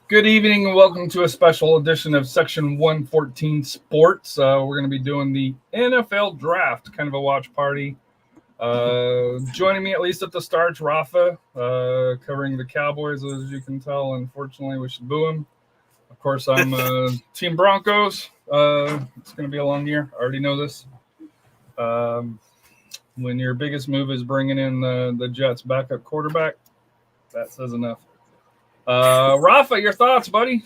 Good evening and welcome to a special edition of Section 114 Sports. We're going to be doing the NFL Draft, kind of a watch party. Joining me, at least at the start, Rafa, covering the Cowboys, as you can tell. Unfortunately, we should boo him. Of course, I'm Team Broncos. It's going to be a long year. I already know this. When your biggest move is bringing in the Jets' backup quarterback, that says enough. Rafa, your thoughts, buddy?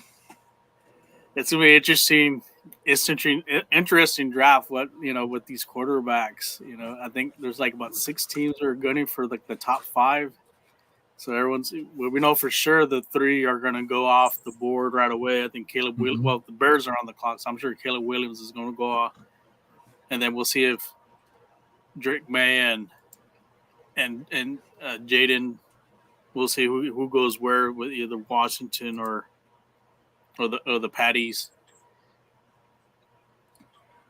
It's gonna be interesting draft. With these quarterbacks, I think there's like about 6 teams that are gunning for like the top 5. So we know for sure the 3 are gonna go off the board right away. I think Caleb Williams. Well, the Bears are on the clock, so I'm sure Caleb Williams is gonna go off, and then we'll see if Drake May and Jaden. We'll see who goes where with either Washington or the Patties.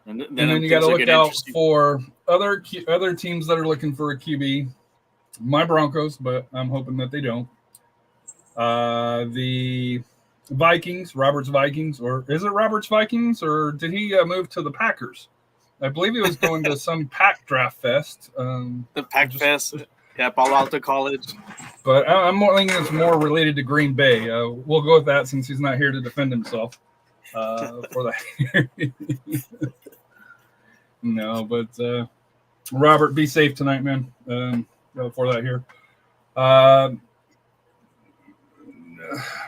And then you got to look out for other teams that are looking for a QB. My Broncos, but I'm hoping that they don't. The Vikings, Roberts Vikings, or is it Roberts Vikings, or did he move to the Packers? I believe he was going to some Pack Draft Fest. The Pack Fest. Yeah, Palo Alto College. But I'm thinking it's more related to Green Bay. We'll go with that since he's not here to defend himself for that. No, but Robert, be safe tonight, man. For that here.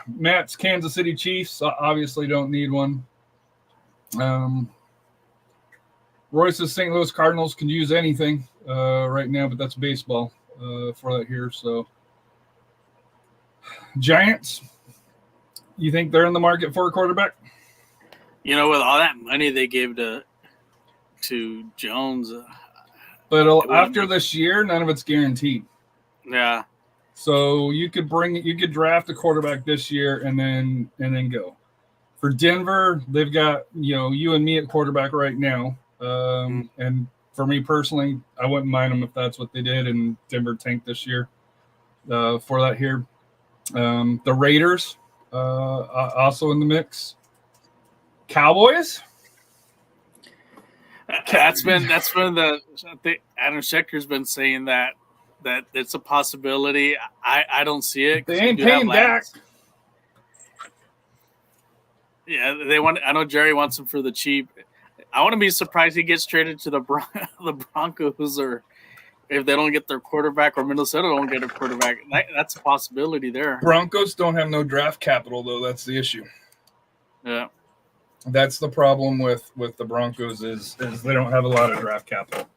Matt's Kansas City Chiefs obviously don't need one. Royce's St. Louis Cardinals can use anything right now, but that's baseball. For that here, so Giants, you think they're in the market for a quarterback? With all that money they gave to Jones, but after this year, none of it's guaranteed. Yeah. So you could draft a quarterback this year and then go. For Denver, they've got you and me at quarterback right now, and. For me personally, I wouldn't mind them if that's what they did, and Denver tanked this year for that here. The Raiders also in the mix. Cowboys. That's been I think Adam Schefter's been saying that it's a possibility. I don't see it. They ain't paying Dak. Yeah, they want. I know Jerry wants him for the cheap. I wouldn't be surprised he gets traded to the Broncos, or if they don't get their quarterback, or Minnesota don't get a quarterback. That's a possibility there. Broncos don't have no draft capital, though. That's the issue. Yeah, that's the problem with the Broncos is they don't have a lot of draft capital.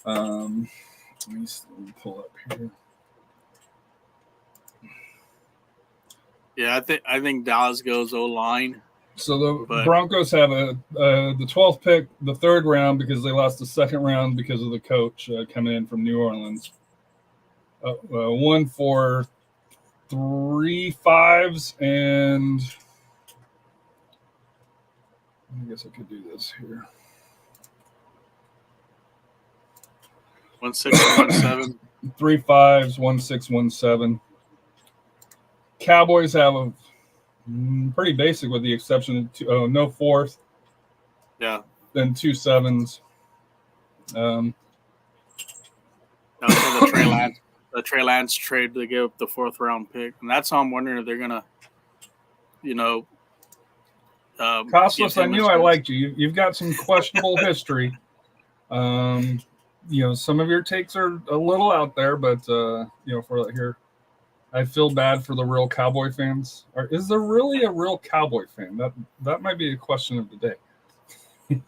Let me pull up here. Yeah, I think Dallas goes O-line. So the Broncos have the 12th pick, the 3rd round, because they lost the 2nd round because of the coach coming in from New Orleans. 1 for 3 5s, and I guess I could do this here. 1 6 1 7. 3 5s, 1 6 1 7. Cowboys have a pretty basic, with the exception of no 4th. Yeah. Then 2 7s. That was the Trey Lance trade to give up the 4th round pick, and that's how I'm wondering if they're gonna, Costas, I knew I liked you. You've got some questionable history. Some of your takes are a little out there, but for here. I feel bad for the real Cowboy fans. Or is there really a real Cowboy fan? That might be a question of the day.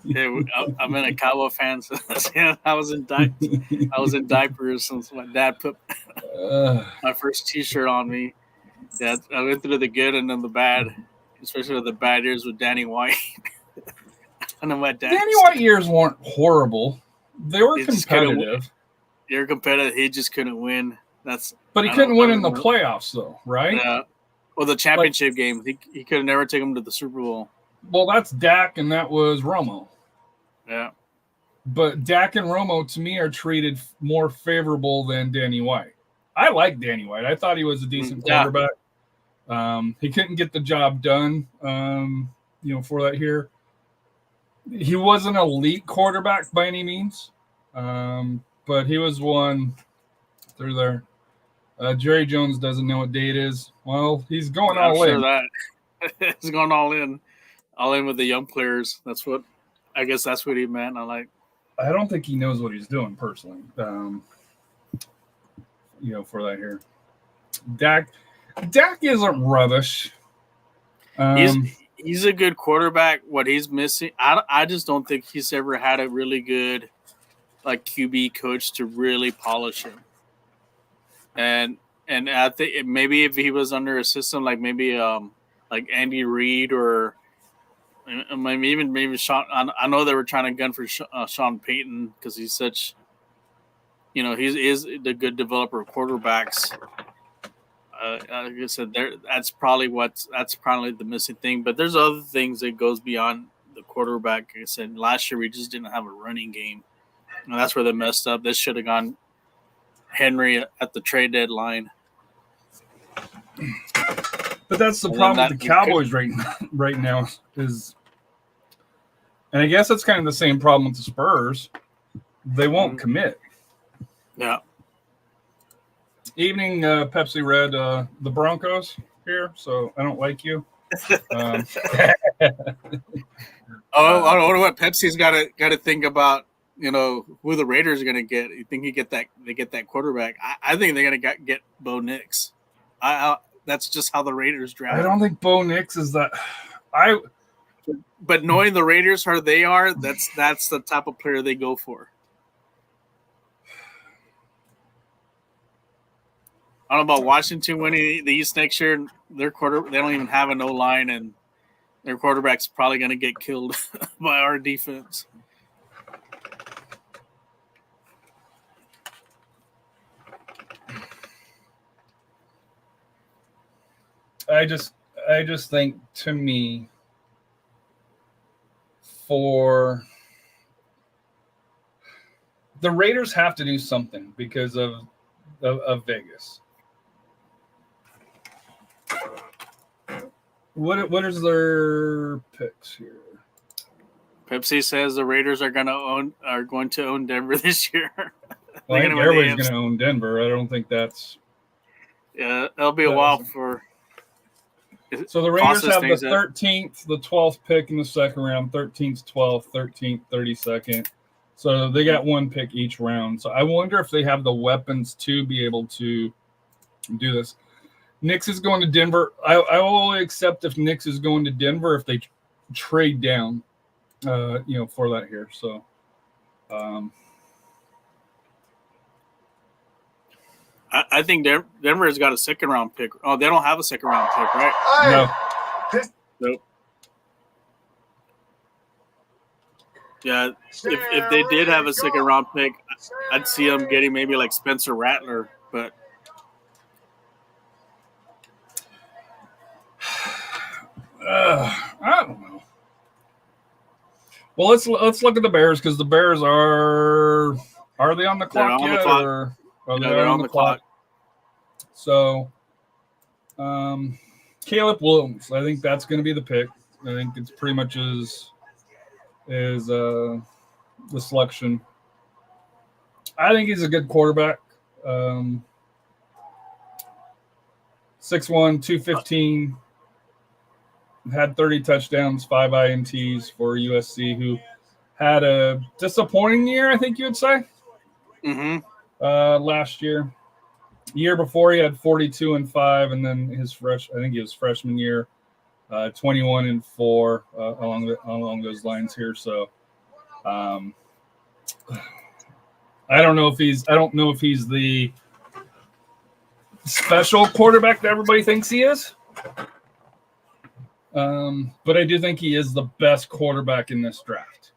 Yeah, I'm in a Cowboy fan. So I was in diapers since my dad put my first T-shirt on me. Yeah, I went through the good and then the bad, especially the bad years with Danny White. I know my dad. Danny White years weren't horrible. They were competitive. They were competitive. He just couldn't win. But he couldn't win in the playoffs, though, right? Yeah. Well, the championship game, he could have never taken him to the Super Bowl. Well, that's Dak, and that was Romo. Yeah. But Dak and Romo, to me, are treated more favorable than Danny White. I like Danny White. I thought he was a decent quarterback. He couldn't get the job done, for that here. He wasn't an elite quarterback by any means, but he was one through there. Jerry Jones doesn't know what day it is. Well, he's going all in. That he's going all in with the young players. I guess that's what he meant. I don't think he knows what he's doing personally. For that here, Dak isn't rubbish. He's a good quarterback. What he's missing, I just don't think he's ever had a really good QB coach to really polish him. And I think maybe if he was under a system like maybe like Andy Reid or maybe Sean. I know they were trying to gun for Sean Payton because he's such, he is the good developer of quarterbacks. Like I said, that's probably the missing thing. But there's other things that goes beyond the quarterback. Like I said, last year we just didn't have a running game. And that's where they messed up. This should have gone Henry at the trade deadline. But that's the problem with the Cowboys right now is, and I guess that's kind of the same problem with the Spurs. They won't commit. Yeah. Evening, Pepsi Red, the Broncos here, so I don't like you. I wonder what Pepsi's got to think about. Who the Raiders are going to get. You think they get that quarterback? I think they're going to get Bo Nix. That's just how the Raiders draft. I don't think Bo Nix is that. But knowing the Raiders how they are, that's the type of player they go for. I don't know about Washington winning the East next year. They don't even have an O-line, and their quarterback's probably going to get killed by our defense. I just think, to me, for the Raiders have to do something because of Vegas. What is their picks here? Pepsi says the Raiders are going to own Denver this year. Well, I think everybody's going to own Denver. I don't think that's. Yeah, it'll be a while for. So the Raiders have the 13th, the 12th pick in the second round, 13th, 12th, 13th, 32nd. So they got one pick each round. So I wonder if they have the weapons to be able to do this. Knicks is going to Denver. I will only accept if Knicks is going to Denver if they trade down, for that here. So, I think Denver has got a second round pick. Oh, they don't have a second round pick, right? No. Nope. Yeah, if they did have a second round pick, I'd see them getting maybe like Spencer Rattler, but I don't know. Well, let's look at the Bears because the Bears are they on the clock yet? Or they're on the clock. So, Caleb Williams, I think that's going to be the pick. I think it's pretty much is the selection. I think he's a good quarterback. 6'1", 215. Had 30 touchdowns, 5 INTs for USC, who had a disappointing year, I think you would say. Last year. Year before, he had 42-5, and then his freshman year, 21-4 along those lines here. So, I don't know if he's the special quarterback that everybody thinks he is. But I do think he is the best quarterback in this draft.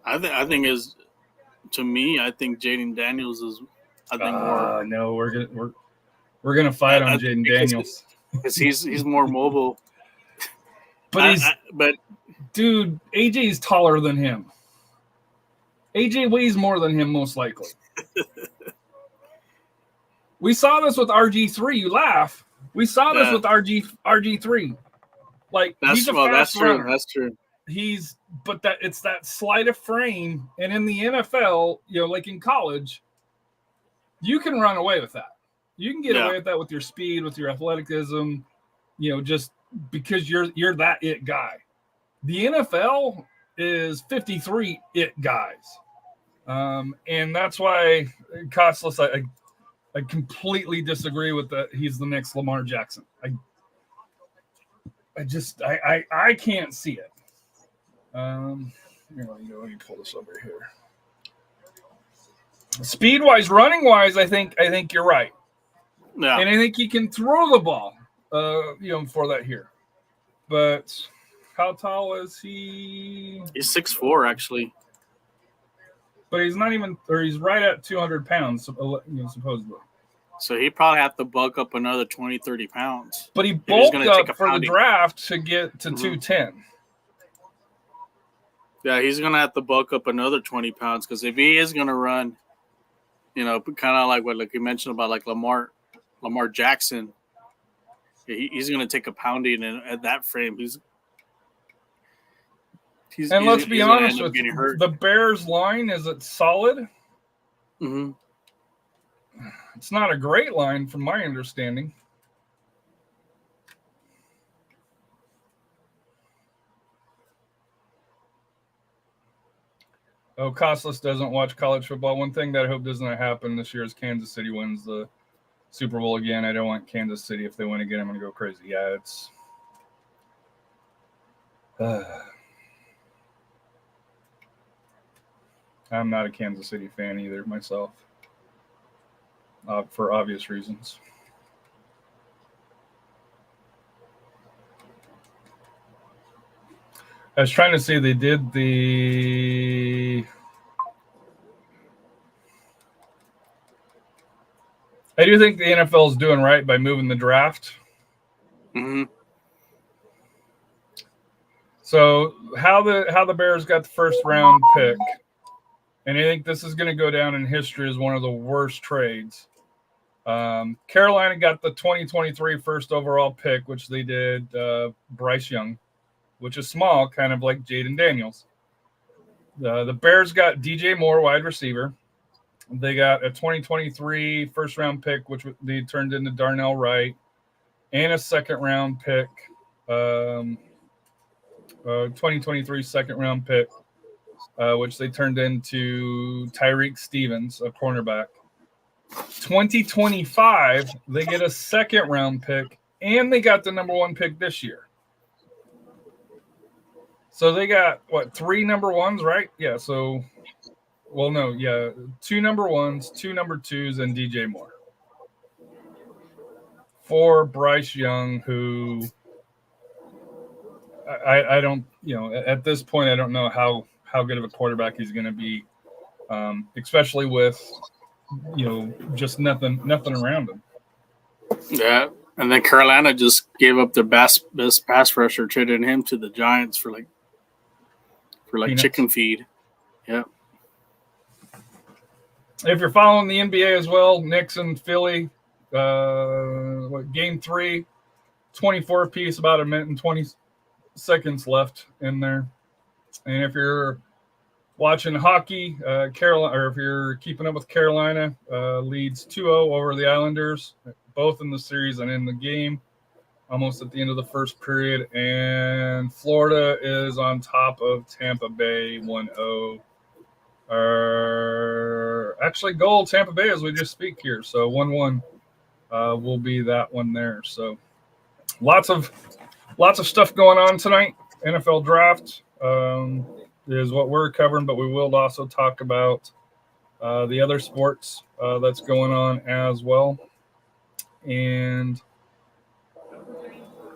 I think Jaden Daniels is. I think more. No, we're gonna fight on Jaden Daniels because he's more mobile. But dude, AJ's taller than him. AJ weighs more than him, most likely. We saw this with RG3. You laugh. We saw this with RG3. Like he's a fast runner. That's true. It's that sleight of frame, and in the NFL, like in college, you can run away with that. You can get away with that with your speed, with your athleticism, just because you're that it guy. The NFL is 53 it guys. And that's why Costas, I completely disagree with that. He's the next Lamar Jackson. I can't see it. Let me pull this over here. Speed wise, running wise, I think you're right. Yeah. And I think he can throw the ball, for that here. But how tall is he? He's 6'4", actually. But he's not even, or he's right at 200 pounds, supposedly. So he probably have to bulk up another 20, 30 pounds. But he bulked up for the draft to get to 210. Yeah, he's going to have to bulk up another 20 pounds because if he is going to run, kind of like what you mentioned about like Lamar Jackson, he's going to take a pounding at that frame. Let's be honest with you, the Bears line, is it solid? Mm-hmm. It's not a great line from my understanding. Oh, Costas doesn't watch college football. One thing that I hope doesn't happen this year is Kansas City wins the Super Bowl again. I don't want Kansas City. If they win again, I'm going to go crazy. Yeah, it's... I'm not a Kansas City fan either myself, for obvious reasons. I was trying to see, they did the... I do think the NFL is doing right by moving the draft. Mm-hmm. So how the Bears got the first round pick, and I think this is going to go down in history as one of the worst trades. Carolina got the 2023 first overall pick, which they did Bryce Young, which is small, kind of like Jaden Daniels. The Bears got DJ Moore, wide receiver. They got a 2023 first-round pick, which they turned into Darnell Wright, and a second-round pick, 2023 second-round pick, which they turned into Tyreek Stevens, a cornerback. 2025, they get a second-round pick, and they got the number one pick this year. So they got, 3 number ones, right? Yeah, so... Well, no, yeah, 2 number ones, 2 number twos, and DJ Moore. For Bryce Young, who I don't, at this point, I don't know how good of a quarterback he's going to be, especially with, just nothing around him. Yeah, and then Carolina just gave up their best pass rusher, traded him to the Giants for peanuts. Chicken feed. Yeah. If you're following the NBA as well, Knicks and Philly, game 3, 24 apiece, about a minute and 20 seconds left in there. And if you're watching hockey, Carolina, or if you're keeping up with Carolina, leads 2-0 over the Islanders, both in the series and in the game, almost at the end of the first period. And Florida is on top of Tampa Bay 1-0. Actually, goal Tampa Bay as we just speak here. So 1-1 will be that one there. So lots of stuff going on tonight. NFL draft is what we're covering, but we will also talk about the other sports that's going on as well. And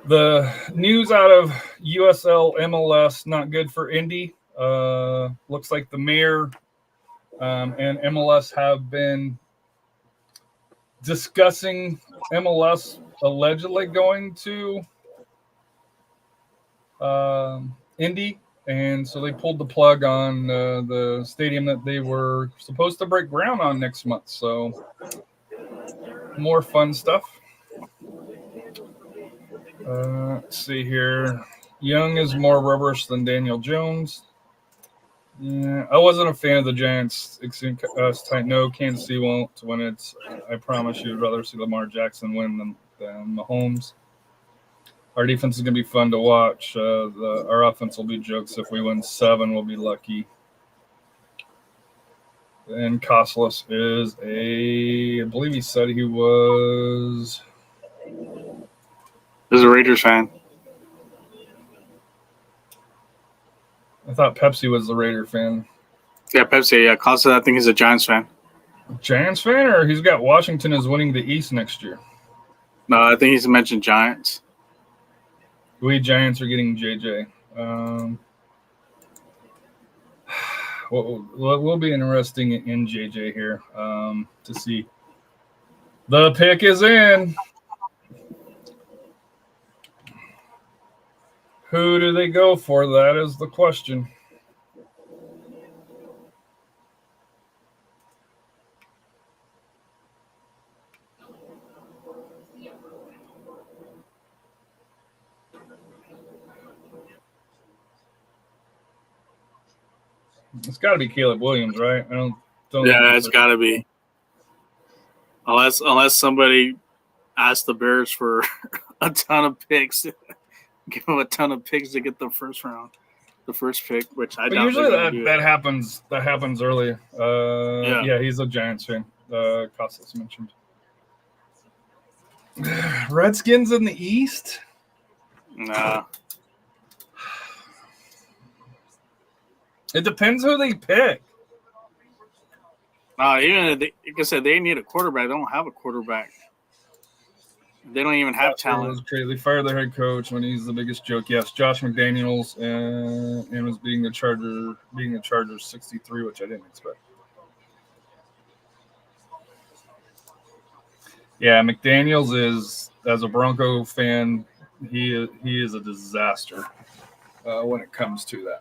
the news out of USL MLS, not good for Indy. Looks like the mayor and MLS have been discussing MLS allegedly going to Indy, and so they pulled the plug on the stadium that they were supposed to break ground on next month. So more fun stuff. Let's see here. Young is more rubbish than Daniel Jones. Yeah, I wasn't a fan of the Giants. No, Kansas City won't win it. I promise you, I'd rather see Lamar Jackson win than Mahomes. Our defense is going to be fun to watch. Our offense will be jokes. If we win 7, we'll be lucky. And Costless is I believe he said he was. He's a Raiders fan. I thought Pepsi was the Raider fan. Yeah, Pepsi. Yeah, Costa, I think he's a Giants fan. Giants fan, or he's got Washington as winning the East next year? No, I think he's mentioned Giants. We Giants are getting JJ. What will be interesting in JJ here to see. The pick is in. Who do they go for? That is the question. It's got to be Caleb Williams, right? I don't Yeah, it's got to be. Unless somebody asked the Bears for a ton of picks, give them a ton of picks to get the first pick, which I doubt. Usually that happens. That happens early. Yeah, he's a Giants fan. Costas mentioned. Redskins in the East? Nah. It depends who they pick. Even like I said, they need a quarterback. They don't have a quarterback. They don't even have talent. They fired their head coach when he's the biggest joke. Yes, Josh McDaniels and was being a Chargers 63, which I didn't expect. Yeah, McDaniels is, as a Bronco fan, he is a disaster when it comes to that.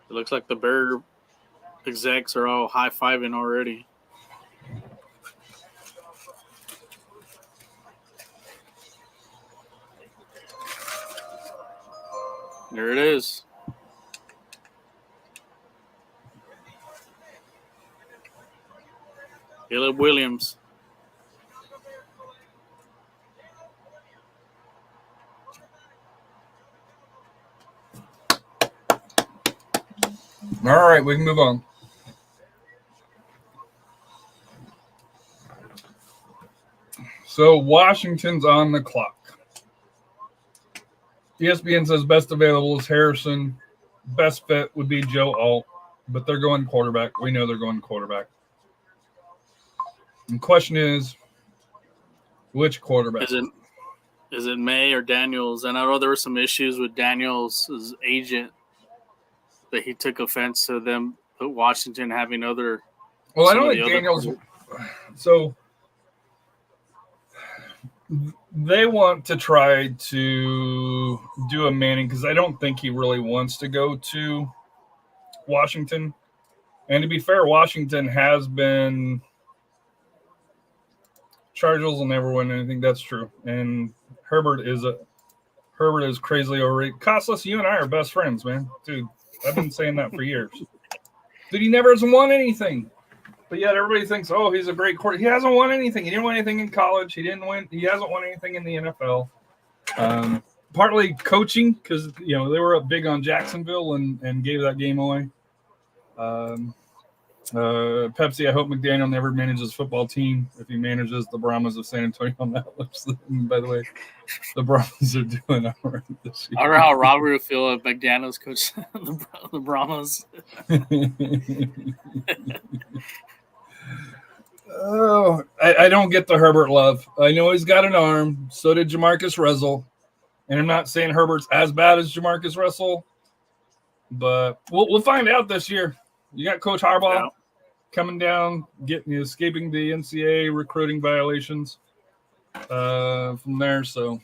It looks like the Bear execs are all high-fiving already. There it is. Caleb Williams. All right, we can move on. So Washington's on the clock. ESPN says best available is Harrison. Best fit would be Joe Alt, but they're going quarterback. We know they're going quarterback. And the question is, which quarterback? Is it May or Daniels? And I know there were some issues with Daniels' agent that he took offense to them, Washington having other. Well, I don't think Daniels. So they want to try to do a Manning because I don't think he really wants to go to Washington. And to be fair, Washington has been. Chargers will never win anything. That's true. And Herbert is crazily overrated. Costless, you and I are best friends, man. Dude, I've been saying that for years. Dude, he never has won anything. But yet everybody thinks, oh, he's a great quarterback. He hasn't won anything. He didn't win anything in college. He hasn't won anything in the NFL. Partly coaching, because they were up big on Jacksonville and gave that game away. Pepsi, I hope McDaniel never manages football team. If he manages the Brahmas of San Antonio, by the way, the Brahmas are doing all right this year. I don't know how Robert would feel if McDaniel's coach the Brahmas. Oh, I don't get the Herbert love. I know he's got an arm. So did Jamarcus Russell. And I'm not saying Herbert's as bad as Jamarcus Russell, but we'll find out this year. You got Coach Harbaugh coming down, escaping the NCAA recruiting violations from there. So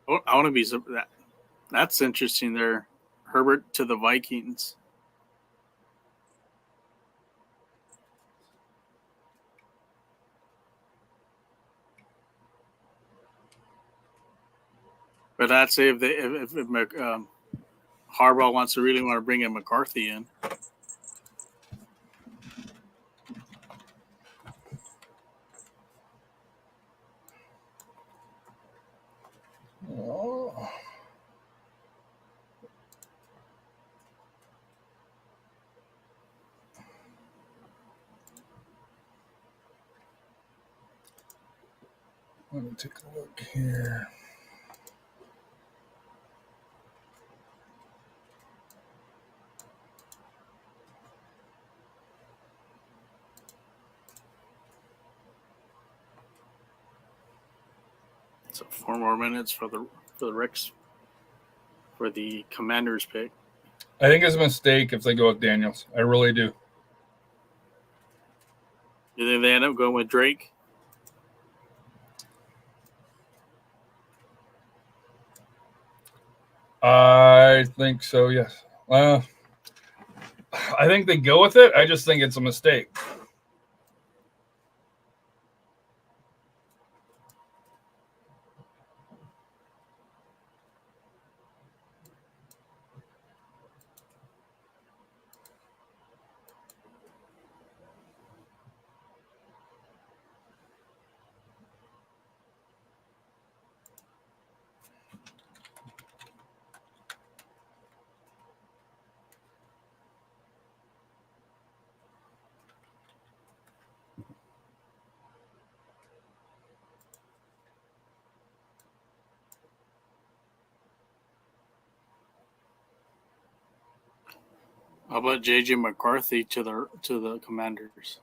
I want to be that. That's interesting there. Herbert to the Vikings. But I'd say if Harbaugh wants to really want to bring in McCarthy in. Oh. Let me take a look here. So 4 more minutes for the Rex for the Commanders pick. I think it's a mistake if they go with Daniels. I really do. You think they end up going with Drake? I think so, yes. I think they go with it. I just think it's a mistake. How about JJ McCarthy to the Commanders?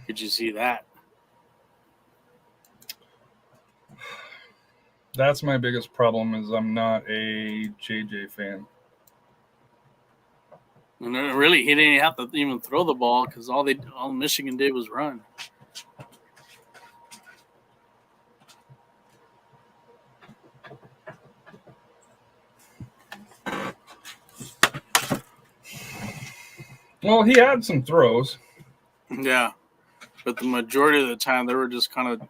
Could you see that? That's my biggest problem is I'm not a JJ fan. And really, he didn't have to even throw the ball because all Michigan did was run. Well, he had some throws. Yeah, but the majority of the time they were just kind of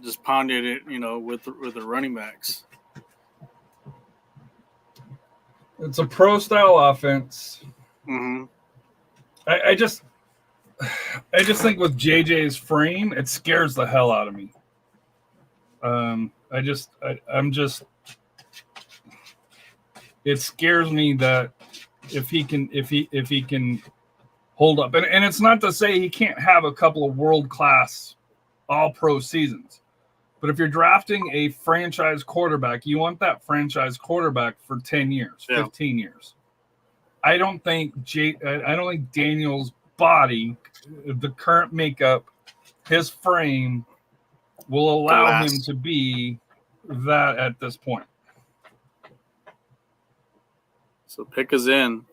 just pounding it, with the running backs. It's a pro style offense. Mm-hmm. I just think with JJ's frame, it scares the hell out of me. It scares me that if he can hold up, and it's not to say he can't have a couple of world class all pro seasons, but if you're drafting a franchise quarterback, you want that franchise quarterback for 10 years, 15 years. I don't think Daniel's body, the current makeup, his frame will allow him to be that at this point. So pick is in.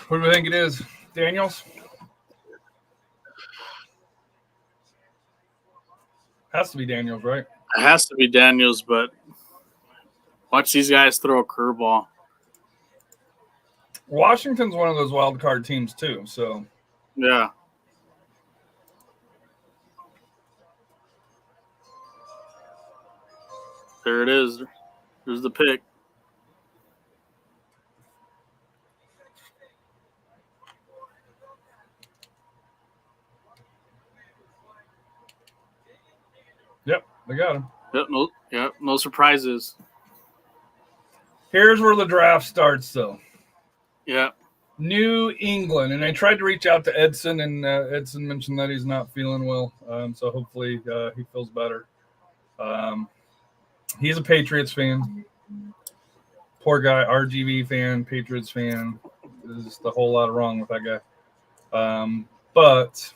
What do we think it is, Daniels? Has to be Daniels, right? It has to be Daniels, but watch these guys throw a curveball. Washington's one of those wild card teams too, so yeah. There it is. There's the pick. Yep, they got him. No surprises. Here's where the draft starts, though. Yeah. New England, and I tried to reach out to Edson, and Edson mentioned that he's not feeling well, so hopefully he feels better. He's a Patriots fan. Poor guy, RGV fan, Patriots fan. There's just a whole lot wrong with that guy. But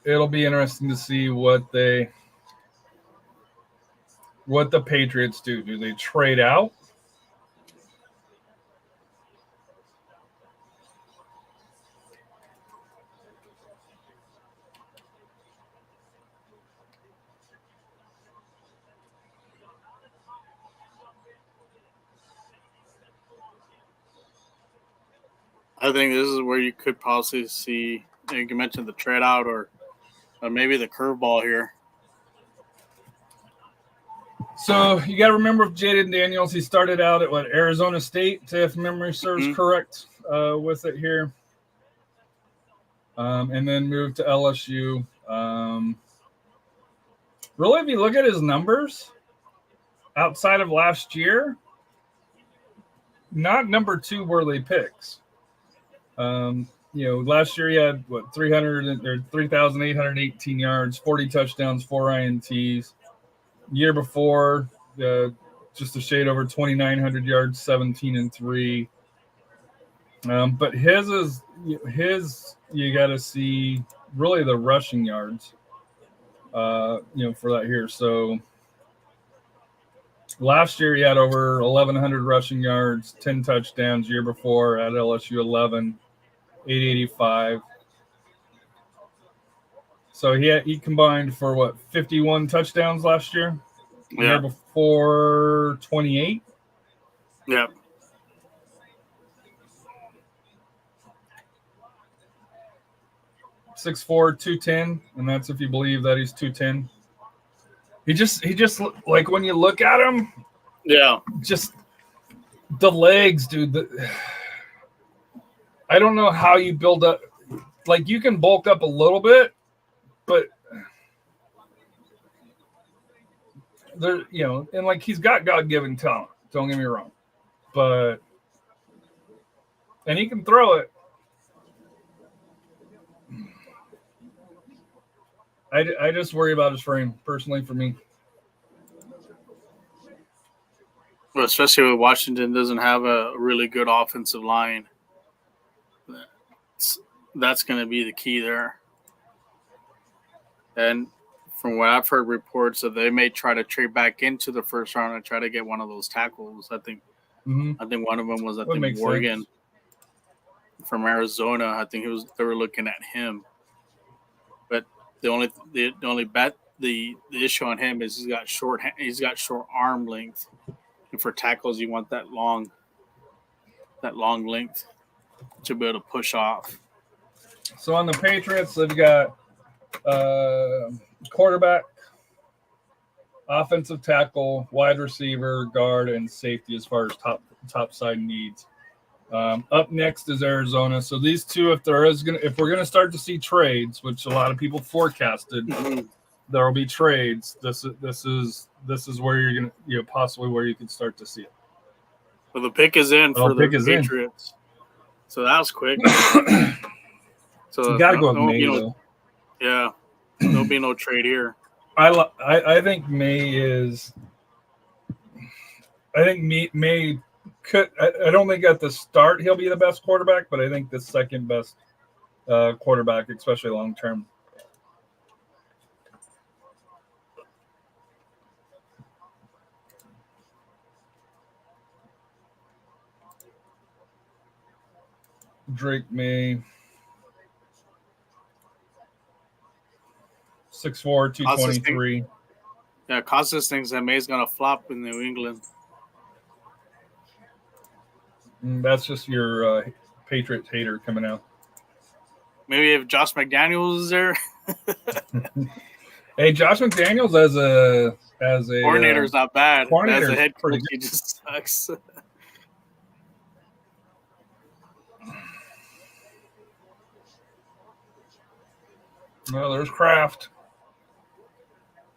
it'll be interesting to see what the Patriots do. Do they trade out? I think this is where you could possibly see, you can mention the trade out or maybe the curveball here. So you got to remember with Jaden Daniels, he started out at Arizona State, if memory serves correct, with it here, and then moved to LSU. Really, if you look at his numbers outside of last year, not number 2 worthy picks. Last year he had 3,818 yards, 40 touchdowns, 4 INTs. Year before, just a shade over 2,900 yards, 17-3. But his you got to see really the rushing yards, for that here. So last year he had over 1,100 rushing yards, 10 touchdowns. Year before at LSU, 11, 885. So he combined for 51 touchdowns last year. The year before, 28. Yeah. .6'4", 210, and that's if you believe that he's 210. He just like when you look at him, just the legs, dude. I don't know how you build up. Like you can bulk up a little bit, but there, and like he's got God-given talent. Don't get me wrong, and he can throw it. I just worry about his frame, personally, for me. Well, especially when Washington doesn't have a really good offensive line. That's going to be the key there. And from what I've heard reports that they may try to trade back into the first round and try to get one of those tackles. I think one of them was Morgan from Arizona. I think they were looking at him. But the issue on him is he's got short arm length, and for tackles you want that long length to be able to push off. So on the Patriots, they've got quarterback, offensive tackle, wide receiver, guard, and safety as far as top side needs. Up next is Arizona. So these two, if we're gonna start to see trades, which a lot of people forecasted, there will be trades. This is where you're gonna possibly where you can start to see it. Well, the pick is in for the Patriots. So that was quick. So you gotta go with May, though. Yeah, there'll be no trade here. I think May is. I think May could. I don't think at the start he'll be the best quarterback, but I think the second best quarterback, especially long term. Drake May. 6'4", 223. Yeah, Costas thinks that May's gonna flop in New England. That's just your Patriots hater coming out. Maybe if Josh McDaniels is there. Hey, Josh McDaniels as a coordinator's not bad. As a head coach, he just sucks. Well, there's Kraft.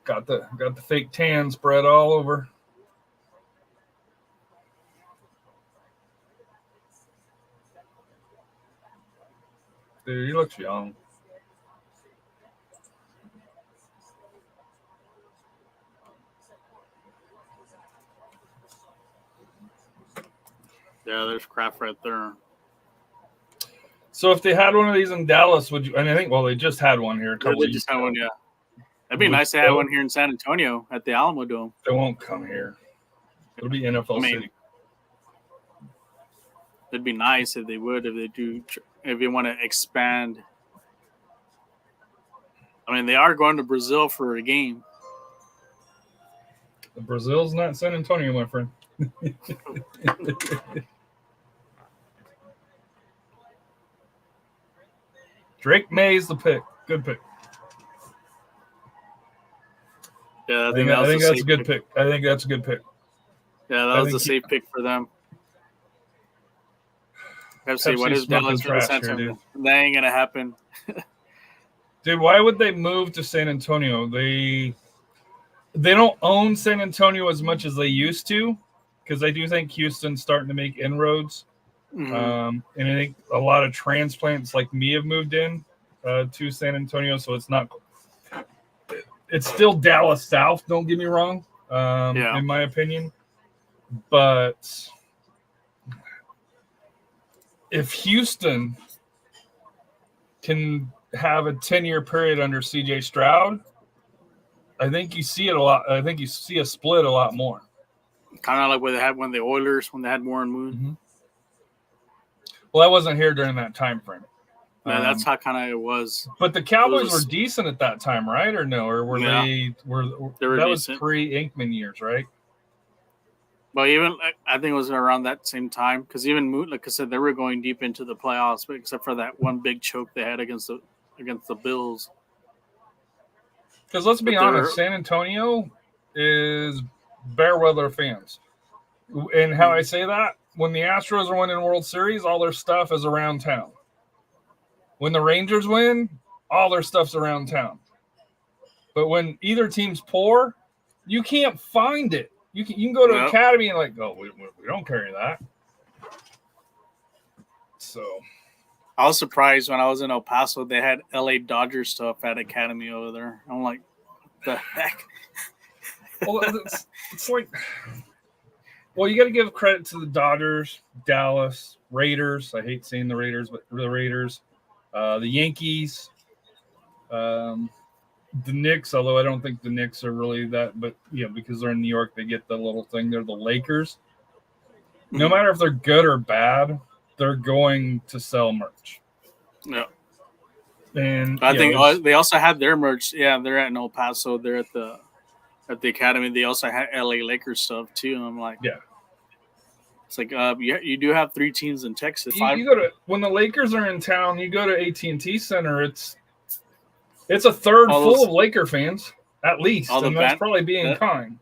Got the fake tan spread all over. Dude, he looks young. Yeah, there's Kraft right there. So if they had one of these in Dallas, would you? And I think, well, they just had one here. They just had one, yeah. It'd be nice to have one here in San Antonio at the Alamo Dome. They won't come here. It'll be NFL City. It'd be nice if they would, if they want to expand. I mean, they are going to Brazil for a game. Brazil's not San Antonio, my friend. Drake May's the pick. Good pick. Yeah, I think that's a good pick. I think that's a good pick. Yeah, that was a safe pick for them. Pepsi, what is Dallas for the center? That ain't gonna happen. Dude, why would they move to San Antonio? They don't own San Antonio as much as they used to, because I do think Houston's starting to make inroads. Mm-hmm. And I think a lot of transplants like me have moved in to San Antonio, so it's still Dallas South, don't get me wrong, in my opinion. But if Houston can have a 10-year period under CJ Stroud, I think you see it a lot. I think you see a split a lot more. Kind of like what they had when the Oilers, when they had Warren Moon. Mm-hmm. Well, I wasn't here during that time frame. Yeah, that's how kind of it was. But the Cowboys were decent at that time, right? Or no? Or were they were that decent. Was pre-Inkman years, right? Well, even I think it was around that same time, because even Moon, like I said, they were going deep into the playoffs, but except for that one big choke they had against the Bills. Because let's be honest, San Antonio is bear weather fans. And how I say that, when the Astros are winning World Series, all their stuff is around town. When the Rangers win, all their stuff's around town. But when either team's poor, you can't find it. You can go to Academy and like, oh, we don't carry that. So I was surprised when I was in El Paso, they had LA Dodgers stuff at Academy over there. I'm like, what the heck? Well, it's like, well, you got to give credit to the Dodgers, Dallas, Raiders. I hate saying the Raiders, but the Raiders, the Yankees, the Knicks, although I don't think the Knicks are really that, but because they're in New York, they get the little thing. They're the Lakers. No matter if they're good or bad, they're going to sell merch. Yeah. And I think they also had their merch. Yeah, they're at El Paso. They're at the Academy. They also had LA Lakers stuff too. And I'm like, yeah. It's like you do have 3 teams in Texas. You go to, when the Lakers are in town, you go to AT&T Center. It's a third full of Laker fans, at least, and that's probably being kind.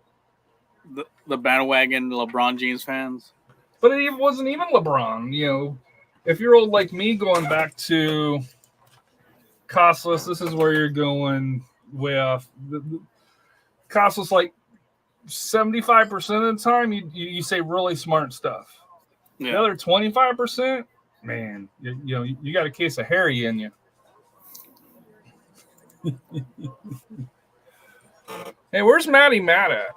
The bandwagon LeBron James fans. But it wasn't even LeBron. If you're old like me, going back to Costless, this is where you're going way off. Costless, like 75% of the time, you say really smart stuff. Yeah. The other 25%, man, you got a case of Harry in you. Hey, where's Matty Matt at?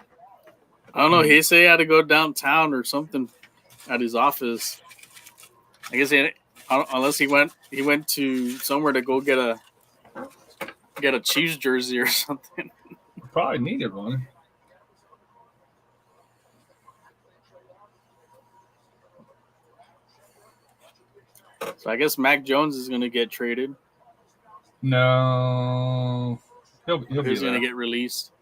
I don't know. He said he had to go downtown or something at his office. I guess unless he went to somewhere to go get a Chiefs jersey or something. Probably needed one. So I guess Mac Jones is going to get traded. No, he's going to get released.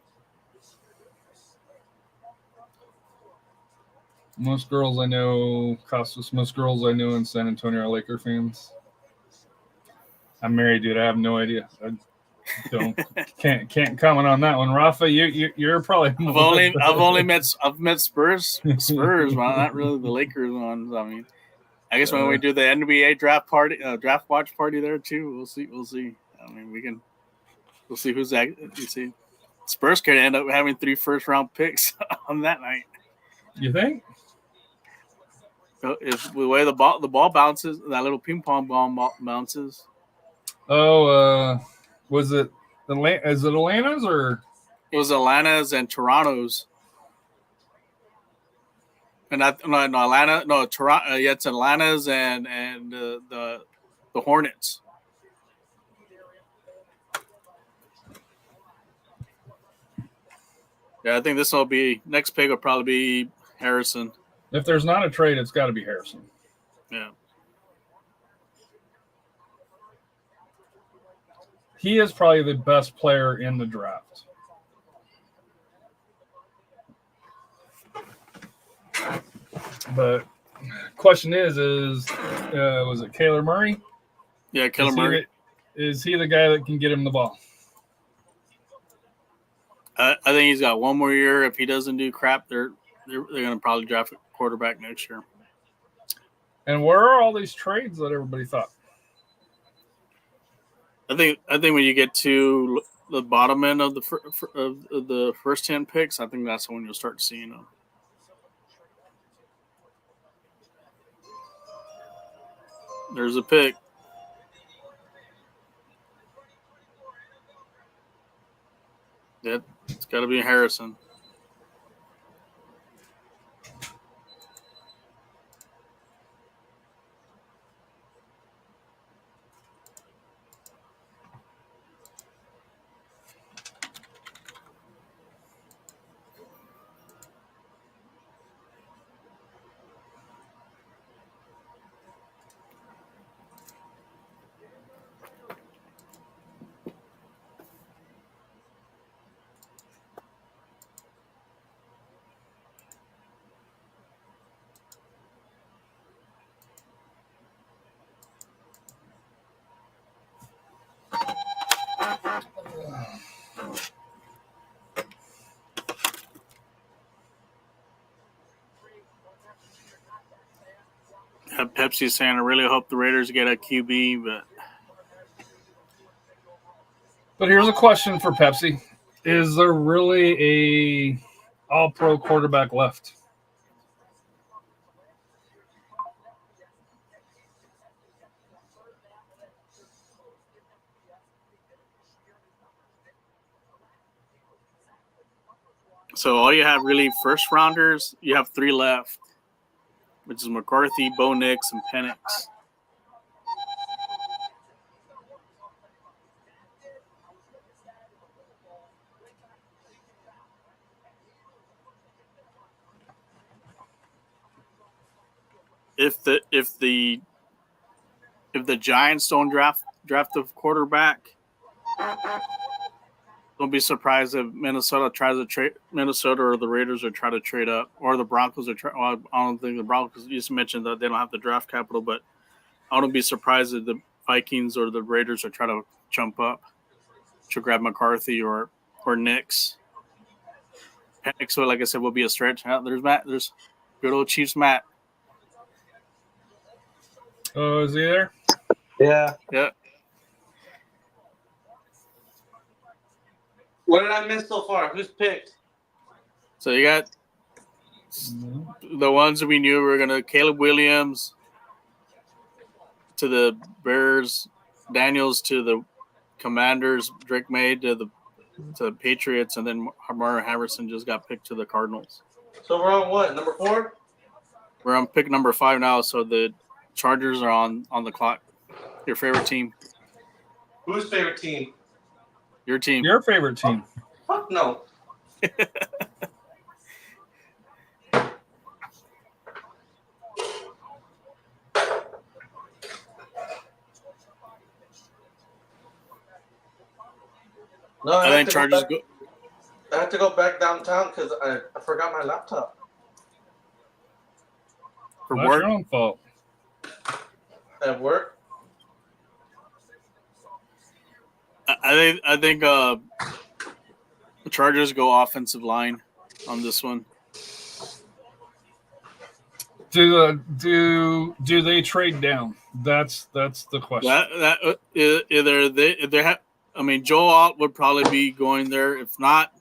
Most girls I know in San Antonio are Laker fans. I'm married, dude. I have no idea. I can't comment on that one. Rafa, you're probably. I've met Spurs, well, not really the Lakers ones. I mean, I guess when we do the NBA draft watch party there too, we'll see. I mean, we can. We'll see who's that. You see, Spurs could end up having 3 first-round picks on that night. You think? If the way the ball bounces, that little ping pong ball bounces. Oh, was it Atlanta? Is it Atlanta's or? It was Atlanta's and Toronto's. And Atlanta. No, Toronto. Yeah, it's Atlanta's and the Hornets. Yeah, I think this will be next pick will probably be Harrison. If there's not a trade, it's got to be Harrison. Yeah. He is probably the best player in the draft. But question is was it Kyler Murray? Yeah, Kyler Murray. Is he the guy that can get him the ball? I think he's got one more year. If he doesn't do crap, they're going to probably draft a quarterback next year. And where are all these trades that everybody thought? I think when you get to the bottom end of the first 10 picks, I think that's when you'll start seeing them. There's a pick. Yeah, it's got to be Harrison. Pepsi's saying, I really hope the Raiders get a QB, But here's a question for Pepsi. Is there really a all-pro quarterback left? So all you have really first rounders, you have 3 left, which is McCarthy, Bo Nix, and Penix. If the Giants don't draft a quarterback, don't be surprised if Minnesota tries to trade Minnesota or the Raiders are trying to trade up, or the Broncos are trying. Well, I don't think the Broncos. You just mentioned that they don't have the draft capital, but I wouldn't be surprised if the Vikings or the Raiders are trying to jump up to grab McCarthy or Nix. Penix, like I said, will be a stretch. There's Matt. There's good old Chiefs Matt. Oh, is he there? Yeah. Yeah. What did I miss so far? Who's picked? So you got the ones that we knew were going to Caleb Williams to the Bears, Daniels to the Commanders, Drake May to the Patriots, and then Marlon Harrison just got picked to the Cardinals. So we're on what? Number 4? We're on pick number 5 now, so the Chargers are on the clock. Your favorite team. Whose favorite team? Your team. Your favorite team. Fuck no. No, I think Chargers go. I have to go back downtown because I forgot my laptop. For That's work. your own fault. At work? I think the Chargers go offensive line on this one. Do they trade down? That's the question. That either they have I mean, Joe Alt would probably be going there. If not,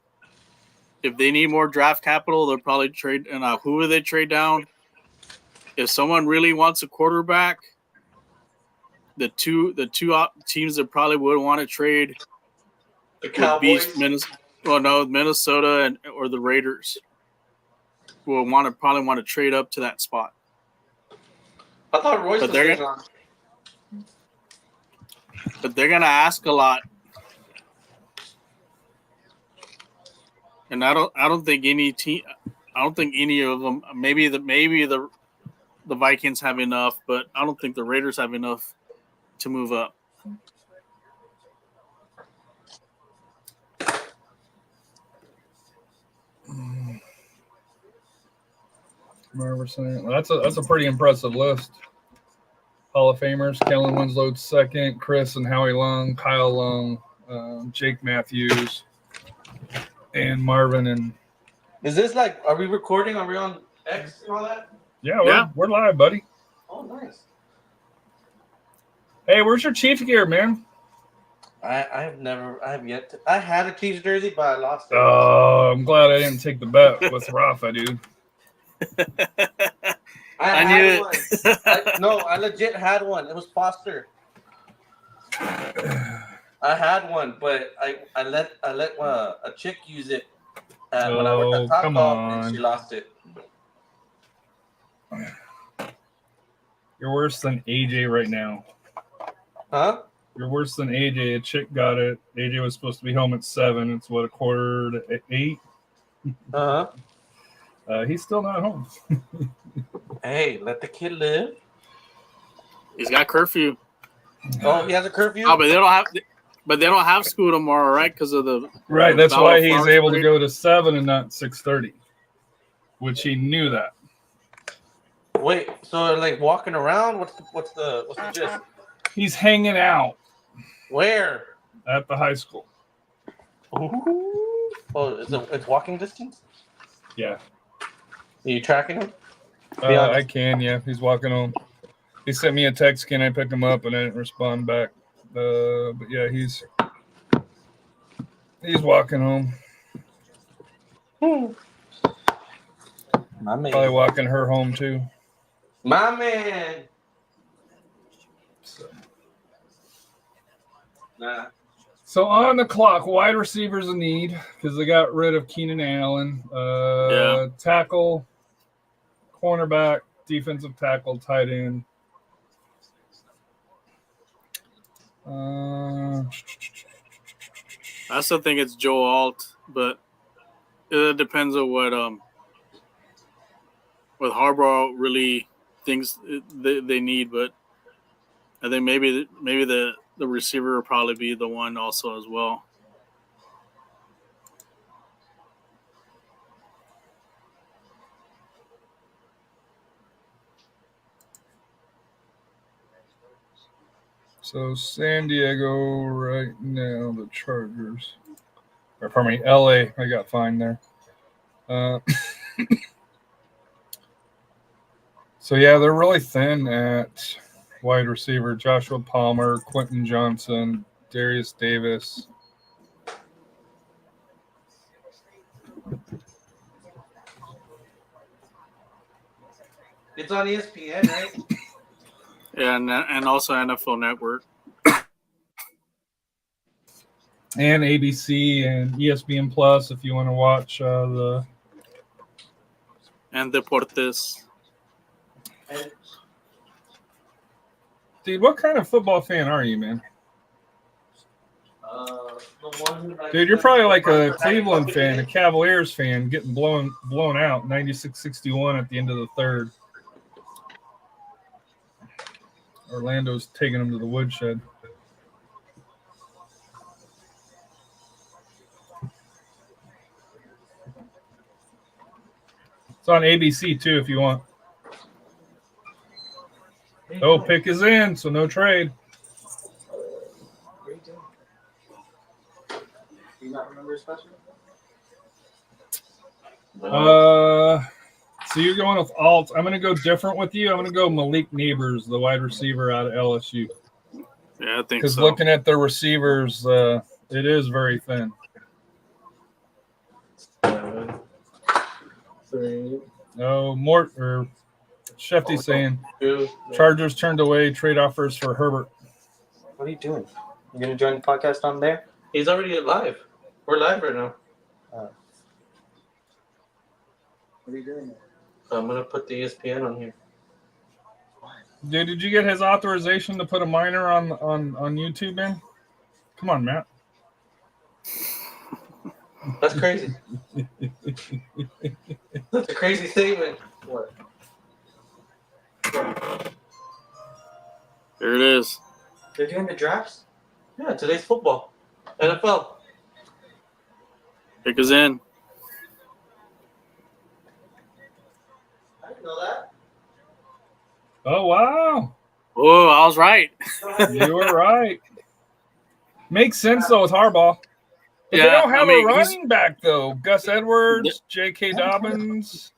if they need more draft capital, they'll probably trade. And who would they trade down? If someone really wants a quarterback, the two teams that probably would want to trade The would Cowboys. be Minnesota or the Raiders. Will probably want to trade up to that spot. I thought Royce But was they're- staying on. But they're gonna ask a lot. And I don't think any team. I don't think any of them. Maybe the Vikings have enough, but I don't think the Raiders have enough to move up. That's a pretty impressive list. Hall of Famers: Kellen Winslow second, Chris and Howie Long, Kyle Long, Jake Matthews, and Marvin and. Is this like? Are we recording? Are we on X and all that? Yeah, we're live, buddy. Oh, nice. Hey, where's your Chiefs gear, man? I have yet to. I had a Chiefs jersey, but I lost it. Oh, I'm glad I didn't take the bet with Rafa, dude. I knew one. I legit had one. It was Foster. I had one, but I let a chick use it when I worked at come Topgolf, on. and she lost it. You're worse than AJ right now. Huh? You're worse than AJ. A chick got it. AJ was supposed to be home at 7. It's what, 7:45? He's still not home. Hey, let the kid live. He's got curfew. Oh, he has a curfew. Oh, but they don't have school tomorrow, right? Because of the Right. That's Valor why he's Farms able to parade. go to 7 and not 6:30, which he knew that. Wait, so like walking around? What's the gist? He's hanging out Where? at the high school. Ooh. Oh, it's walking distance? Yeah. Are you tracking him? Be honest. I can, yeah. He's walking home. He sent me a text, can I pick him up? And I didn't respond back. But yeah, he's walking home. My man. Probably walking her home too. My man. So. Nah. So on the clock, wide receivers in need because they got rid of Keenan Allen. Tackle, cornerback, defensive tackle, tight end. I still think it's Joe Alt, but it depends on what Harbaugh really thinks they need. But I think maybe the receiver will probably be the one also as well. So San Diego right now, the Chargers. Or pardon me, LA. I got fined there. So yeah, they're really thin at wide receiver. Joshua Palmer, Quentin Johnson, Darius Davis. It's on ESPN, right? Yeah, and also NFL Network. And ABC and ESPN Plus if you want to watch the. And Deportes. Dude, what kind of football fan are you, man? The one who Dude, you're probably like a Cleveland fan, a Cavaliers fan, getting blown out 96-61 at the end of the third. Orlando's taking them to the woodshed. It's on ABC too if you want. Oh, pick is in, so no trade. Do you not remember his special? So you're going with Alt. I'm going to go different with you. I'm going to go Malik Neighbors, the wide receiver out of LSU. Yeah, I think Because so. looking at their receivers, it is very thin. 7, 3, No, Shefty's saying 2. Chargers turned away trade offers for Herbert. What are you doing? You gonna join the podcast on there? He's already live. We're live right now. What are you doing? So I'm gonna put the ESPN on here. Dude, did you get his authorization to put a minor on YouTube, man? Come on, Matt. That's crazy. That's a crazy statement. What? There it is. They're doing the drafts? Yeah, today's football. NFL. Pick is in. I didn't know that. Oh, wow. Oh, I was right. You were right. Makes sense, though, with Harbaugh. But they don't have a running back, though. Gus Edwards, J.K. Dobbins.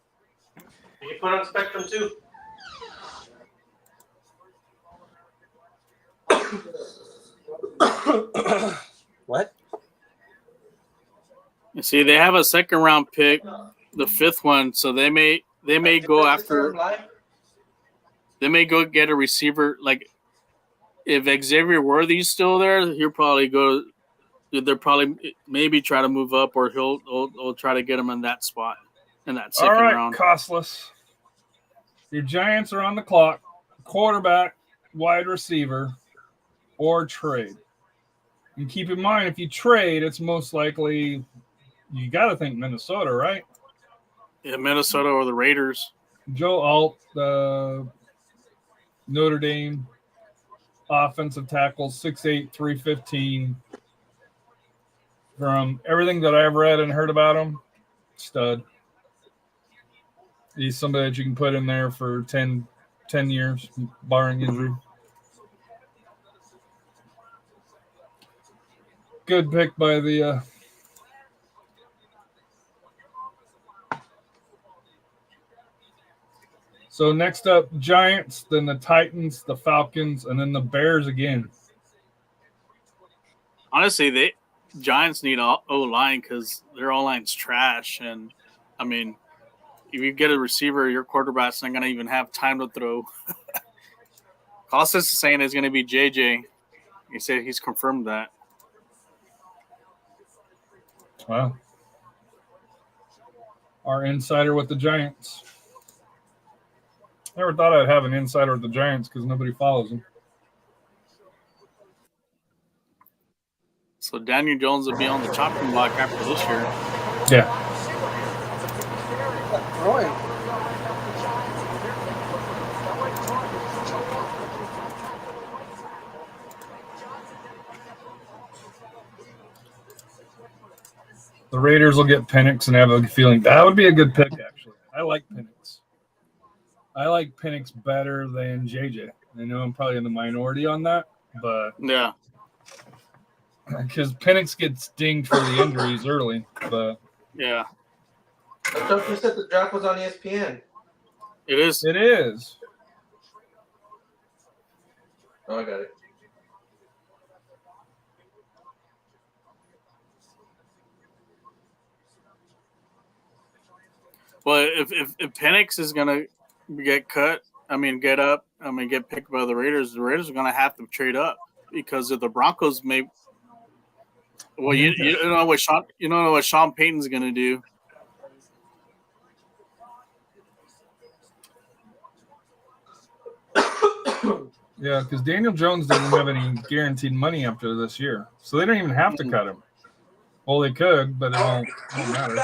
You put on Spectrum too. What? You see, they have a second round pick, the 5th one, so they may go after. They may go get a receiver. Like if Xavier Worthy's still there, he'll probably go. They'll probably maybe try to move up, or he'll try to get him in that spot in that second All right, round. costless. Your Giants are on the clock. Quarterback, wide receiver, or trade. And keep in mind, if you trade, it's most likely you got to think Minnesota, right? Yeah, Minnesota or the Raiders. Joe Alt, Notre Dame, offensive tackle, 6'8", 315. From everything that I've read and heard about him, stud. He's somebody that you can put in there for 10 years, barring injury. Good pick by the So next up, Giants, then the Titans, the Falcons, and then the Bears again. Honestly, Giants need O-line because their O-line's trash. And, I mean, if you get a receiver, your quarterback's not going to even have time to throw. Costas is saying it's going to be JJ. He said he's confirmed that. Wow. Our insider with the Giants. Never thought I'd have an insider with the Giants because nobody follows them. So Daniel Jones will be on the chopping block after this year. Yeah. Roy. The Raiders will get Penix and have a feeling that would be a good pick, actually. I like Penix. I like Penix better than JJ. I know I'm probably in the minority on that, but Yeah. because Penix gets dinged for the injuries early. But Yeah. I thought you said the draft was on ESPN. It is. it is. Oh, I got it. Well, if Penix is going to get cut, get picked by the Raiders are going to have to trade up because if the Broncos may. Well, you know what Sean Payton's going to do. Yeah, because Daniel Jones doesn't have any guaranteed money after this year. So they don't even have to cut him. Well, they could, but it won't matter.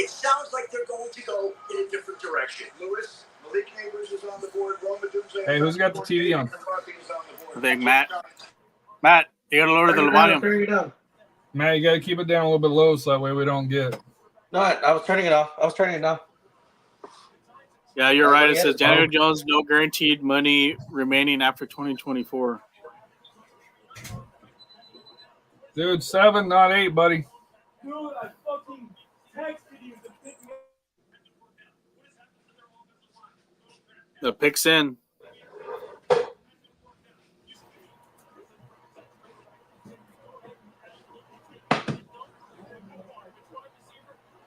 It sounds like they're going to go in a different direction. Lewis, Malik Neighbors is on the board. Roma Dunze. Hey, who's got the TV on? I think Matt. Matt, you got to lower the volume. Turn it down. Matt, you got to keep it down a little bit low so that way we don't get. No, I was turning it off. I was turning it down. Yeah, you're right. It says Daniel Jones, no guaranteed money remaining after 2024. Dude, 7, not 8, buddy. Dude, I fucking texted you to pick me up. The pick's in.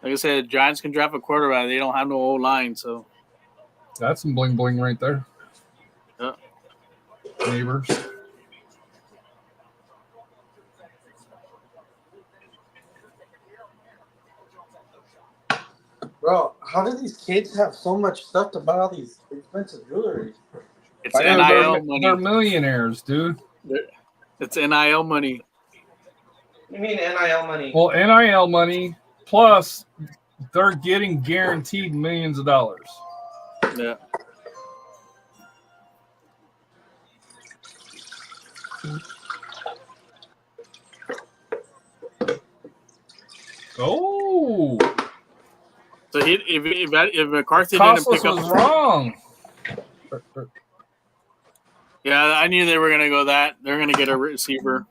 Like I said, Giants can draft a quarterback. They don't have no old line, so That's some bling bling right there. Yeah. Neighbors. Bro, how do these kids have so much stuff to buy all these expensive jewelry? it's Dude, NIL they're money. millionaires, dude. It's NIL money. You mean NIL money? Well, NIL money plus they're getting guaranteed millions of dollars. Yeah. Oh, So if McCarthy Costas didn't pick up, was wrong. yeah, I knew they were gonna go that. They're gonna get a receiver.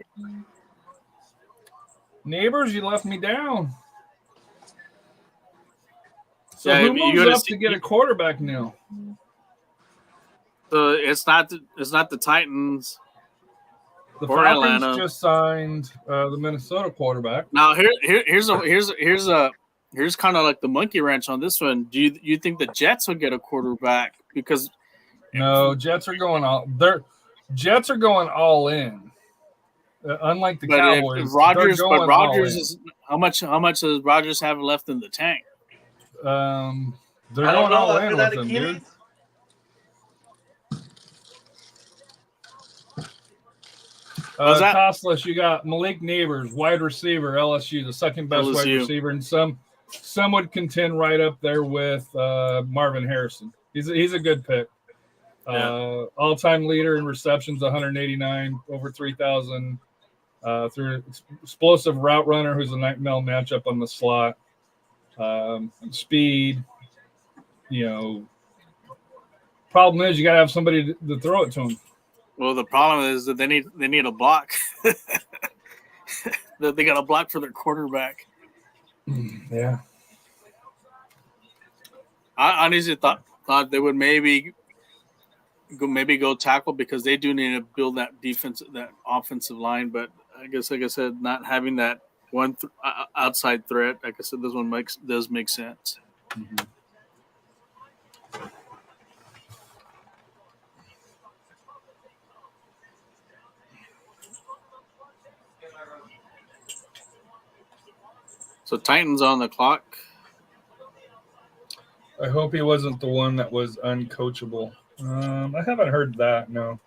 Neighbors, you left me down. So Yeah, who you moves gotta up see- to get a quarterback now? So it's not the Titans. The Or Falcons Atlanta. just signed the Minnesota quarterback. Now here's kind of like the monkey wrench on this one. Do you think the Jets will get a quarterback because No, Jets are going all. Jets are going all in. Unlike the but Cowboys, if Rodgers they're but going Rodgers all in. is how much does Rodgers have left in the tank? They're I don't going know all after in that with him, Achilles. dude. How's that? Costless, you got Malik Neighbors, wide receiver, LSU, the second best wide LSU. receiver, and some would contend right up there with Marvin Harrison. He's a good pick. Yeah. All-time leader in receptions, 189, over 3,000. Through explosive route runner, who's a nightmare matchup on the slot. Speed, Problem is, you got to have somebody to throw it to him. Well, the problem is that they need a block. That they got a block for their quarterback. Yeah. I honestly thought they would maybe go tackle because they do need to build that offensive line. But I guess, like I said, not having that one outside threat, like I said, this one does make sense. Mm-hmm. So Titans on the clock. I hope he wasn't the one that was uncoachable. I haven't heard that, no.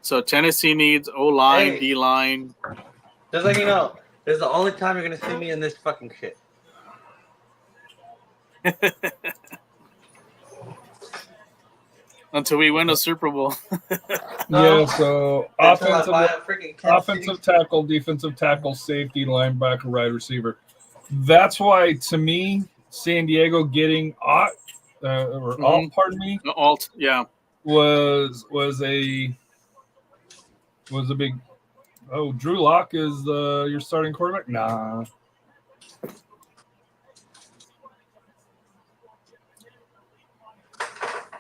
So Tennessee needs O-line, Hey. D-line. Just like you know, this is the only time you're gonna see me in this fucking shit. Until we win a Super Bowl. Yeah, so Until I buy a freaking Kansas City. offensive tackle, defensive tackle, safety, linebacker, wide receiver. That's why, to me, San Diego getting alt, pardon me, Alt, yeah. was a big. Oh, Drew Lock is your starting quarterback? Nah.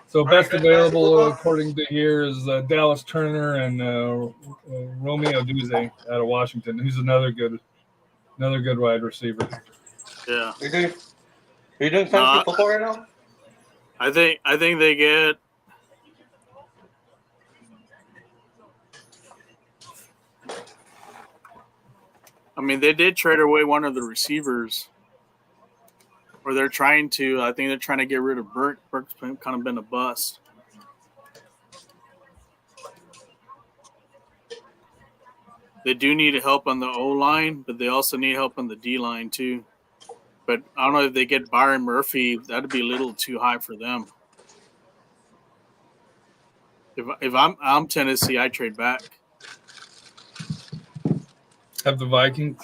So best good available basketball. according to here is Dallas Turner and Romeo Duze out of Washington, who's another good wide receiver. Yeah. Are you doing fantasy football right now? I think they get they did trade away one of the receivers. Or they're trying to. I think they're trying to get rid of Burke. Burke's kind of been a bust. They do need help on the O-line, but they also need help on the D-line too. But I don't know if they get Byron Murphy, that'd be a little too high for them. If I'm Tennessee, I trade back. Have the Vikings.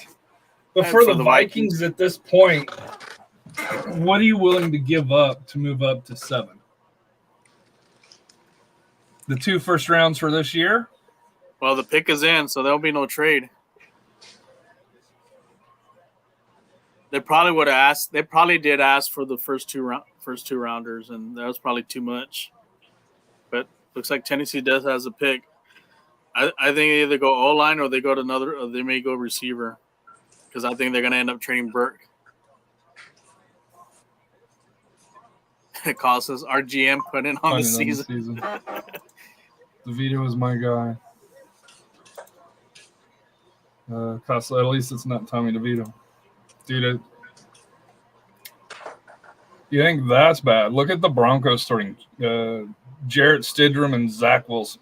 But And for for the the Vikings at this point, what are you willing to give up to move up to 7? The 2 first rounds for this year? Well, the pick is in, so there'll be no trade. They probably would have asked. They probably did ask for the first two rounders, and that was probably too much. But looks like Tennessee has a pick. I think they either go O line or they go to another. Or they may go receiver because I think they're going to end up trading Burke. It costs us our GM put in on the season. DeVito is my guy. Cost, at least it's not Tommy DeVito. Dude, you think that's bad? Look at the Broncos starting Jarrett Stidham and Zach Wilson.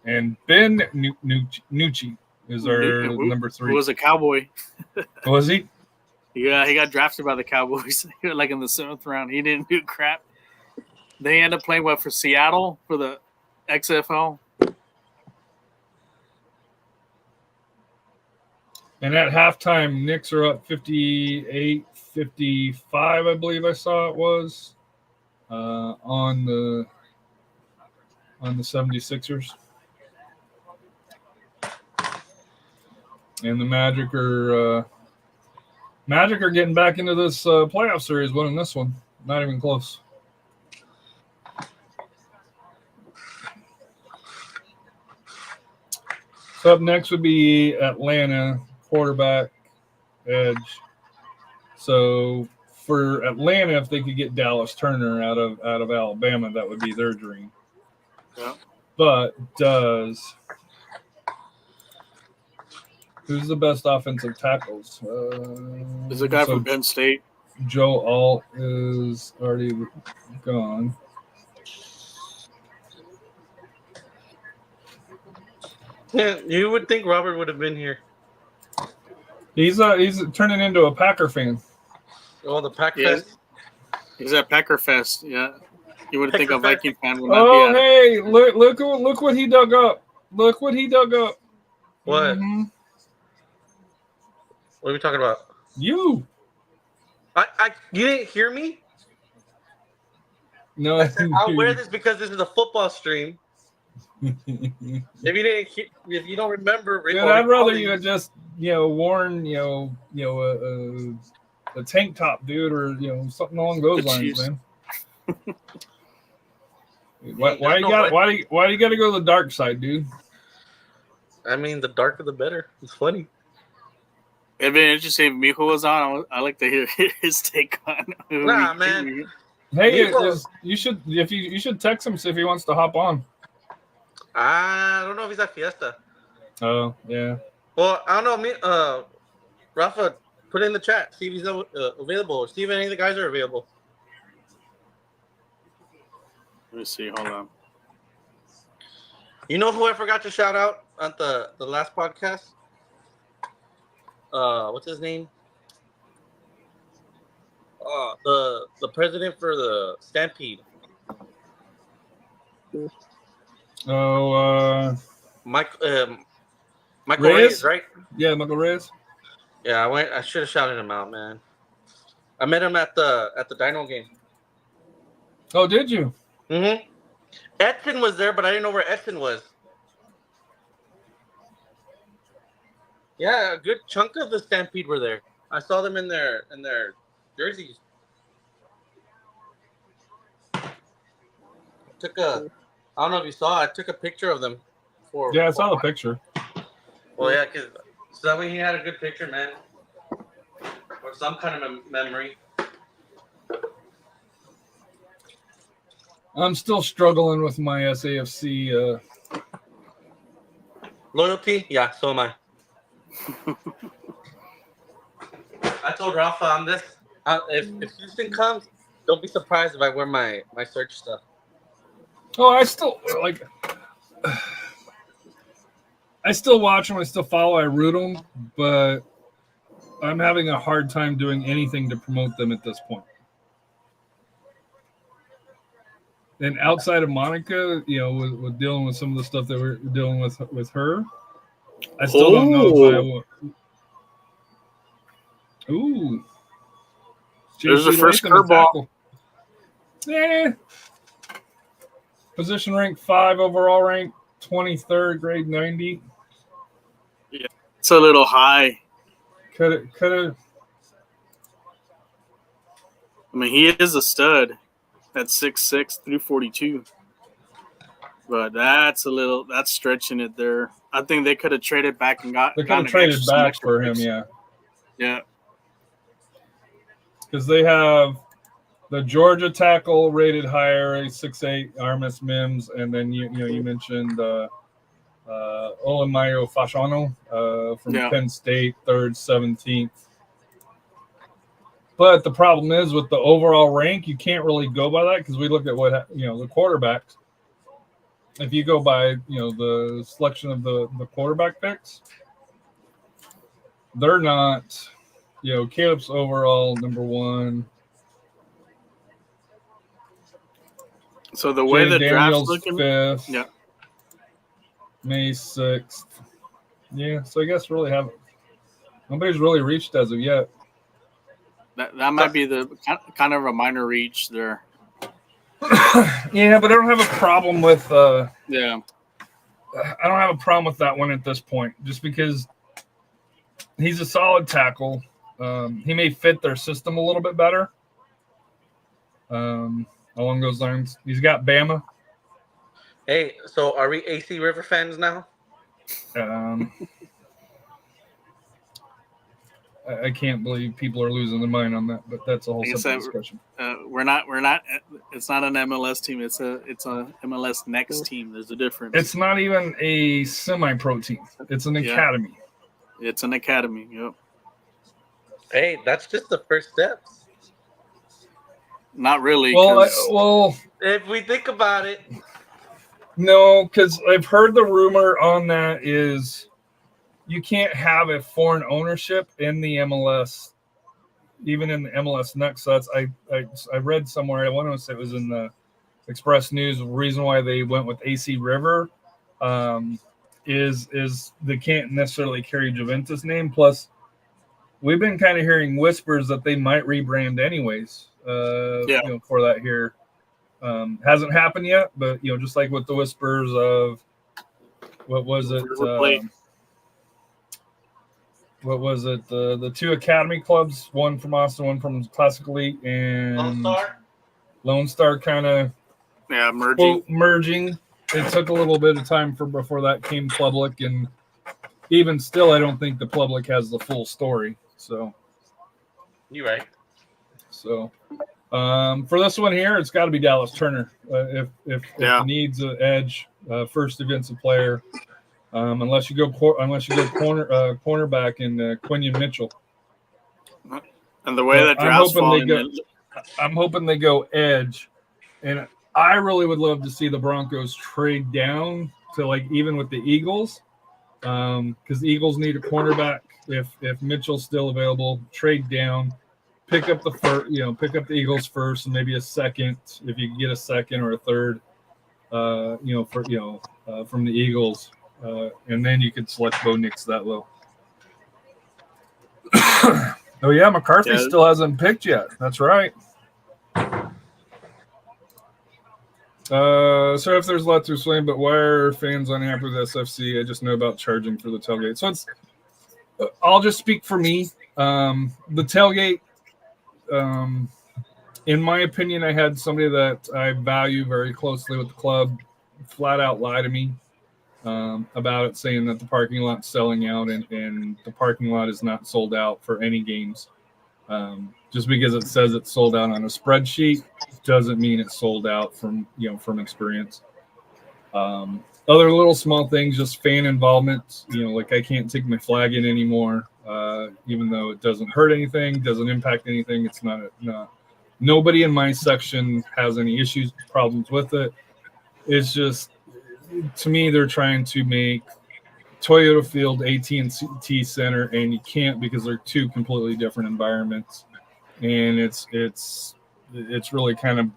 And Ben Nucci is their number 3. Who was a Cowboy. Was he? Yeah, he got drafted by the Cowboys like in the 7th round. He didn't do crap. They ended up playing for Seattle for the XFL. And at halftime, Knicks are up 58-55, I believe I saw it was, on the 76ers. And the Magic are getting back into this playoff series, winning this one. Not even close. So up next would be Atlanta, quarterback, edge. So for Atlanta, if they could get Dallas Turner out of Alabama, that would be their dream. Yeah. But who's the best offensive tackles? There's a guy from Penn State. Joe Alt is already gone. Yeah, you would think Robert would have been here. He's turning into a Packer fan. Oh, the Pack Yeah. Fest. He's at Packer Fest. Yeah, you would think a Packer Viking fan would not Oh, be at it. hey, look what he dug up. Look what he dug up. What? Mhm. What are we talking about? You. You didn't hear me? No. I said I'll wear this because this is a football stream. If you don't remember, Dude, I'd rather you had just worn a tank top, dude, or something along those The lines, Chiefs. man. Why do you got to go to the dark side, dude? I mean, the darker the better. It's funny. It'd be interesting if Mijo was on. I like to hear his take on. Nah, man. Hey, Mijo. you should text him, see if he wants to hop on. I don't know if he's at Fiesta. Oh yeah. Well, I don't know. Rafa, put it in the chat. See if he's available. See if any of the guys are available. Let me see. Hold on. You know who I forgot to shout out at the last podcast? What's his name? The president for the Stampede. Oh, Michael Reyes? Reyes, right? yeah, Michael Reyes. Yeah, I should have shouted him out, man. I met him at the Dino game. Oh, did you? Mm-hmm. Edson was there, but I didn't know where Edson was. Yeah, a good chunk of the Stampede were there. I saw them in their jerseys. I don't know if you saw. I took a picture of them. Yeah, I saw the picture. Well, yeah, because so that way he had a good picture, man, or some kind of memory. I'm still struggling with my SAFC. Loyalty? Yeah, so am I. I told Rafa on this. If Houston comes, don't be surprised if I wear my search stuff. Oh, I still watch them. I still follow. I root them, but I'm having a hard time doing anything to promote them at this point. And outside of Monica, with dealing with some of the stuff that we're dealing with her, I still don't know if I will. Ooh. There's the JC first Latham, the curveball. tackle. Position rank 5, overall rank 23rd, grade 90. It's a little high. Could have. I mean, he is a stud at 6'6", 342. But that's stretching it there. I think they could have traded back and got. They could gotten have traded some back extra for him, picks. yeah, Yeah. because they have the Georgia tackle rated higher, a 6'8" Armis Mims, and then you mentioned Olamayo Fashanu from Yeah. Penn State, 3rd, 17th. But the problem is with the overall rank, you can't really go by that because we look at what the quarterbacks. If you go by the selection of the quarterback picks, they're not. Caleb's overall number 1. So the way the Jay draft's Daniels looking, 5th. yeah. May 6th. Yeah, so I guess nobody's really reached as of yet. That might be the kind of a minor reach there. Yeah, but I don't have a problem with Yeah. I don't have a problem with that one at this point, just because he's a solid tackle. He may fit their system a little bit better. Along those lines, he's got Bama. Hey, so are we AC River fans now? I can't believe people are losing their mind on that, but that's a whole Like I separate said, discussion. We're not. It's not an MLS team. It's a MLS next team. There's a difference. It's not even a semi-pro team. It's an academy. It's an academy. Yep. Hey, that's just the first steps. Not really. Well, If we think about it, no, because I've heard the rumor on that is you can't have a foreign ownership in the MLS, even in the MLS next. So that's I read somewhere. I want to say it was in the Express News. The reason why they went with AC River is they can't necessarily carry Juventus name. Plus, we've been kind of hearing whispers that they might rebrand anyways. For that here. Hasn't happened yet, but just like with the whispers of what was it? The 2 academy clubs, one from Austin, one from Classic Elite, and Lone Star kind of merging. It took a little bit of time before that came public, and even still, I don't think the public has the full story. So you're right. So for this one here, it's got to be Dallas Turner. If it needs an edge, first defensive player, unless you go cornerback in Quinion Mitchell. And the way that draft's falling, I'm hoping they go edge, and I really would love to see the Broncos trade down to even with the Eagles, because the Eagles need a cornerback. If Mitchell's still available, trade down. Pick up the Eagles first, and maybe a second if you can get a second or a third, from the Eagles, and then you could select Bo Nix that low. Oh yeah, McCarthy still hasn't picked yet. That's right. So if there's a lot to explain, but why are fans unhappy with SFC? I just know about charging for the tailgate. So I'll just speak for me. The tailgate. In my opinion, I had somebody that I value very closely with the club flat out lie to me about it, saying that the parking lot's selling out and the parking lot is not sold out for any games. Just because it says it's sold out on a spreadsheet doesn't mean it's sold out from experience. Other little small things, just fan involvement. I can't take my flag in anymore. Even though it doesn't hurt anything, doesn't impact anything. It's not. Nobody in my section has any issues, problems with it. It's just, to me, they're trying to make Toyota Field AT&T Center, and you can't because they're 2 completely different environments, and it's really kind of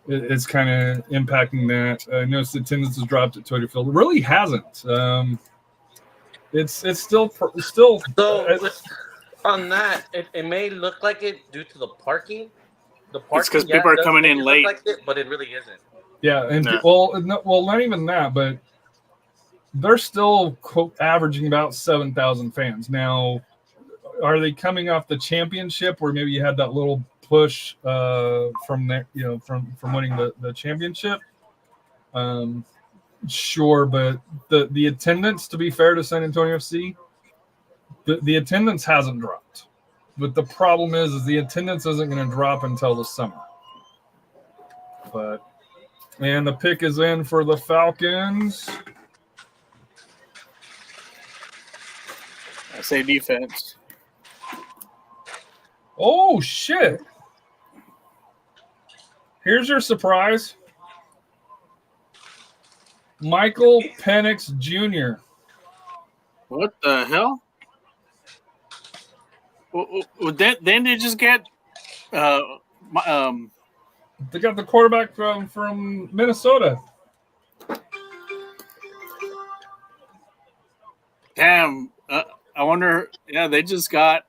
it's kind of impacting that. I noticed attendance has dropped at Toyota Field. It really hasn't. It's still. So on that, it may look like it due to the parking. It's because people are coming in late, but it really isn't. Yeah, and not even that, but they're still averaging about 7,000 fans. Now, are they coming off the championship where maybe you had that little push from winning the championship? Sure, but the attendance, to be fair to San Antonio FC, the attendance hasn't dropped. But the problem is the attendance isn't going to drop until the summer. And the pick is in for the Falcons. I say defense. Oh, shit. Here's your surprise. Michael Penix Jr. What the hell? Then they just get They got the quarterback from Minnesota. damn. I wonder. Yeah, they just got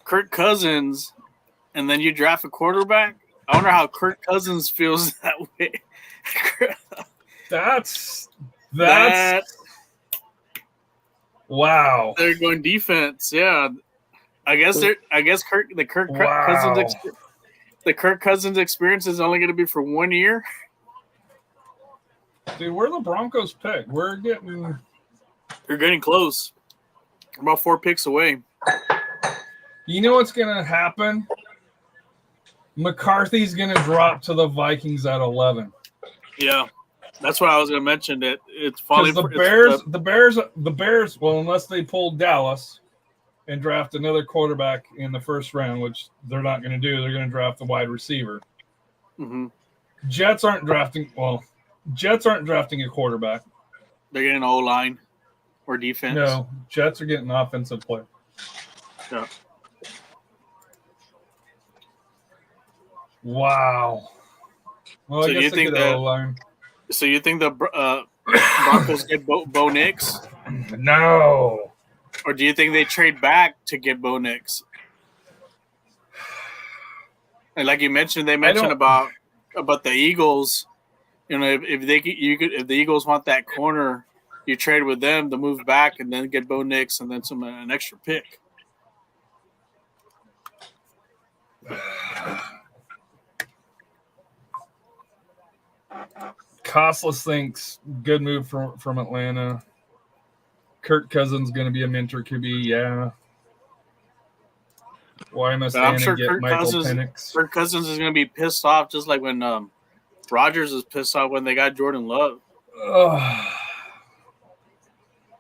Kirk Cousins, and then you draft a quarterback. I wonder how Kirk Cousins feels that way. That's That wow. they're going defense. Yeah, I guess Kirk Wow. Kirk Cousins experience is only going to be for 1 year. Dude, we're the Broncos pick. We're getting You're getting close. About 4 picks away. You know what's going to happen? McCarthy's going to drop to the Vikings at 11. Yeah, that's what I was going to mention. It's Because probably the Bears. Well, unless they pull Dallas and draft another quarterback in the first round, which they're not going to do. They're going to draft the wide receiver. Mm-hmm. Jets aren't drafting a quarterback. They're getting an O-line or defense. No, Jets are getting an offensive player. Yeah. Wow. Well, So I guess you they think could that- O-line. So you think the Broncos get Bo Nix? No. Or do you think they trade back to get Bo Nix? And like you mentioned, they mentioned about the Eagles. You know, if the Eagles want that corner, you trade with them to move back and then get Bo Nix and then an extra pick. Costless thinks good move from Atlanta. Kirk Cousins going to be a mentor QB, yeah. Why am I But I'm saying sure get Kirk Michael Cousins Penix? is going to be pissed off just like when Rodgers was pissed off when they got Jordan Love.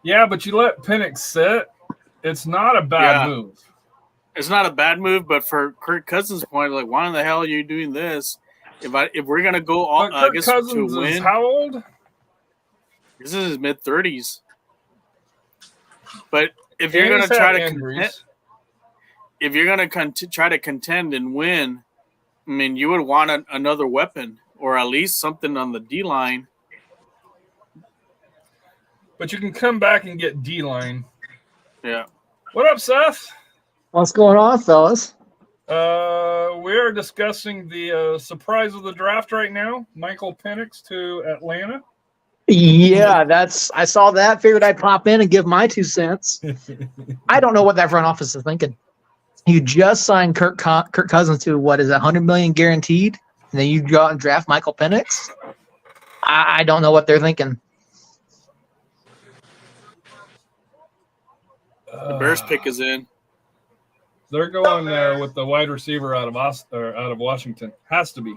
Yeah, but you let Penix sit. It's not a bad move. It's not a bad move, but for Kirk Cousins' point, like, why in the hell are you doing this? If we're gonna go all, But Kirk to Cousins win, is how old? this is his mid-30s. But if And you're gonna he's had try to injuries. try to contend and win, I mean, you would want another weapon or at least something on the D line. But you can come back and get D-line. Yeah. What up, Seth? What's going on, fellas? We are discussing the surprise of the draft right now. Michael Penix to Atlanta. Yeah, I saw that. Figured I'd pop in and give my 2 cents. I don't know what that front office is thinking. You just signed Kirk Cousins to what is it, $100 million guaranteed, and then you go out and draft Michael Penix. I don't know what they're thinking. The Bears pick is in. They're going with the wide receiver out of Washington. Has to be.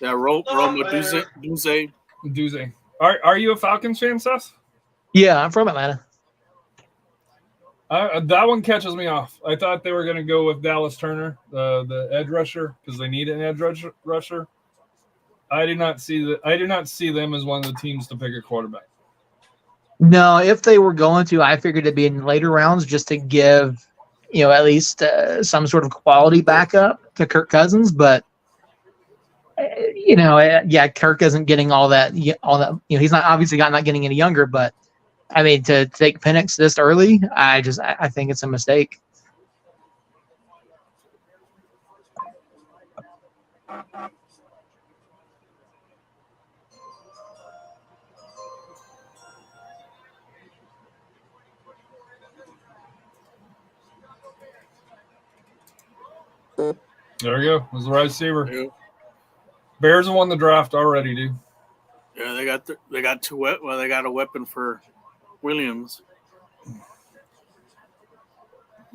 Yeah, Roma Duze. Duze. Are you a Falcons fan, Seth? Yeah, I'm from Atlanta. That one catches me off. I thought they were going to go with Dallas Turner, the edge rusher, because they need an edge rusher. I do not see them as one of the teams to pick a quarterback. No, if they were going to, I figured it'd be in later rounds just to give, at least some sort of quality backup to Kirk Cousins. But Kirk isn't getting all that. He's not obviously not getting any younger. But I mean, to take Penix this early, I think it's a mistake. There you go. Was the right receiver. Yeah, Bears won the draft already, dude. yeah, they got two. Well, they got a weapon for Williams.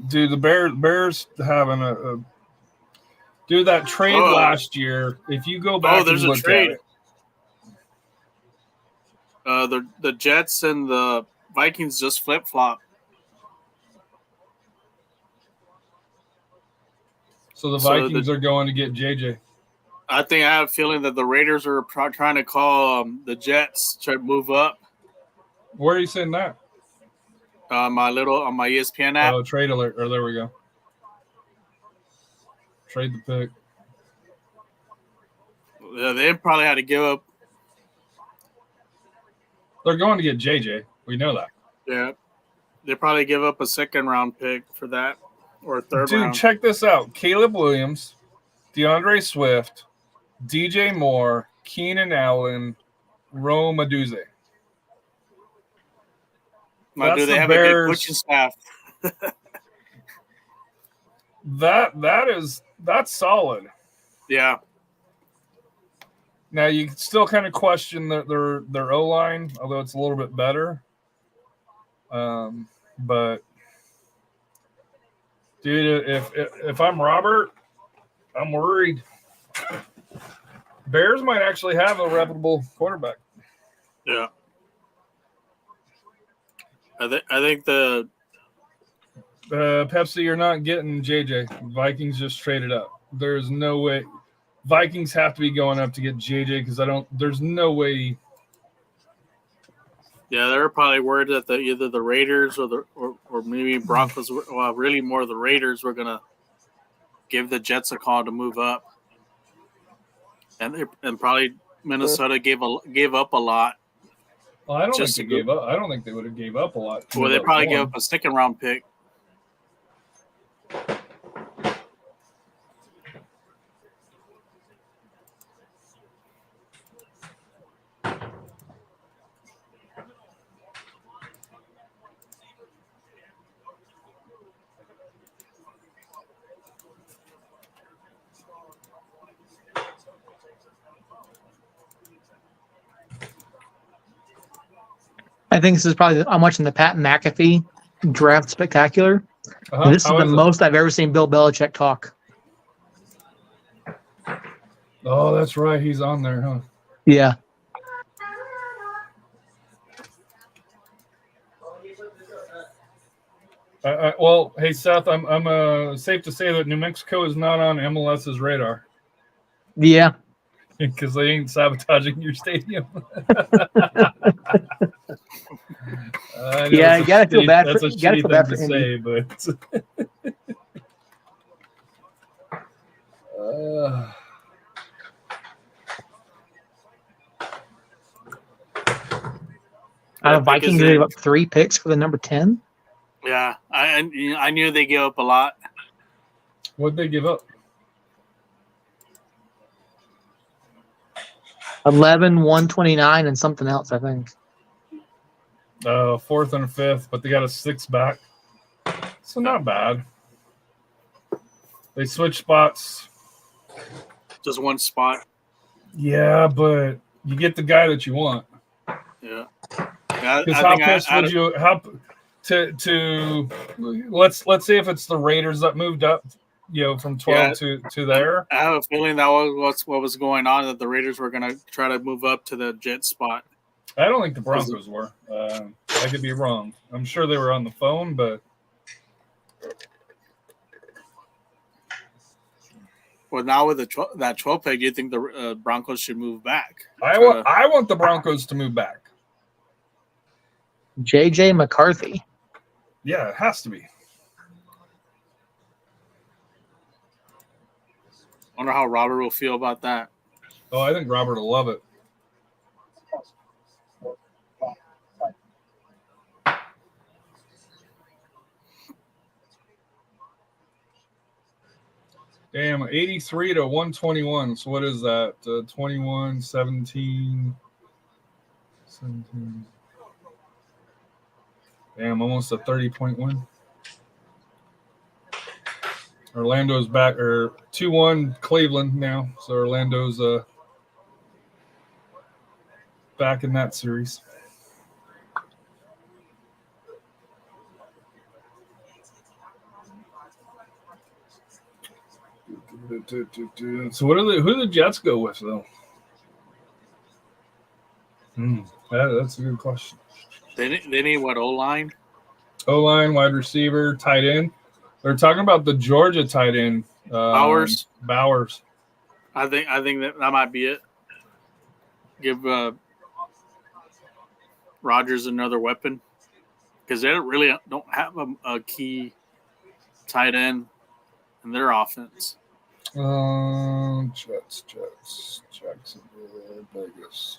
Dude, the Bears having a dude that trade Oh. last year. If you go back there's and a look trade. at it, The Jets and the Vikings just flip flop. so the So Vikings are going to get JJ. I think I have a feeling that the Raiders are trying to call the Jets to move up. Where are you saying that? On my ESPN app. Oh, trade alert. Or there we go. Trade the pick. Yeah, they probably had to give up. They're going to get JJ. We know that. Yeah, they probably give up a second round pick for that or a third Dude, round. check this out. Caleb Williams, DeAndre Swift, DJ Moore, Keenan Allen, Rome Aduze. Now, do that's they the have a good Bears. coaching staff? That's solid. Yeah, Now you can still kind of question their O line, although it's a little bit better. But dude, if I'm Robert, I'm worried. Bears might actually have a reputable quarterback. yeah. I think the Pepsi, you're not getting JJ. Vikings just traded up. There's no way. Vikings have to be going up to get JJ because there's no way. Yeah, they're probably worried that either the Raiders or maybe Broncos, well, really more the Raiders were gonna give the Jets a call to move up, and probably Minnesota gave up a lot. Well, I don't Just think they gave up. I don't think they would have gave up a lot. Well, they probably gave up a second round pick. I think this is probably I'm watching the Pat McAfee draft spectacular. Uh-huh. This is How the is it? most I've ever seen Bill Belichick talk. Oh, that's right. He's on there, huh? Yeah. Well, hey Seth, I'm safe to say that New Mexico is not on MLS's radar Yeah. because they ain't sabotaging your stadium. I know Yeah, it's you gotta a feel shitty- bad for- That's a you gotta shitty feel bad thing for to say, but Out I of think Vikings is gave it- up 3 picks for the number 10. Yeah, I knew they gave up a lot. what'd they give up? 11, 129, and something else, I think. 4th and a 5th, but they got a 6 back, so not bad. They switched spots. Just one spot. Yeah, but you get the guy that you want. Yeah. Yeah, Because how pissed would you? How to let's say if it's the Raiders that moved up, from 12 to there. I have a feeling that was what was going on, that the Raiders were going to try to move up to the Jet spot. I don't think the Broncos were. I could be wrong. I'm sure they were on the phone, but Well, now with that 12 pick, do you think the Broncos should move back? I want the Broncos to move back. JJ McCarthy. Yeah, it has to be. I wonder how Robert will feel about that. Oh, I think Robert will love it. Damn, 83 to 121. So what is that? 21, 17. Damn, almost a 30-point win. Orlando's back, or 2-1 Cleveland now. So Orlando's back in that series. So who do the Jets go with though? That's a good question. They need what, O-line? O-line, wide receiver, tight end. They're talking about the Georgia tight end. Bowers. I think that might be it. Give Rodgers another weapon, because they really don't have a key tight end in their offense. Jets, Jacksonville, Vegas.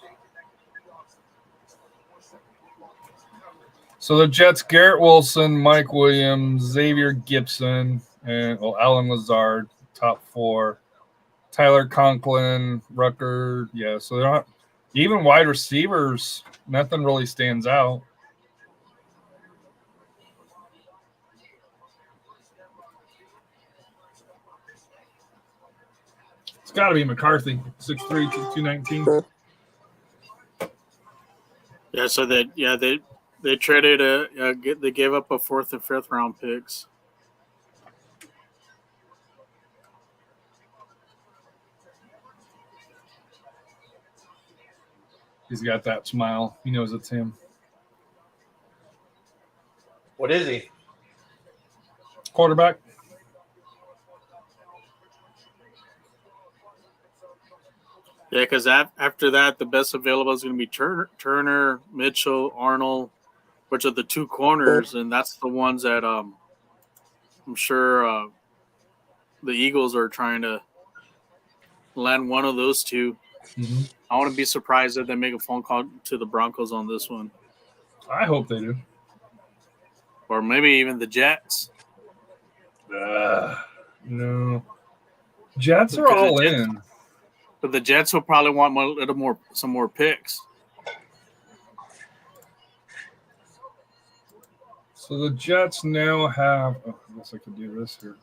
So the Jets: Garrett Wilson, Mike Williams, Xavier Gibson, and Alan Lazard, top 4. Tyler Conklin, Rucker. Yeah, so they're not even wide receivers. Nothing really stands out. It's got to be McCarthy, 6'3", 219. Yeah, so they traded they gave up a 4th and 5th round picks. He's got that smile. He knows it's him. What is he? Quarterback. Yeah, because after that, the best available is going to be Turner, Mitchell, Arnold, which are the 2 corners, and that's the ones that I'm sure the Eagles are trying to land one of those 2. Mm-hmm. I wouldn't be surprised if they make a phone call to the Broncos on this one. I hope they do. Or maybe even the Jets. No. Jets are all in. But the Jets will probably want some more picks. So the Jets now have. Oh, I guess I could do this here.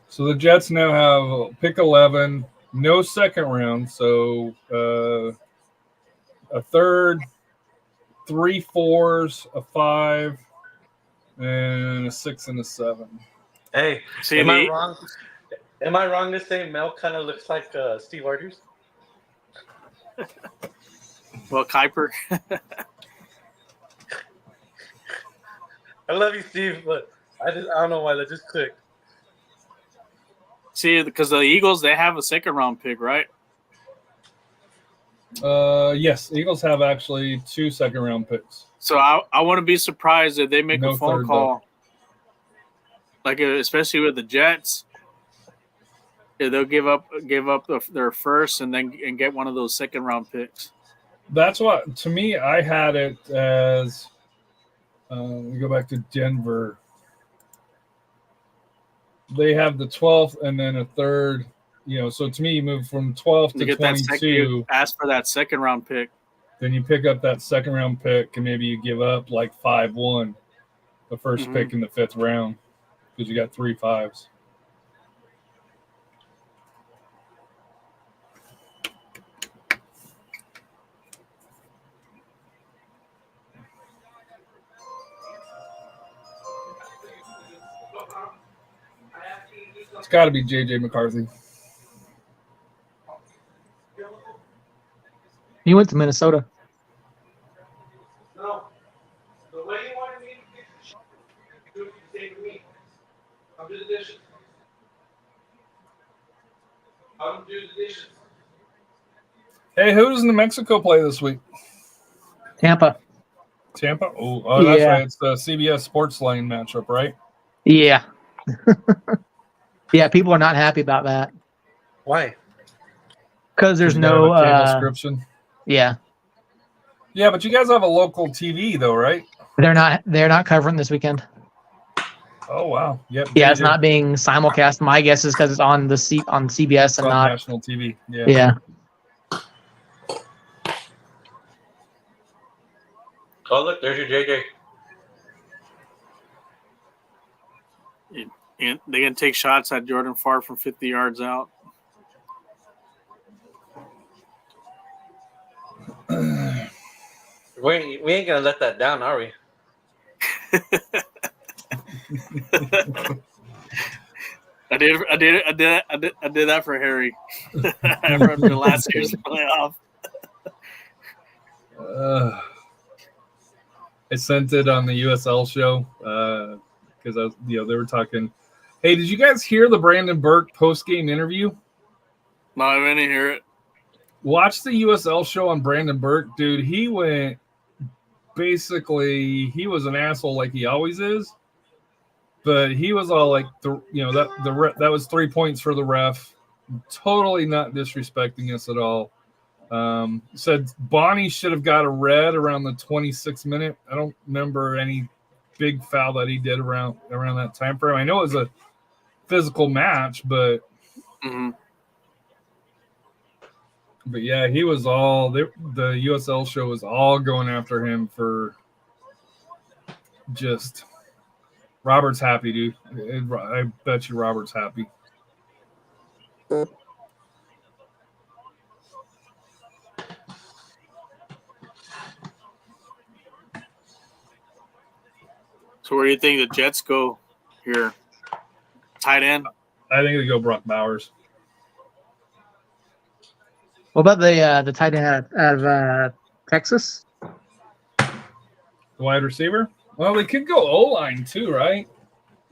So the Jets now have pick 11, no second round. So a 3rd, 3 4s, a 5, and a 6 and a 7. Hey, am I wrong? Am I wrong to say Mel kind of looks like Steve Arthurs? Well, Kuiper. I love you, Steve, but I don't know why that just clicked. See, because the Eagles, they have a 2nd round pick, right? Yes, Eagles have actually 2 2nd round picks. So I wouldn't be surprised if they make No a phone third, call, like especially with the Jets. They'll give up their first and get one of those 2nd round picks. That's what, to me, I had it as. We go back to Denver. They have the 12th and then a 3rd. So to me, you move from 12 to 22. Ask for that 2nd round pick. Then you pick up that 2nd round pick, and maybe you give up like 5-1, the 1st pick in the 5th round, because you got 3 5s. It's got to be J.J. McCarthy. He went to Minnesota. No. The way you wanted me to fix the do what you say to me. I'll do the dishes. I'll do the dishes. Hey, who does New Mexico play this week? Tampa. Tampa? Oh, that's Yeah. right. It's the CBS Sports Lane matchup, right? Yeah. Yeah, people are not happy about that Why? because there's You don't no. have a cable subscription. Yeah, Yeah, but you guys have a local TV, though, right? they're not covering this weekend. Oh wow! Yep. Yeah, it's not being simulcast. My guess is because it's on on CBS and on not national TV. Yeah. Yeah. Oh, look, there's your JJ. And they can take shots at Jordan Farr from 50 yards out. We ain't gonna let that down, are we? I did that for Harry. After last year's playoff. I sent it on the USL show because I was, they were talking. Hey, did you guys hear the Brandon Burke post-game interview? No, I didn't hear it. Watch the USL show on Brandon Burke, dude. He went basically. He was an asshole like he always is, but he was all like that was 3 points for the ref. Totally not disrespecting us at all. Said Bonnie should have got a red around the 26th minute. I don't remember any big foul that he did around that time frame. I know it was a physical match, but but yeah, he was all the USL show was all going after him for just Robert's happy, dude. I bet you Robert's happy. So where do you think the Jets go here? Tight end? I think they go Brock Bowers. What about the tight end out of Texas? The wide receiver? Well, they could go O-line too, right?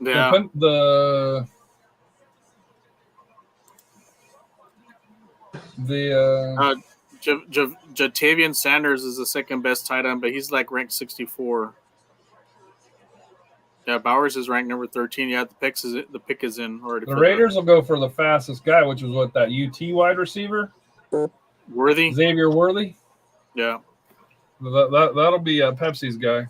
Yeah. The Jatavian Sanders is the second best tight end, but he's like ranked 64. Yeah, Bowers is ranked number 13. Yeah, the pick is in already. The Raiders will go for the fastest guy, which is what, that UT wide receiver? Worthy. Xavier Worthy? Yeah. That'll be Pepsi's guy.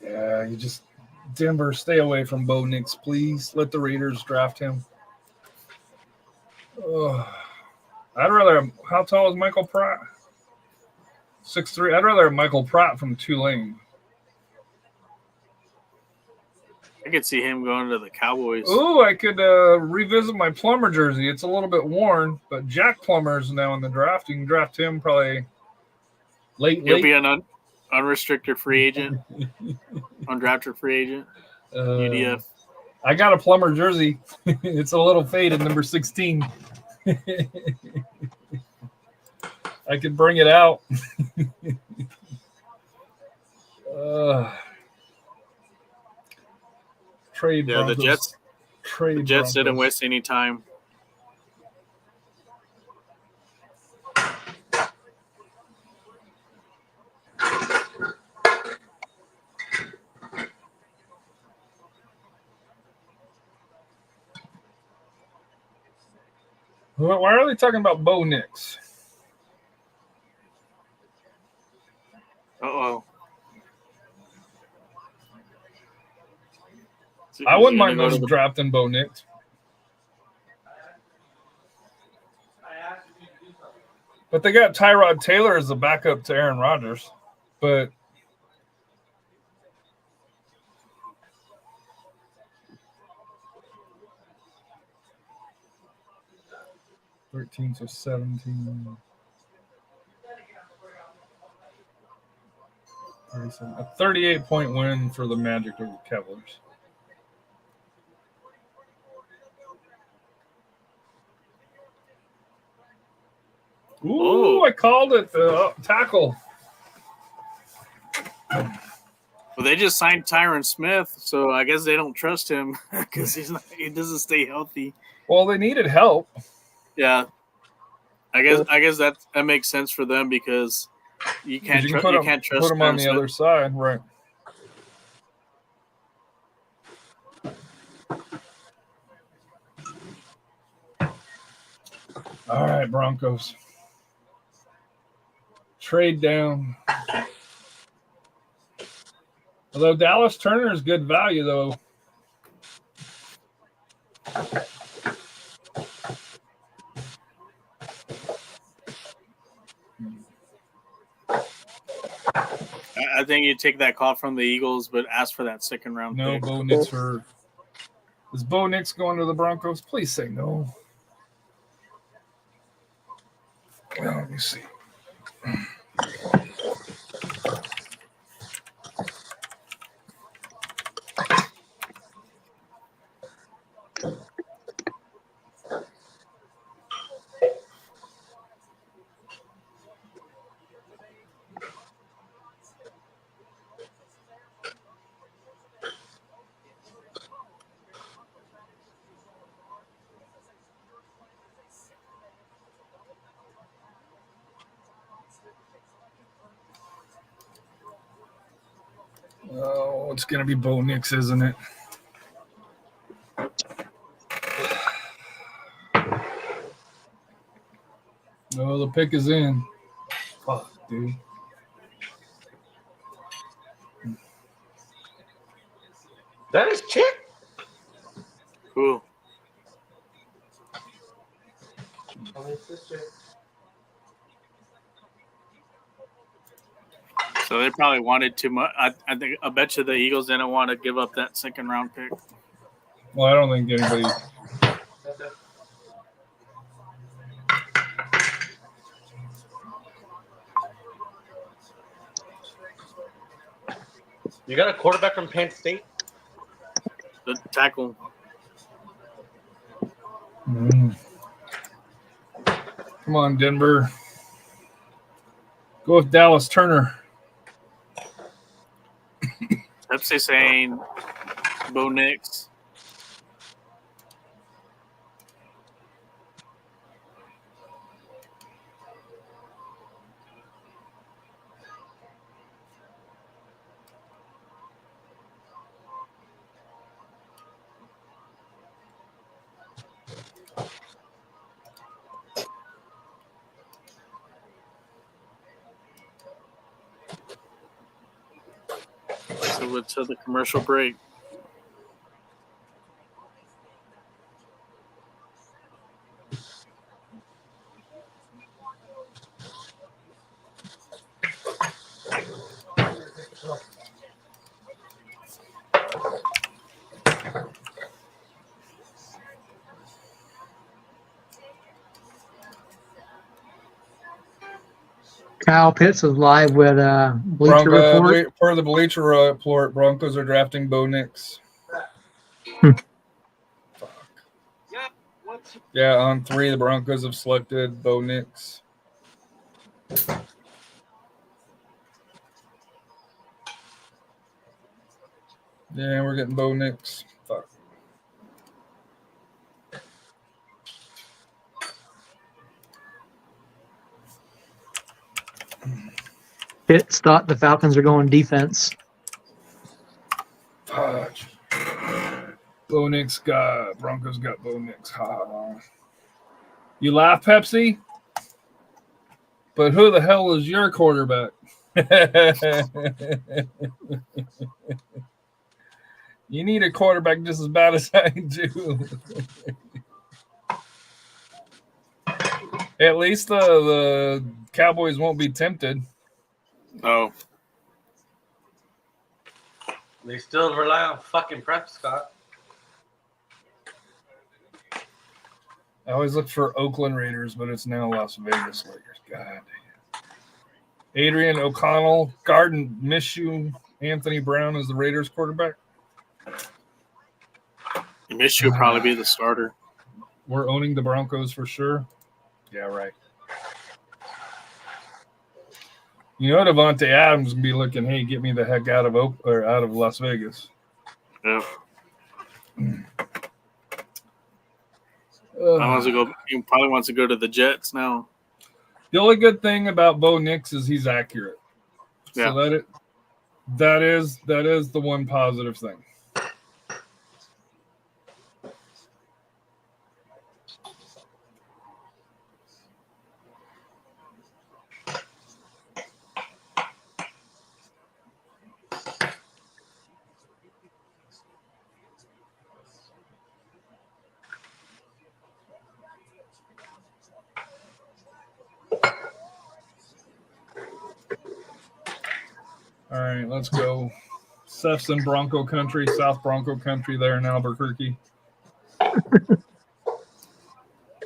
Yeah, you just Denver, stay away from Bo Nix, please. Let the Raiders draft him. I'd rather. How tall is Michael Pratt? 6'3". I'd rather have Michael Pratt from Tulane. I could see him going to the Cowboys. Ooh, I could revisit my Plummer jersey. It's a little bit worn, but Jack Plummer's now in the draft. You can draft him probably late. He'll be an unrestricted free agent, undrafted free agent, UDF. I got a Plummer jersey. It's a little faded, number 16. I could bring it out. Trade. Yeah, Broncos. the Jets didn't waste any time. Why are they talking about Bo Nix? Uh-oh. I wouldn't mind them drafting Bo Nix. But they got Tyrod Taylor as the backup to Aaron Rodgers. But $13 to $17. 37. A 38-point win for the Magic over the Cavaliers. Ooh, I called it. Tackle. Well, they just signed Tyron Smith, so I guess they don't trust him because he doesn't stay healthy. Well, they needed help. Yeah, I guess that makes sense for them because you can't trust. Put him on the other side, right? All right, Broncos. Trade down. Although Dallas Turner is good value, though. I think you take that call from the Eagles, but ask for that second round No, pick. Bo Nix for. Is Bo Nix going to the Broncos? Please say no. Well, let me see. Oh, it's going to be Bo Nix, isn't it? Oh, the pick is in. Fuck, dude. That is Chick. Cool. So they probably wanted too much. I think I bet you the Eagles didn't want to give up that second round pick. Well, I don't think anybody. You got a quarterback from Penn State? The tackle. Come on, Denver. Go with Dallas Turner. Pepsi saying Bo Nix. So it's to the commercial break. Kyle Pitts is live with Bleacher Report. Per the Bleacher Report, Broncos are drafting Bo Nix. Yeah, on 3, the Broncos have selected Bo Nix. Yeah, we're getting Bo Nix. Fuck. Pitts thought the Falcons are going defense. Fuck. Bo Nix got Broncos got Bo Nix. Ha. You laugh, Pepsi? But who the hell is your quarterback? You need a quarterback just as bad as I do. At least the Cowboys won't be tempted. Oh, They still rely on fucking Prescott. I always look for Oakland Raiders, but it's now Las Vegas Raiders. God damn. Adrian O'Connell, Garden, miss you. Anthony Brown is the Raiders quarterback. Minshew will probably be the starter. We're owning the Broncos for sure. Yeah, right. You know, Devontae Adams can be looking, hey, get me the heck out of out of Las Vegas. Yeah. He probably wants to go to the Jets now. The only good thing about Bo Nix is he's accurate. Yeah. So that is the one positive thing. Let's go. Seth's in Bronco country, South Bronco country there in Albuquerque.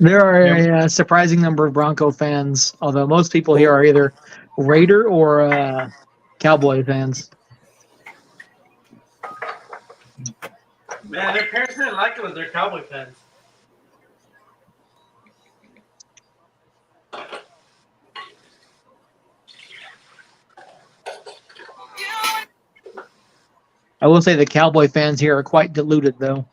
There are a surprising number of Bronco fans, although most people here are either Raider or Cowboy fans. Man, their parents didn't like them as their Cowboy fans. I will say the Cowboy fans here are quite deluded, though.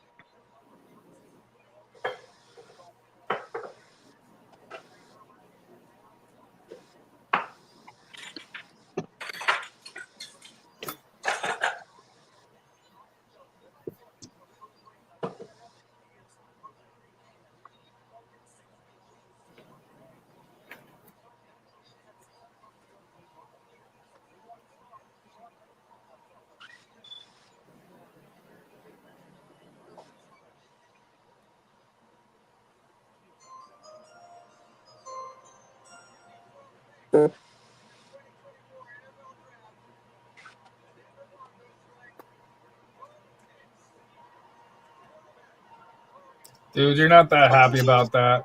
Dude, you're not that happy about that.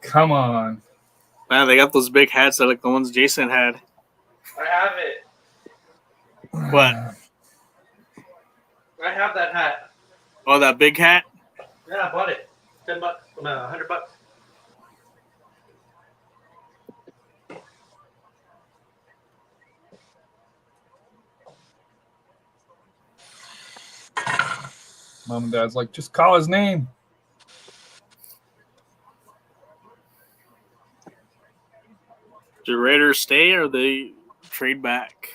Come on. Man, they got those big hats that like the ones Jason had. I have it. What? I have that hat. Oh, that big hat? Yeah, I bought it. $10, $100. Mom and Dad's like, just call his name. Do Raiders stay or they trade back?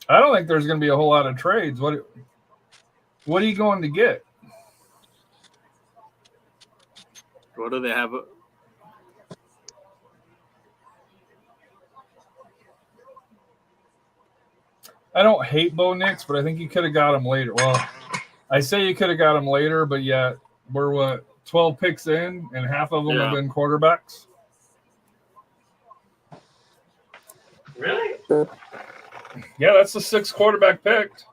I don't think there's going to be a whole lot of trades. What are you going to get? What do they have? I don't hate Bo Nix, but I think you could have got him later. Well, I say you could have got him later, but yet we're 12 picks in, and half of them have been quarterbacks. Really? Yeah, that's the 6th quarterback picked,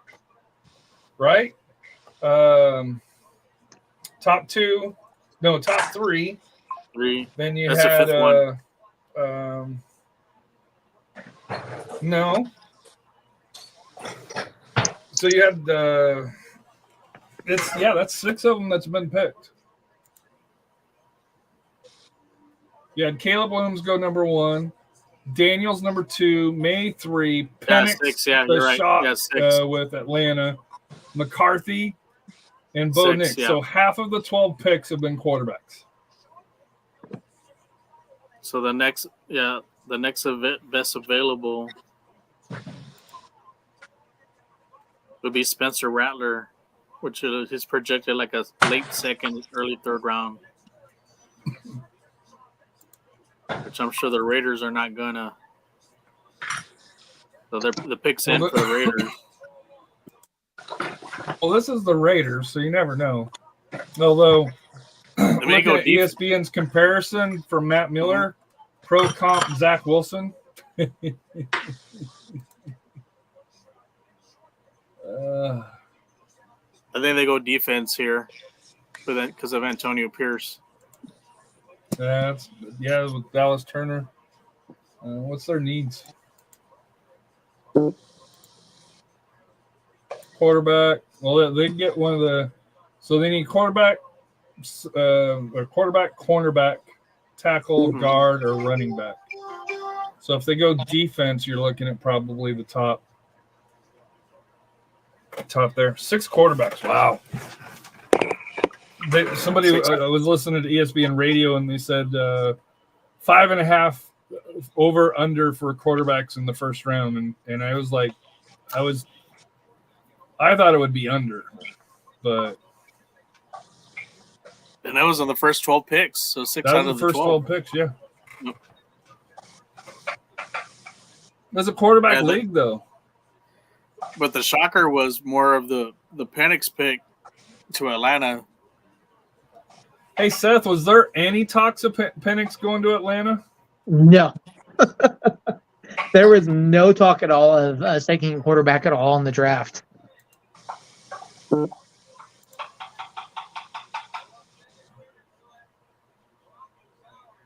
right? Top 3. Then you That's the had 5th one. No. So you had that's 6 of them that's been picked. You had Caleb Williams go number 1, Daniels number 2, May 3, Penix 6. Yeah, the you're right. shot, Yeah, 6. with Atlanta, McCarthy, and Bo 6, Nix. yeah. So half of the 12 picks have been quarterbacks. So the next best available would be Spencer Rattler, which is projected like a late 2nd, early 3rd round. Which I'm sure the Raiders are not gonna. So the pick's in for the Raiders. Well, this is the Raiders, so you never know. Although, They may look go at deep. ESPN's comparison from Matt Miller, pro comp Zach Wilson. I think they go defense here, because of Antonio Pierce. With Dallas Turner. What's their needs? Quarterback. Well, they get one of the. So they need quarterback, cornerback, tackle, guard, or running back. So if they go defense, you're looking at probably the top there. 6 quarterbacks. Wow. Somebody I was listening to ESPN radio and they said 5.5 over under for quarterbacks in the first round, and I was like, I thought it would be under, but And that was on the first 12 picks, so 6 that out was of the the first 12. 12 picks. Yeah, Yep. there's a quarterback league though. But the shocker was more of the Penix pick to Atlanta. Hey Seth, was there any talks of Penix going to Atlanta? No. There was no talk at all of us taking a quarterback at all in the draft.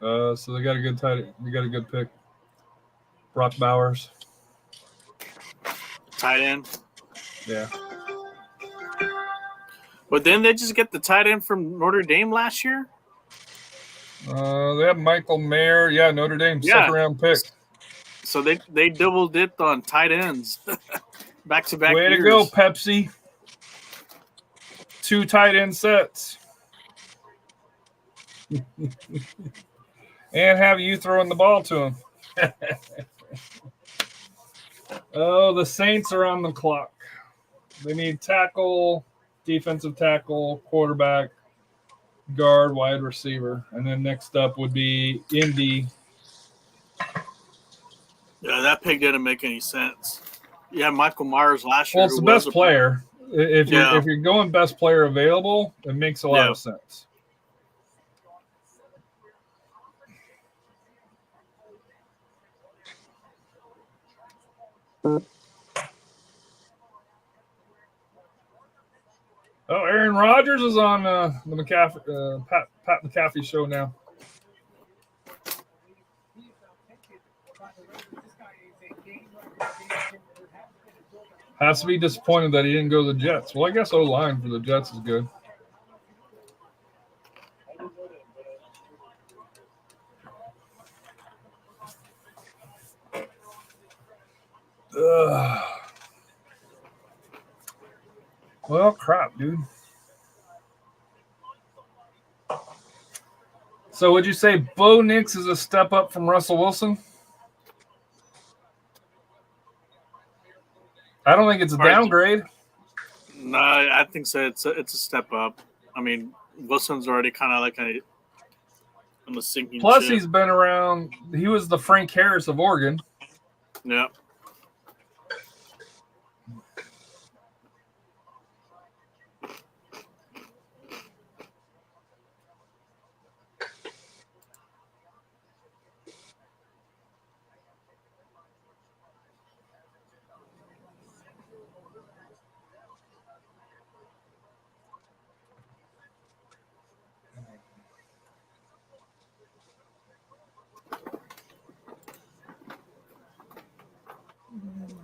So they got a good they got a good pick. Brock Bowers. Tight end. Yeah. But then they just get the tight end from Notre Dame last year. They have Michael Mayer. Yeah, Notre Dame Yeah. second round pick. So they double dipped on tight ends back to back. Way to go, Pepsi. 2 tight end sets. And have you throwing the ball to him. Oh, the Saints are on the clock. They need tackle, defensive tackle, quarterback, guard, wide receiver. And then next up would be Indy. Yeah, that pick didn't make any sense. Yeah, Michael Myers last year. Well, it's the who best was a- player. If you're going best player available, it makes a lot Yeah. of sense. Oh, Aaron Rodgers is on the McAfee, Pat McAfee show now. Has to be disappointed that he didn't go to the Jets. Well, I guess O-line for the Jets is good. Ugh. Well, crap, dude. So would you say Bo Nix is a step up from Russell Wilson? I don't think it's a downgrade. No, I think so. It's a step up. I mean, Wilson's already kind of like on a sinking Plus, ship. he's been around. He was the Frank Harris of Oregon. Yeah.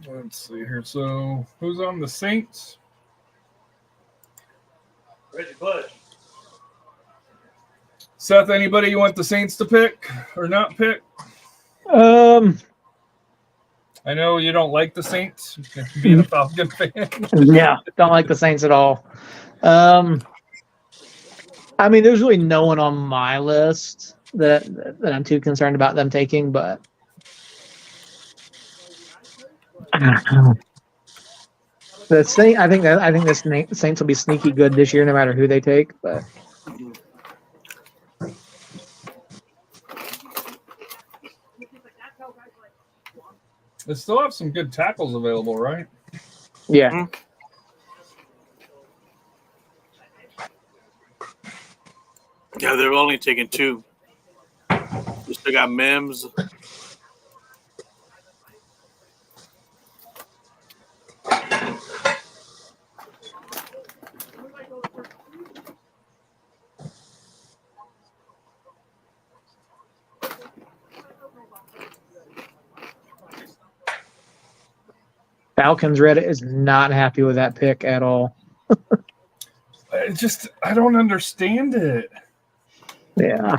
Let's see here. So, who's on the Saints? Reggie Bush. Seth, anybody you want the Saints to pick or not pick? Um, I know you don't like the Saints, being a Falcon fan. yeah, don't like the Saints at all. I mean, there's really no one on my list that I'm too concerned about them taking, but the Saint, I think the Saints will be sneaky good this year, no matter who they take. But They still have some good tackles available, right? yeah, Yeah, they've only taken 2. We still got Mims. Falcons Reddit is not happy with that pick at all. I don't understand it. Yeah.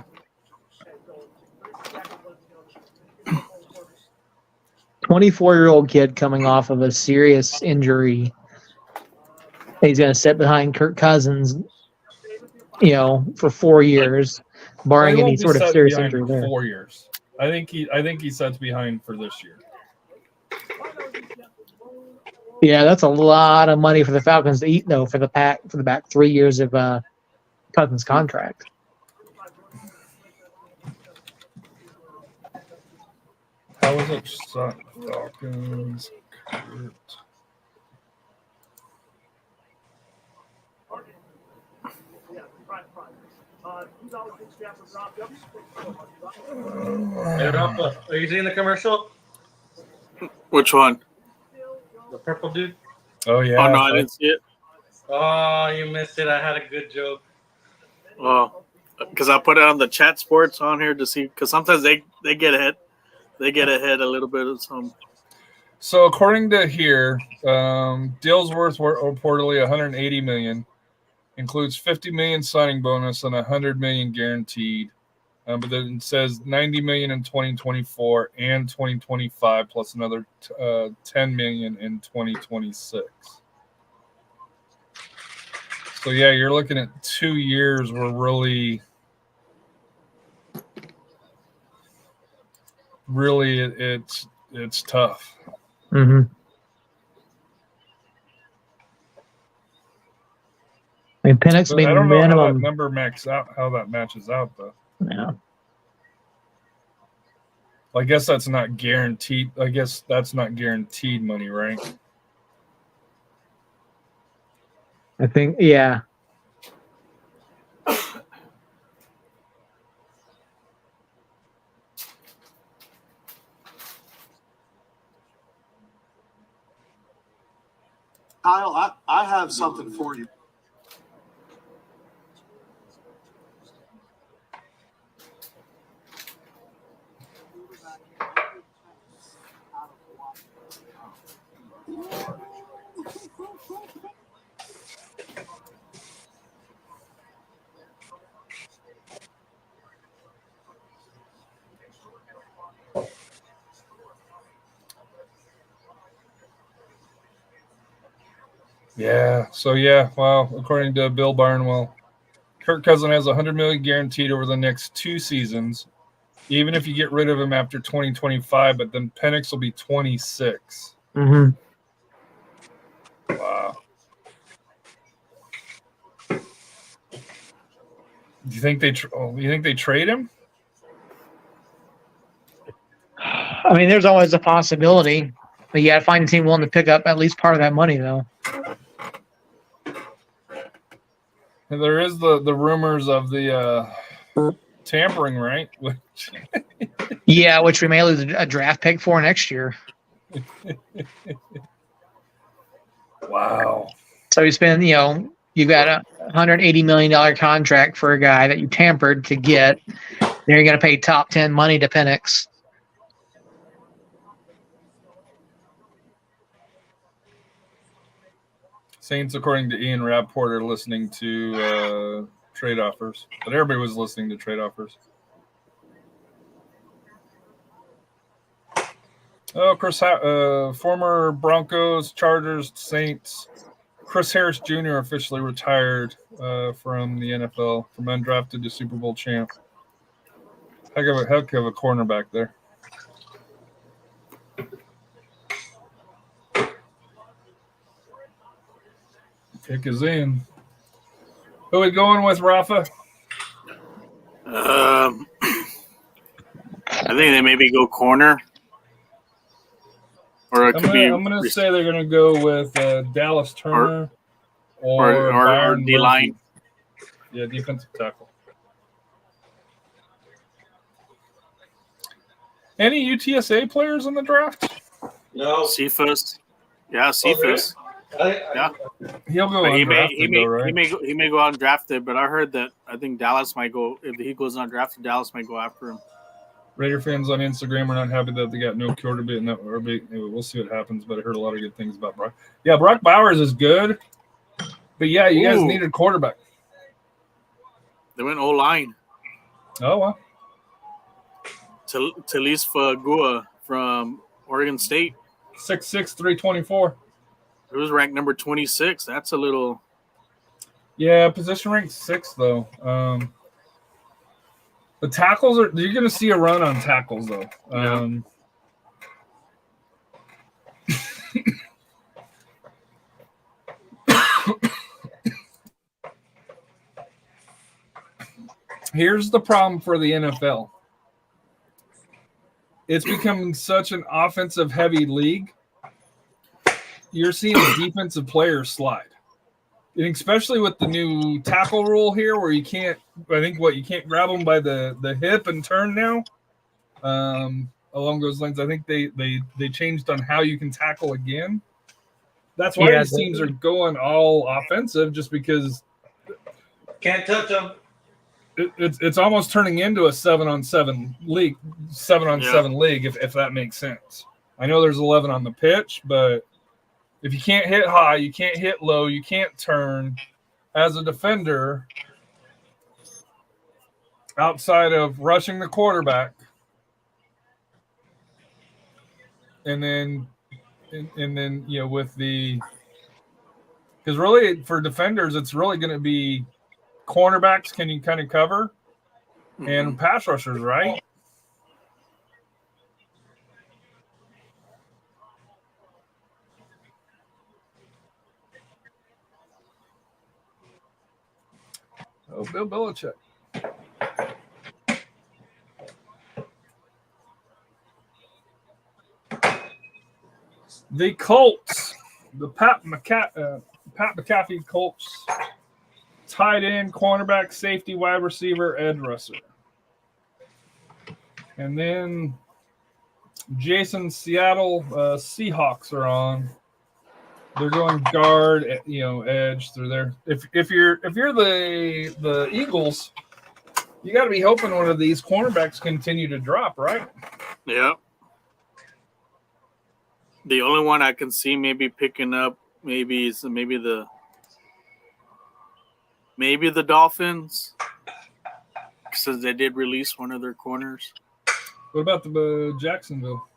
24-year-old kid coming off of a serious injury. He's going to sit behind Kirk Cousins, for 4 years, barring He won't any be sort of set serious behind injury for there. 4 years. I think he sets behind for this year. Yeah, that's a lot of money for the Falcons to eat, though, for the back 3 years of Cousins' contract. How was it? Falcons. Kurt. Hey, Rafa, are you seeing the commercial? Which one? The purple dude. Oh yeah. Oh no, I didn't see it. Oh, you missed it. I had a good joke. Well, because I put it on the chat sports on here to see, because sometimes they get ahead. They get ahead a little bit of some. So according to here, deal's worth reportedly 180 million, includes 50 million signing bonus and 100 million guaranteed. But then it says 90 million in 2024 and 2025, plus another 10 million in 2026. So yeah, you're looking at 2 years where really it's tough. Mm-hmm. I mean, Penix But be I don't know how that minimum. number how that matches out though. Yeah. I guess that's not guaranteed. I guess that's not guaranteed money, right? I think, yeah. Kyle, I have something for you. Yeah. So yeah. Well, according to Bill Barnwell, Kirk Cousins has 100 million guaranteed over the next 2 seasons, even if you get rid of him after 2025. But then Penix will be 26. Mm-hmm. Wow. Do you think they trade him? I mean, there's always a possibility, but you got to find a team willing to pick up at least part of that money, though. And there is the rumors of the tampering, right? Yeah, which we may lose a draft pick for next year. Wow. So you spend, you've got a $180 million contract for a guy that you tampered to get. Then you're going to pay top 10 money to Penix. Saints, according to Ian Rapport, are listening to trade offers, but everybody was listening to trade offers. Oh, former Broncos, Chargers, Saints. Chris Harris Jr. officially retired from the NFL, from undrafted to Super Bowl champ. Heck of a cornerback there. Pick is in. Who are we going with, Rafa? I think they maybe go corner. Or it could be. I'm going to say they're going to go with Dallas Turner or Byron D-line. Murphy. Yeah, defensive tackle. Any UTSA players in the draft? No. Cephas. Yeah, Cephas. Yeah. He'll go But he undrafted, though, right? he may go undrafted, but I heard that I think Dallas might go, if he goes undrafted, Dallas might go after him. Raider fans on Instagram are not happy that they got no quarterback. We'll see what happens, but I heard a lot of good things about Brock. Yeah, Brock Bowers is good, but yeah, you guys need a quarterback. They went O-line. Oh, well. Talise Fagua from Oregon State. 6'6", 324. It was ranked number 26. That's a little. Yeah, position ranked 6 though. The tackles you're going to see a run on tackles though. Here's the problem for the NFL. It's becoming such an offensive heavy league. You're seeing defensive players slide. And especially with the new tackle rule here where you can't grab them by the hip and turn now. A along those lines. I think they changed on how you can tackle again. That's why Yeah, these teams are going all offensive, just because Can't touch them. it's almost turning into a 7-on-7 league, 7-on-7 league, if that makes sense. I know there's 11 on the pitch, but if you can't hit high, you can't hit low, you can't turn. As a defender, outside of rushing the quarterback, and then with the, because really for defenders, it's really going to be cornerbacks. Can you kind of cover? And pass rushers, right? Oh, Bill Belichick. The Colts, the Pat McAfee Colts, tight end, cornerback, safety, wide receiver, edge rusher. And then Jason Seattle Seahawks are on. They're going guard, edge through there. If you're the Eagles, you got to be hoping one of these cornerbacks continue to drop, right? Yeah. The only one I can see maybe picking up maybe the Dolphins, since they did release one of their corners. What about the Jacksonville?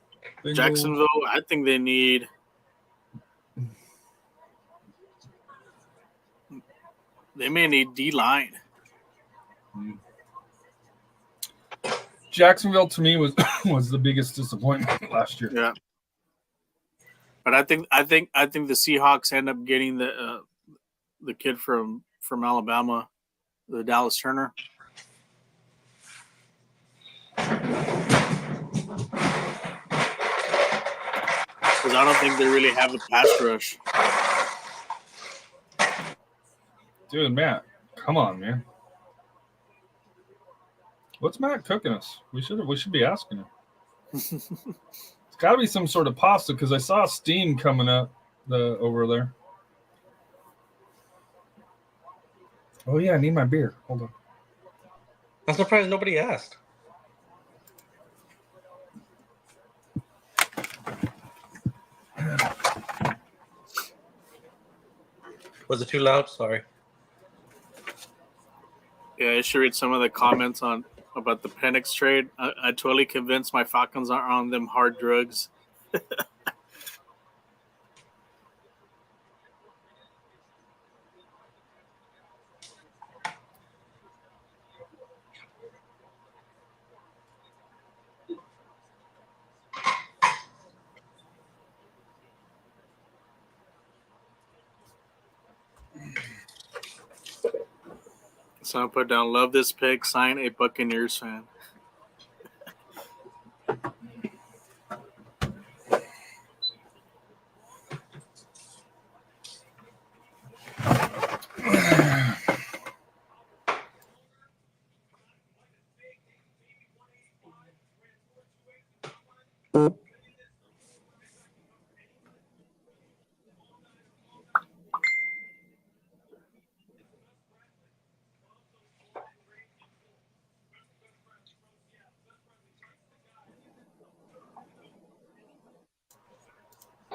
Bengals? Jacksonville, I think they need. They may need D-line. Jacksonville to me was the biggest disappointment last year. Yeah. But I think the Seahawks end up getting the kid from Alabama, the Dallas Turner. Because I don't think they really have a pass rush. Dude, Matt, come on, man. What's Matt cooking us? We should be asking him. It's got to be some sort of pasta, because I saw steam coming up over there. Oh yeah, I need my beer. Hold on. I'm surprised nobody asked. Was it too loud? Sorry. Yeah, I should read some of the comments about the Penix trade. I totally convinced my Falcons aren't on them hard drugs. Someone put down, love this pick, sign a Buccaneers fan.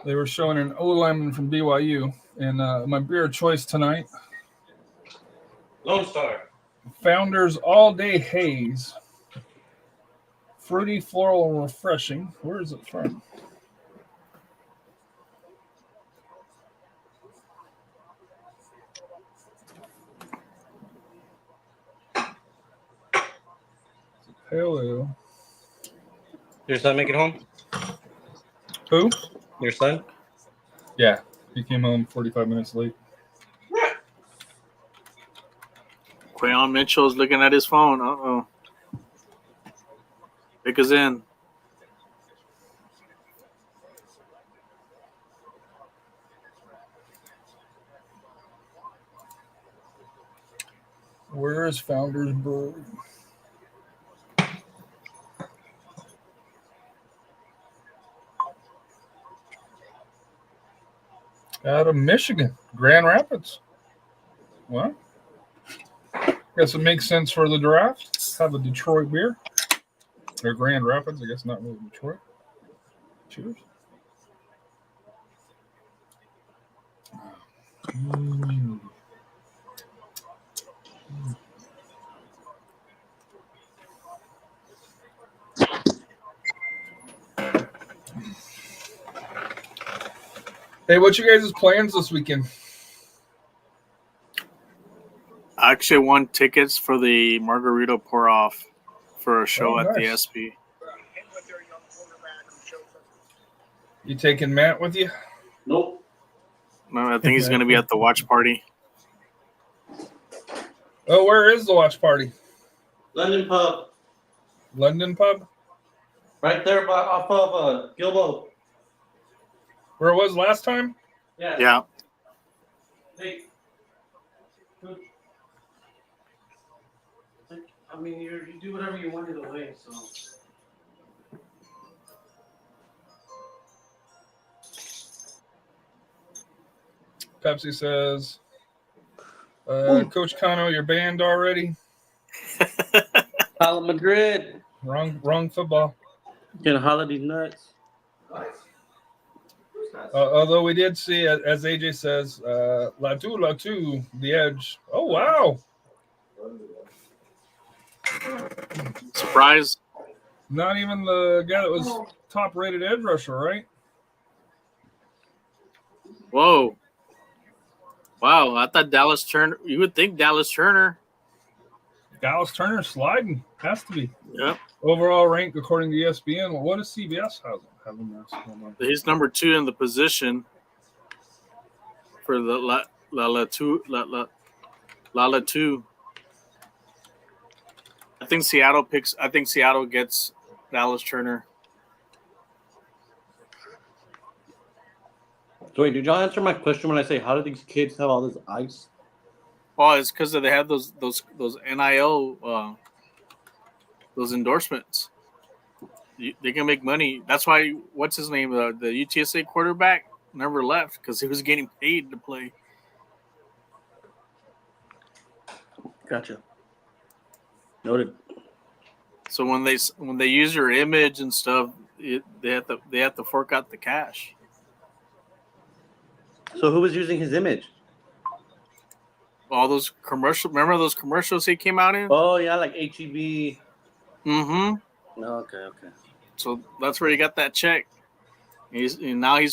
They were showing an O lineman from BYU, and my beer of choice tonight, Lone Star. Founders All Day Haze. Fruity, floral, and refreshing. Where is it from? Pale ale. Your son make it home? Who? Your son? Yeah, he came home 45 minutes late. Quayon Mitchell's looking at his phone. Uh-oh. Pick us in. Where is Founders Brewery? Out of Michigan, Grand Rapids. Well, guess it makes sense for the draft. Have a Detroit beer. Or Grand Rapids, I guess not really Detroit. Cheers. Mm. Hey, what's your guys' plans this weekend? I actually won tickets for the Margarita Pour Off for a show Oh, at the nice. SB. You taking Matt with you? Nope. No, I think he's going to be at the watch party. Oh, where is the watch party? London Pub, London Pub? right there off of Gilbo. Where it was last time? Yeah. Hey. I mean, you do whatever you want either way, so. Pepsi says, Coach Kano, you're banned already. Hala Madrid. Wrong football. Can holla these nuts. Although we did see, as AJ says, Latu, the edge. Oh, wow. Surprise. Not even the guy that was top-rated edge rusher, right? Whoa. Wow, I thought Dallas Turner. You would think Dallas Turner. Dallas Turner sliding. Has to be. Yep. Overall rank according to ESPN. Well, what does CBS have him as? Hold on. He's number 2 in the position for the La 2. I think Seattle gets Dallas Turner. So wait, did y'all answer my question when I say how do these kids have all this ice? Oh, it's because they have those NIL those endorsements. They can make money. That's why what's his name, the UTSA quarterback never left because he was getting paid to play. Gotcha. Noted. So when they use your image and stuff, they have to fork out the cash. So who was using his image? All those commercials. Remember those commercials he came out in? Oh yeah, like HEB. Mm-hmm. No, okay. So that's where he got that check. He's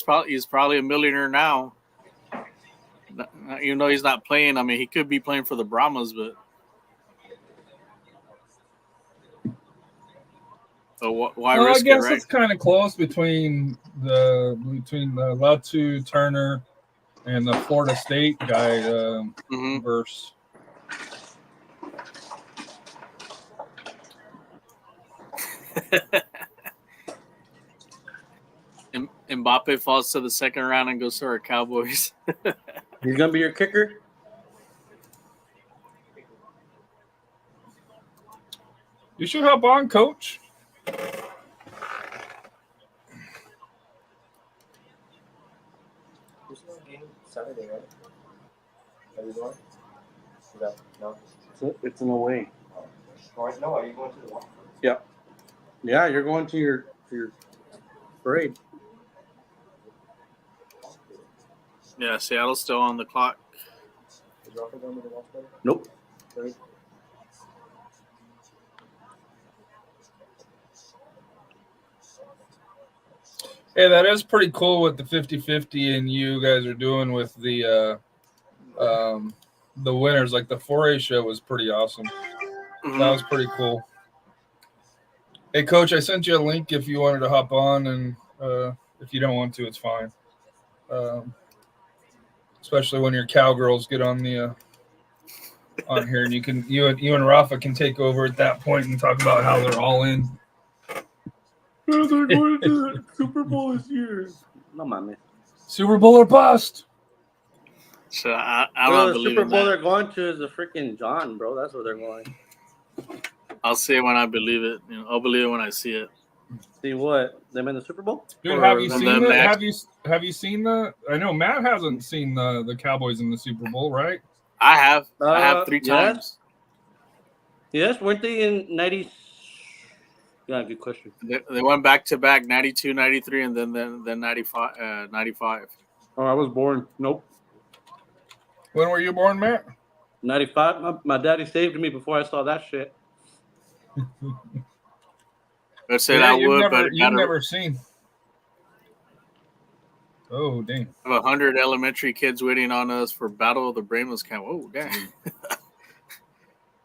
probably a millionaire now. Even though he's not playing, I mean, he could be playing for the Brahmas, but. So why Well, I risk it, guess right? it's kind of close between the Latu Turner and the Florida State guy verse. Mbappe falls to the second round and goes to our Cowboys. He's gonna be your kicker. You should hop on, Coach. Saturday, right? Are you going? No. It's in a way. No, are you going to the walk? Yeah, you're going to your parade. Yeah, Seattle's still on the clock. Is Rafa going to the walk? Nope. Really? Hey, that is pretty cool what the 50-50 and you guys are doing with the winners. Like the 4A show was pretty awesome. Mm-hmm. That was pretty cool. Hey, Coach, I sent you a link if you wanted to hop on, and if you don't want to, it's fine. Especially when your cowgirls get on the on here, and you and Rafa can take over at that point and talk about how they're all in. They're going to the Super Bowl this year. No, man. Super Bowl or bust. So I Bro, don't the believe Super in Bowl that. they're going to is the freaking John, bro. That's where they're going. I'll see it when I believe it. I'll believe it when I see it. See what? Them in the Super Bowl? Dude, Or have you them- seen them the? next? Have you seen the? I know Matt hasn't seen the Cowboys in the Super Bowl, right? I have 3 yes. times. Yes, weren't they in 90? Yeah, good question. They went back to back 92, 93, and then 95. 95. Oh, I was born. Nope. When were you born, Matt? 95. My daddy saved me before I saw that shit. I said I would, but you've never seen. Oh, dang. 100 elementary kids waiting on us for Battle of the Brainless Camp. Oh, dang.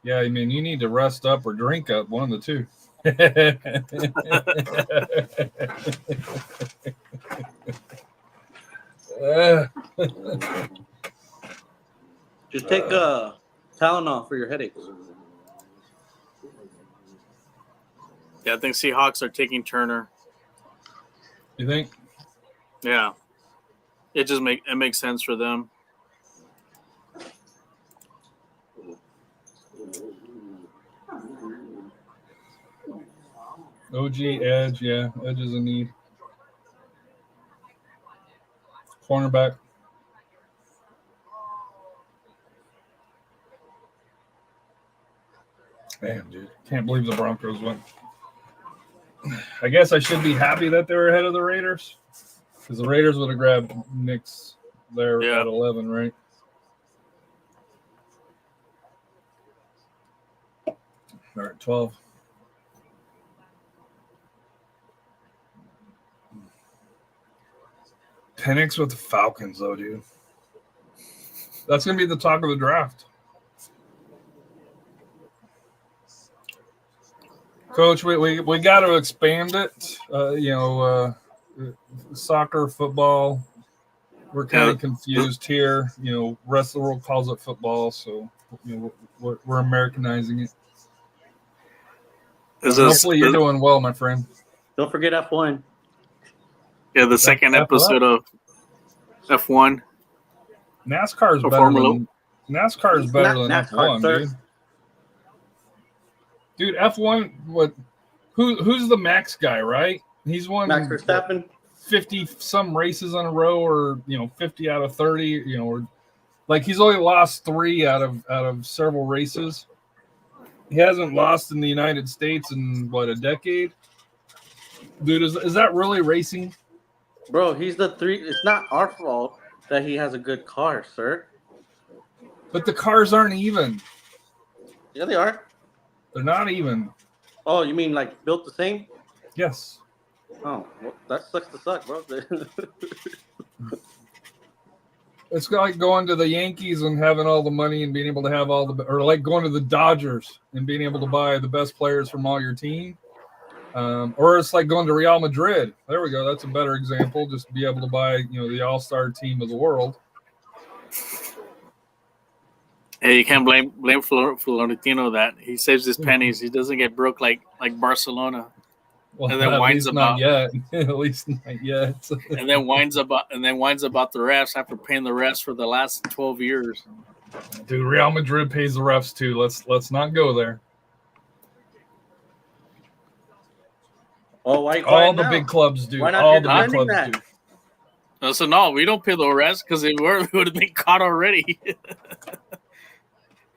Yeah, I mean, you need to rest up or drink up, one of the two. Just take Tylenol for your headaches. Yeah, I think Seahawks are taking Turner. You think? Yeah, it makes sense for them. OG, edge, yeah. Edge is a need. Cornerback. Damn, dude. Can't believe the Broncos went. I guess I should be happy that they were ahead of the Raiders. Because the Raiders would have grabbed Knicks there Yeah. at 11, right? All right, 12. Penix with the Falcons, though, dude. That's going to be the talk of the draft. Coach, we got to expand it. Soccer, football. We're kind of confused here. Rest of the world calls it football, so we're Americanizing it. Hopefully, you're doing well, my friend. Don't forget F1. Yeah, the second episode of F1. NASCAR is Or better Formula- than F1, sir. dude. Dude, F1. Who's the Max guy, right? He's won Max Verstappen. 50 some races in a row, or 50 out of 30. Or like he's only lost 3 out of several races. He hasn't lost in the United States in a decade. Dude, is that really racing? Bro, he's the 3. It's not our fault that he has a good car, sir. But the cars aren't even. Yeah, they are. They're not even. Oh, you mean like built the same? Yes. Oh, well, that sucks to suck, bro. It's like going to the Yankees and having all the money and being able to have or like going to the Dodgers and being able to buy the best players from all your team. Or it's like going to Real Madrid. There we go. That's a better example. Just be able to buy, the all-star team of the world. Hey, you can't blame Florentino that he saves his pennies. He doesn't get broke like Barcelona, Well, and then at whines least about not yet. At least not yet. and then whines about the refs after paying the refs for the last 12 years. Dude, Real Madrid pays the refs too. Let's not go there. Oh, why? All the big clubs do. Why not All you're the big defending clubs that? do. So no, we don't pay the refs because we would have been caught already.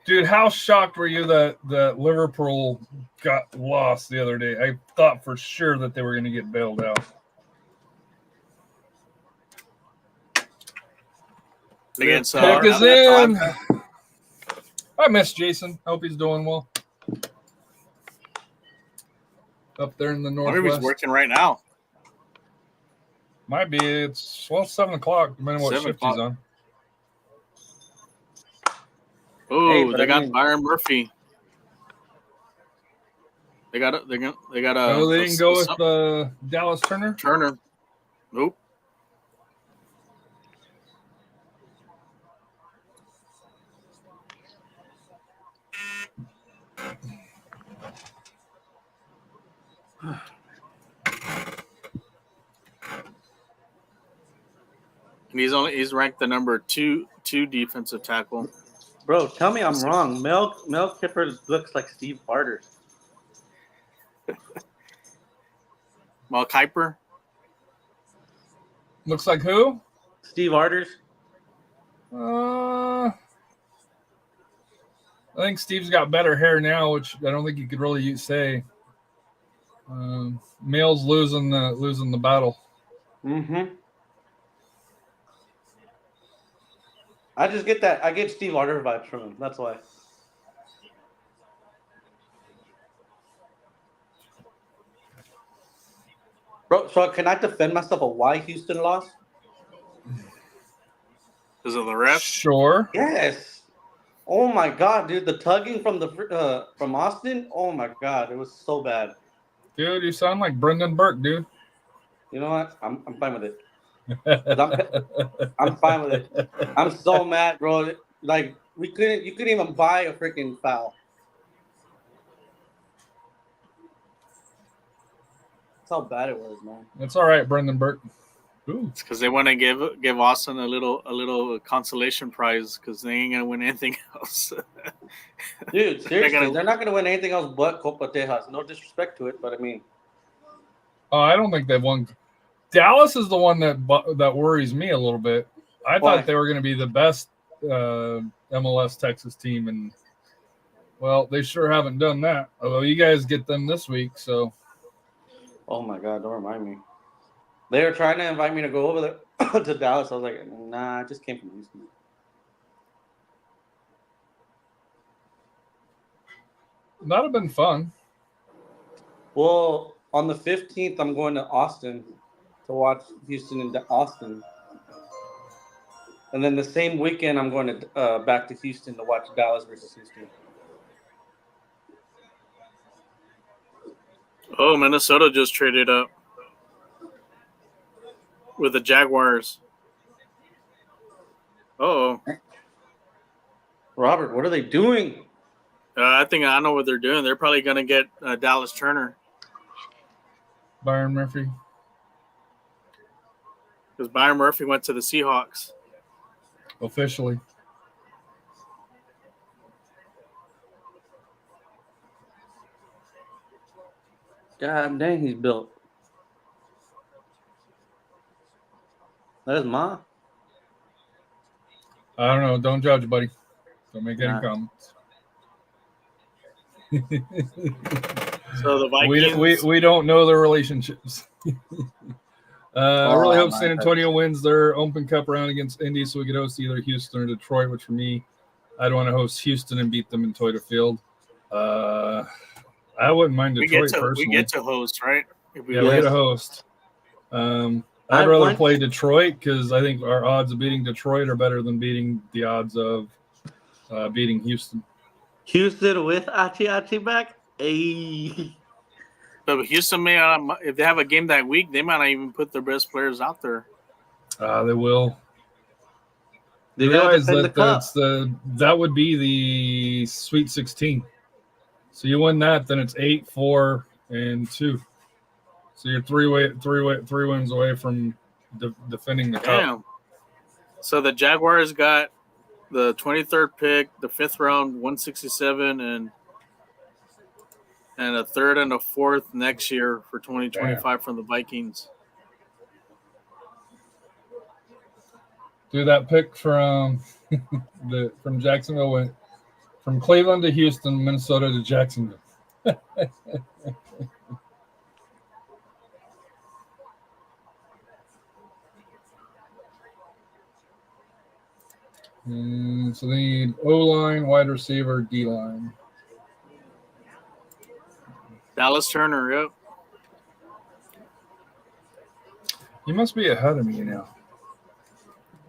Dude, how shocked were you that Liverpool got lost the other day? I thought for sure that they were going to get bailed out. Against Pick is in. I miss Jason. Hope he's doing well. Up there in the Maybe northwest. he's working right now. Might be. It's 7 o'clock, depending on what 7 shift he's o'clock. on. Oh, Hey, but they I got mean- Byron Murphy. They got a. They got a. Oh, they didn't go with Dallas Turner? Turner. Nope. And he's ranked the number two defensive tackle. Bro, tell me I'm wrong. Mel Kiper looks like Steve Barter. Mel Kiper. Looks like who? Steve Arders. I think Steve's got better hair now, which I don't think you could really say. Male's losing the battle. Mm-hmm. I just get that. I get Steve Arders vibes from him. That's why. Bro, so can I defend myself of why Houston lost? Because of the ref. Sure. Yes. Oh my god, dude, the tugging from the from Austin. Oh my god, it was so bad. Dude, you sound like Brendan Burke, dude. You know what? I'm fine with it. 'Cause I'm fine with it. I'm so mad, bro. Like you couldn't even buy a freaking foul. That's how bad it was, man. It's all right, Brendan Burke. Ooh. It's because they want to give Austin a little consolation prize because they ain't gonna win anything else. Dude, seriously, they're not gonna win anything else but Copa Tejas. No disrespect to it, but I mean, Oh, I don't think they've won. Dallas is the one that worries me a little bit. I Why? thought they were going to be the best MLS Texas team, and well, they sure haven't done that. Although you guys get them this week, so oh my god, don't remind me. They were trying to invite me to go over there to Dallas. I was like, nah, I just came from Houston. that'd have been fun. Well, on the 15th, I'm going to Austin to watch Houston and Austin. And then the same weekend, I'm going to back to Houston to watch Dallas versus Houston. Oh, Minnesota just traded up with the Jaguars. Oh, Robert, what are they doing? I think I know what they're doing. They're probably gonna get Dallas Turner Byron Murphy. because Byron Murphy went to the Seahawks. Officially. God dang, he's built. That is Ma. I don't know. Don't judge, buddy. Don't make any Nah. comments. So the Vikings. we don't know their relationships. I really hope my San Antonio wins their Open Cup round against Indy so we could host either Houston or Detroit, which for me, I'd want to host Houston and beat them in Toyota Field. I wouldn't mind Detroit personally. We get to host, right? If we Yeah, we get a host. I'd rather play Detroit because I think our odds of beating Detroit are better than beating the odds of beating Houston. Houston with Achi back? Hey. But Houston may, if they have a game that week, they might not even put their best players out there. They will. They You gotta realize defend that that would be the Sweet 16. So you win that, then it's 8, 4, and 2. So you're three wins away from defending the cup. Damn. So the Jaguars got the 23rd pick, the 5th round, 167, and a 3rd and a 4th next year for 2025 from the Vikings. Dude, that pick from from Jacksonville went from Cleveland to Houston, Minnesota to Jacksonville. And so they need O-line, wide receiver, D-line. Dallas Turner, yep. You must be ahead of me now.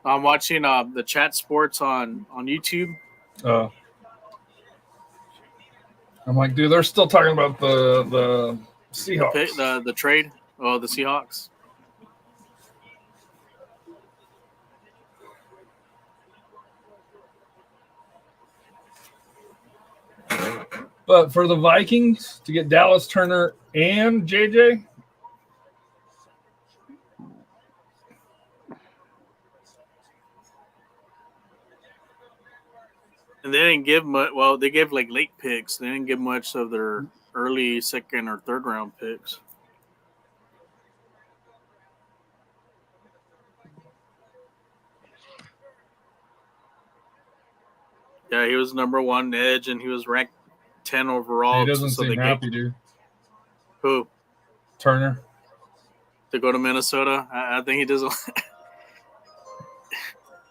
I'm watching the Chat Sports on YouTube. Oh. I'm like, dude, they're still talking about the Seahawks. The trade. Oh, the Seahawks. But for the Vikings to get Dallas Turner and JJ, And they didn't give much. Well, they gave like late picks. They didn't give much of their early 2nd or 3rd round picks. Yeah, he was number 1 edge, and he was ranked 10 overall. He doesn't so seem they happy, dude. Who? Turner. To go to Minnesota? I think he doesn't.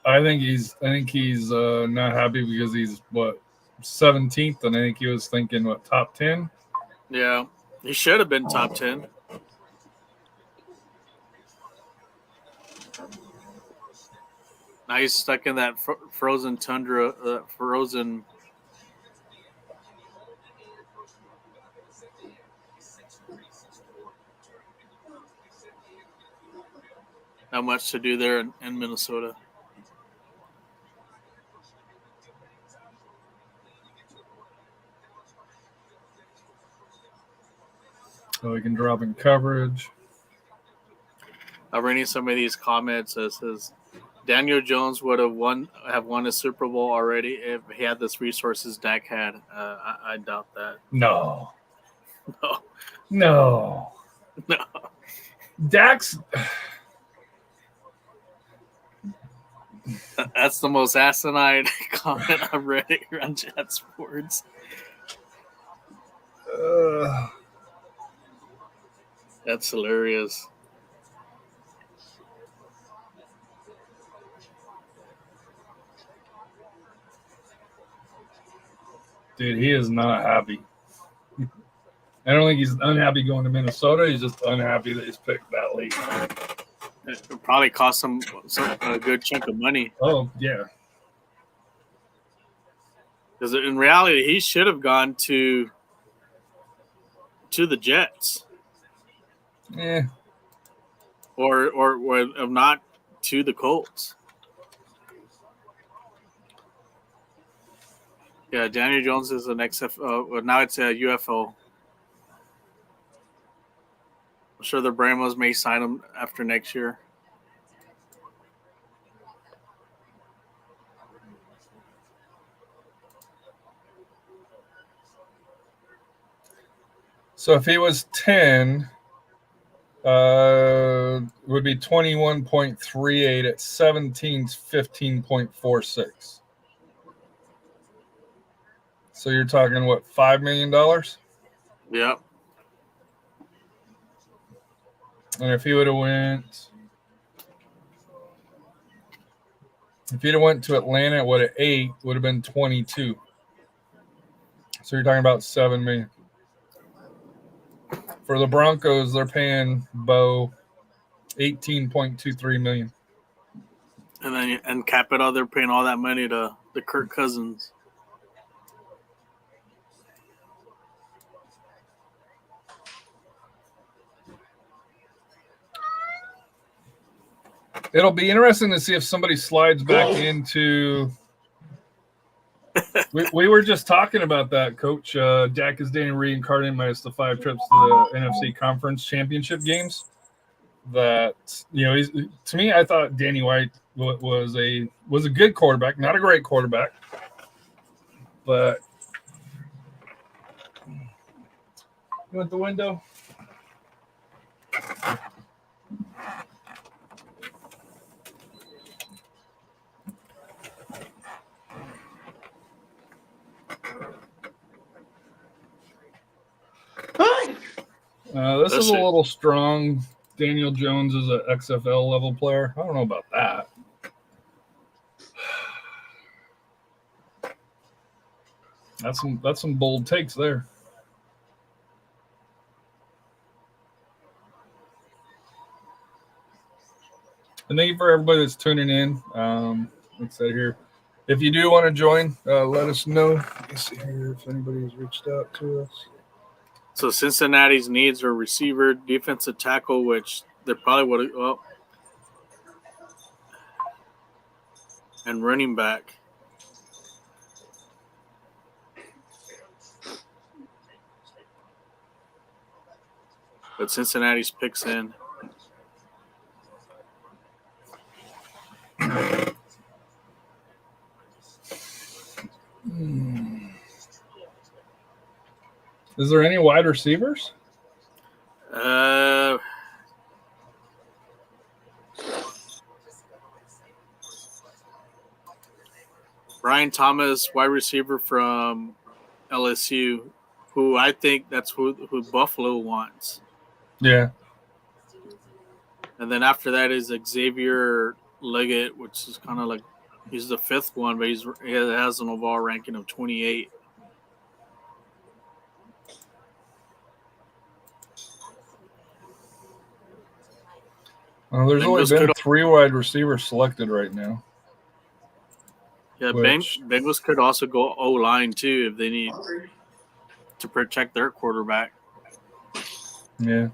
I think he's not happy because he's 17th, and I think he was thinking top 10. Yeah, he should have been top 10. Now he's stuck in that frozen tundra, frozen. Not much to do there in Minnesota. So he can drop in coverage. I'm reading some of these comments that says Daniel Jones would have won a Super Bowl already if he had this resources Dak had. I doubt that. No. No. No. No. Dak's. That's the most asinine comment I've read here on Chat Sports. That's hilarious. Dude, he is not happy. I don't think he's unhappy going to Minnesota. He's just unhappy that he's picked that late. It probably cost him a good chunk of money. Oh, yeah. Because in reality, he should have gone to the Jets. Yeah. Or not to the Colts. Yeah, Daniel Jones is an XFL. Now it's a UFO. I'm sure the Brahmas may sign him after next year. So if he was 10, would be 21.38 at 17's 15.46. So you're talking what, $5 million? Yep. And if he would have went to Atlanta, what at 8 would have been 22. So you're talking about $7 million. For the Broncos, they're paying Bo $18.23 million. And cap it all, they're paying all that money to Kirk Cousins. It'll be interesting to see if somebody slides back into. We were just talking about that, Coach. Dak is Danny reincarnated minus the 5 trips to the NFC Conference Championship games. That he's, to me, I thought Danny White was a good quarterback, not a great quarterback, but you want the window. This is a little strong. Daniel Jones is an XFL level player. I don't know about that. That's some bold takes there. And thank you for everybody that's tuning in. Like I said here, if you do want to join, let us know. Let me see here if anybody has reached out to us. So Cincinnati's needs are receiver, defensive tackle, which they probably would have, and running back. But Cincinnati's picks in. Is there any wide receivers? Brian Thomas, wide receiver from LSU, who I think that's who Buffalo wants. Yeah. And then after that is Xavier Leggett, which is kind of like he's the fifth one, but he has an overall ranking of 28. Well, there's only Bengals been could- 3 wide receivers selected right now. Yeah, Which- Bengals could also go O-line too if they need to protect their quarterback. Yeah.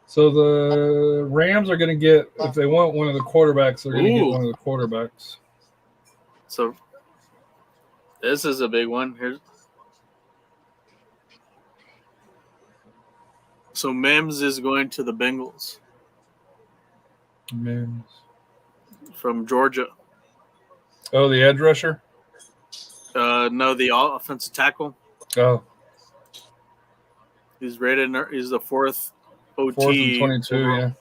So the Rams are going to get, if they want one of the quarterbacks, they're going to get Ooh. one of the quarterbacks. So this is a big one. So Mims is going to the Bengals Man. from Georgia. Oh, the edge rusher? No, the offensive tackle. Oh, He's rated. He's the fourth OT. 4th and 22, overall. yeah.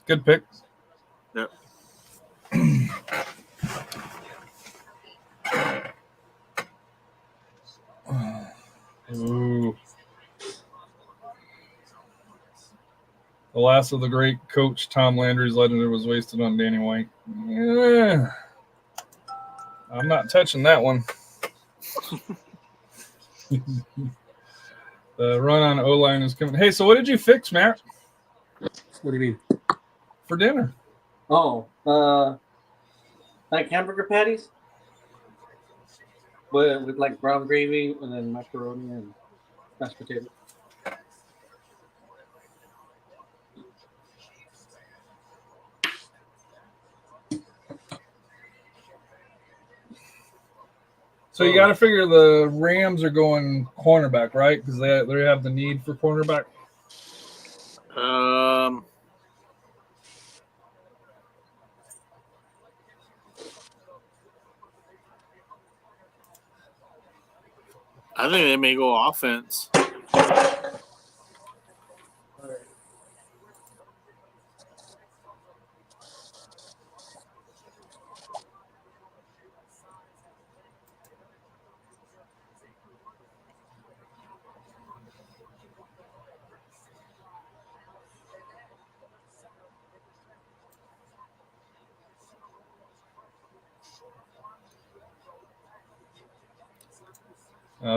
Good pick. Yep. Ooh. The last of the great coach Tom Landry's legend was wasted on Danny White. Yeah. I'm not touching that one. The run on O-line is coming. Hey, so what did you fix, Matt, What do you mean? for dinner? Oh, like hamburger patties, with like brown gravy and then macaroni and mashed potato. So you got to figure the Rams are going cornerback, right? Because they have the need for cornerback. I think they may go offense.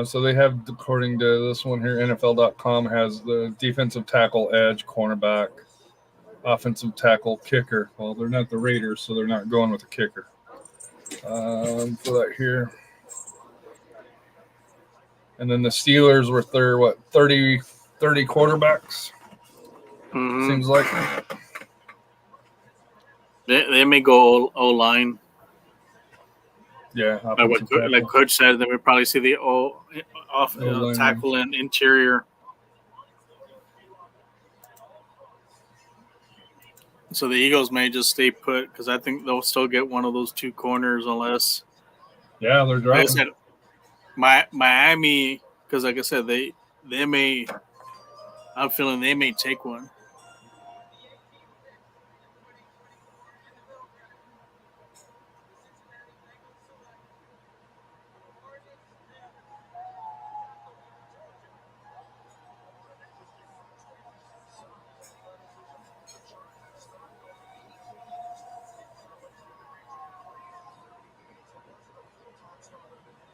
So they have, according to this one here, NFL.com has the defensive tackle, edge, cornerback, offensive tackle, kicker. Well, they're not the Raiders, so they're not going with a kicker. For that here. And then the Steelers with their, 30 quarterbacks? Mhm. Seems like. They may go O-line. Yeah. Like Coach said, then we probably see the O-line. tackle and interior. So the Eagles may just stay put because I think they'll still get one of those 2 corners unless. Yeah, they're Like I dropping. said, Miami, because like I said, they may. I'm feeling they may take one.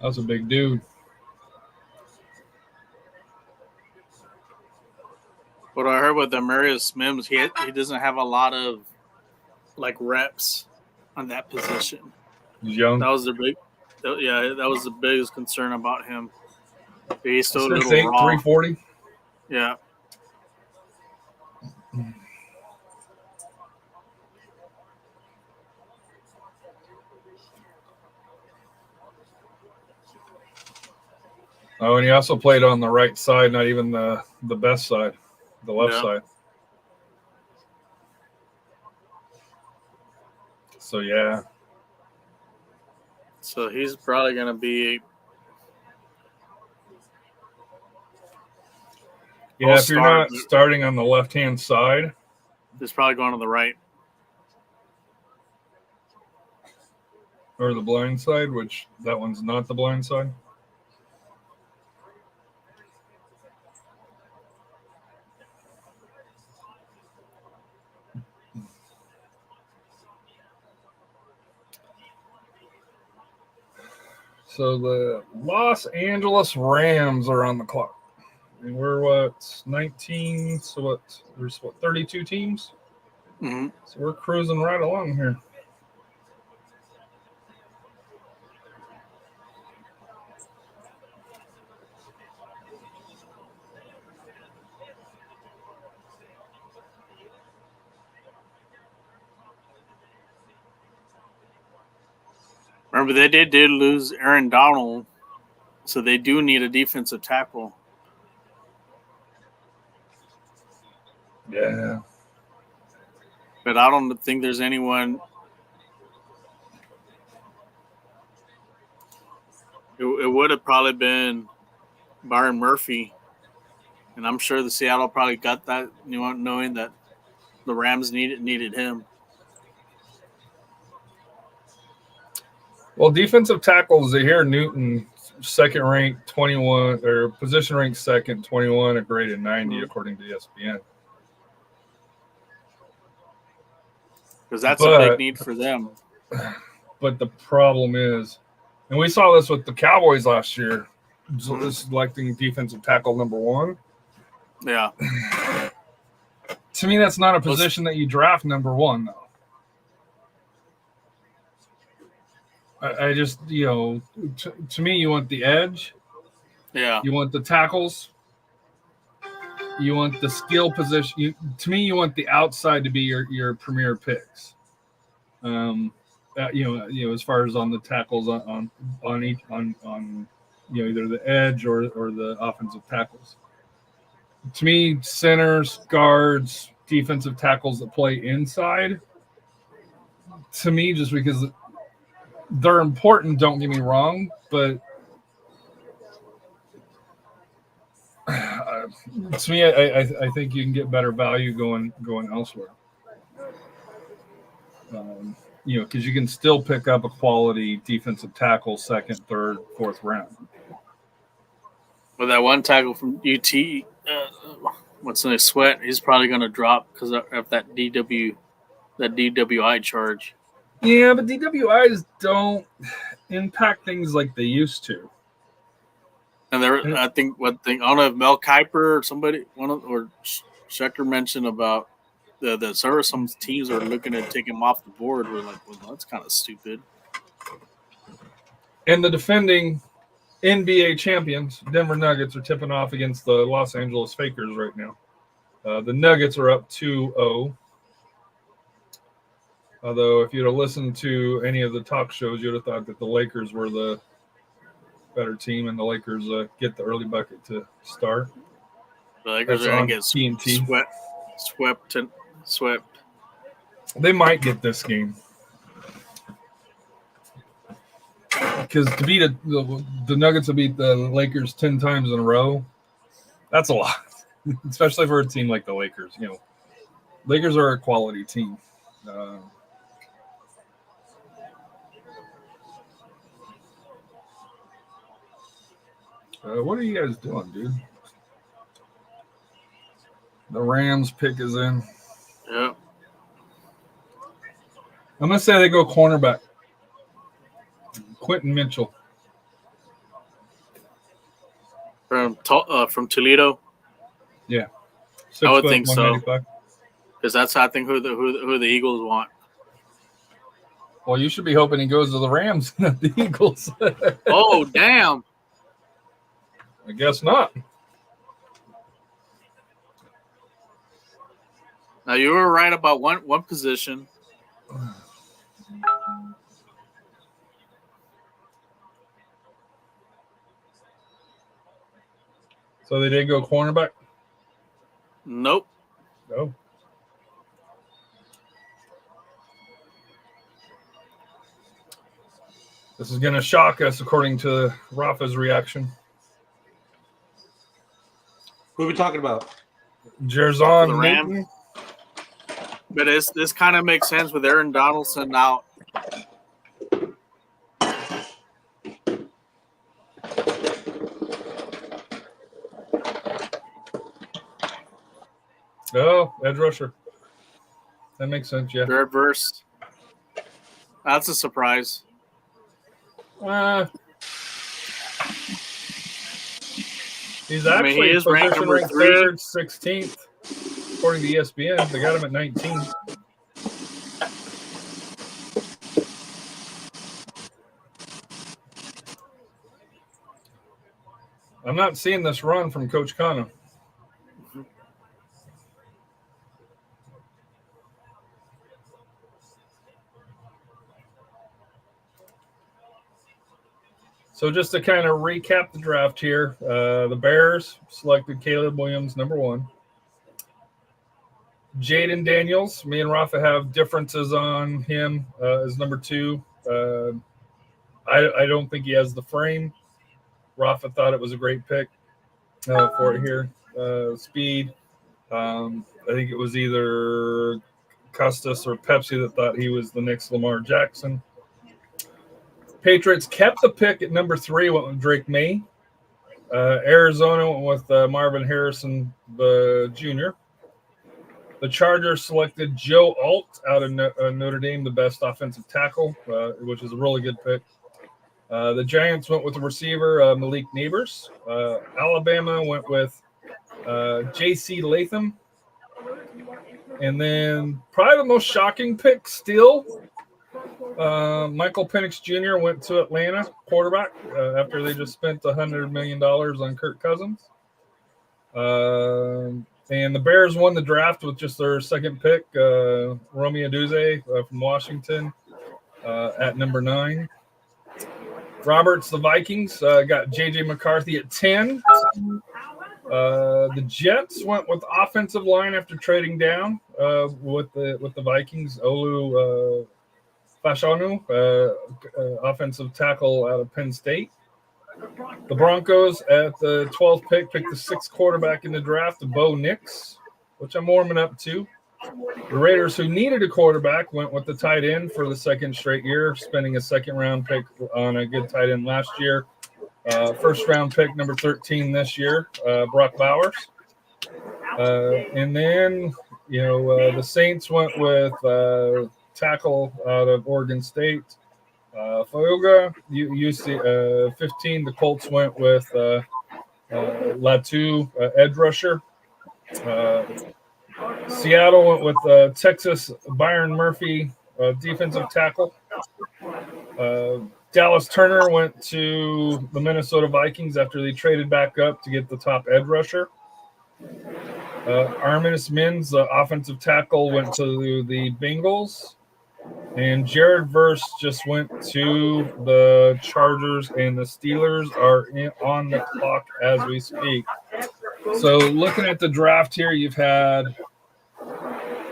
That was a big dude. What I heard with Demarius Mims, he doesn't have a lot of like reps on that position. He's young. That was the biggest concern about him. He's still a 6'8", little raw. 340. Yeah. Oh, and he also played on the right side, not even the best side, the left Yeah. side. So, yeah. So he's probably going to be Yeah, if you're not starting on the left-hand side, it's probably going on the right. or the blind side, which that one's not the blind side. So the Los Angeles Rams are on the clock. And we're what, 19? So what? There's what, 32 teams? Mm-hmm. So we're cruising right along here. Remember, they did lose Aaron Donald, so they do need a defensive tackle. Yeah. But I don't think there's anyone. It would have probably been Byron Murphy, and I'm sure the Seattle probably got that, knowing that the Rams needed him. Well, defensive tackles, Zahir Newton, second ranked 21, or position ranked second, 21, a graded 90, according to ESPN. Because that's a big need for them. But the problem is, and we saw this with the Cowboys last year, selecting defensive tackle number 1. Yeah. To me, that's not a position that you draft number 1, though. I just, to me, you want the edge. Yeah. You want the tackles. You want the skill position. To me, you want the outside to be your premier picks. As far as on the tackles on either the edge or the offensive tackles. To me, centers, guards, defensive tackles that play inside. To me, just because they're important, don't get me wrong, but to me, I think you can get better value going elsewhere. Because you can still pick up a quality defensive tackle second, third, fourth round. Well, that one tackle from UT, what's in his Sweat, he's probably going to drop because of that DWI charge. Yeah, but DWIs don't impact things like they used to. And I don't know if Mel Kiper or somebody, or Schechter mentioned about the some teams are looking at taking him off the board. We're like, well, that's kind of stupid. And the defending NBA champions, Denver Nuggets, are tipping off against the Los Angeles Fakers right now. The Nuggets are up 2-0. Although, if you'd have listened to any of the talk shows, you'd have thought that the Lakers were the better team, and the Lakers get the early bucket to start. The Lakers are going to get swept. They might get this game. Because to beat the Nuggets to beat the Lakers 10 times in a row, that's a lot. Especially for a team like the Lakers. Lakers are a quality team. What are you guys doing, dude? The Rams pick is in. Yeah. I'm going to say they go cornerback. Quentin Mitchell. From Toledo? Yeah. I would think so. Because that's, I think, who the Eagles want. Well, you should be hoping he goes to the Rams, not the Eagles. Oh, damn. I guess not. Now, you were right about one position. So they did go cornerback? Nope. No. This is going to shock us, according to Rafa's reaction. Who are we talking about? For the Jerzon Rams. Newton. But this kind of makes sense with Aaron Donaldson out. Oh, edge rusher. That makes sense, yeah. They're adverse. That's a surprise. He's I mean, actually he is ranked position number ranked 3. third, 16th, according to ESPN. They got him at 19. I'm not seeing this run from Coach Kano. So just to kind of recap the draft here, the Bears selected Caleb Williams, number 1. Jaden Daniels, me and Rafa have differences on him as number 2. I don't think he has the frame. Rafa thought it was a great pick for it here. Speed. I think it was either Custis or Pepsi that thought he was the next Lamar Jackson. Patriots kept the pick at number 3, went with Drake May. Arizona went with Marvin Harrison, the junior. The Chargers selected Joe Alt out of Notre Dame, the best offensive tackle, which is a really good pick. The Giants went with the receiver, Malik Neighbors. Alabama went with J.C. Latham. And then probably the most shocking pick still, Michael Penix Jr. went to Atlanta, quarterback, after they just spent $100 million on Kirk Cousins. And the Bears won the draft with just their second pick, Romeo Duze from Washington at number 9. Roberts, the Vikings, got J.J. McCarthy at 10. The Jets went with offensive line after trading down with the Vikings. Olu Fashanu, offensive tackle out of Penn State. The Broncos at the 12th pick picked the 6th quarterback in the draft, Bo Nix, which I'm warming up to. The Raiders, who needed a quarterback, went with the tight end for the second straight year, spending a second-round pick on a good tight end last year. First-round pick, number 13 this year, Brock Bowers. And then, the Saints went with tackle out of Oregon State, Fioga. UC 15, the Colts went with Latu, edge rusher. Seattle went with Texas, Byron Murphy, defensive tackle. Dallas Turner went to the Minnesota Vikings after they traded back up to get the top edge rusher. Arminus Mims, the offensive tackle, went to the Bengals. And Jared Verse just went to the Chargers, and the Steelers are on the clock as we speak. So looking at the draft here, you've had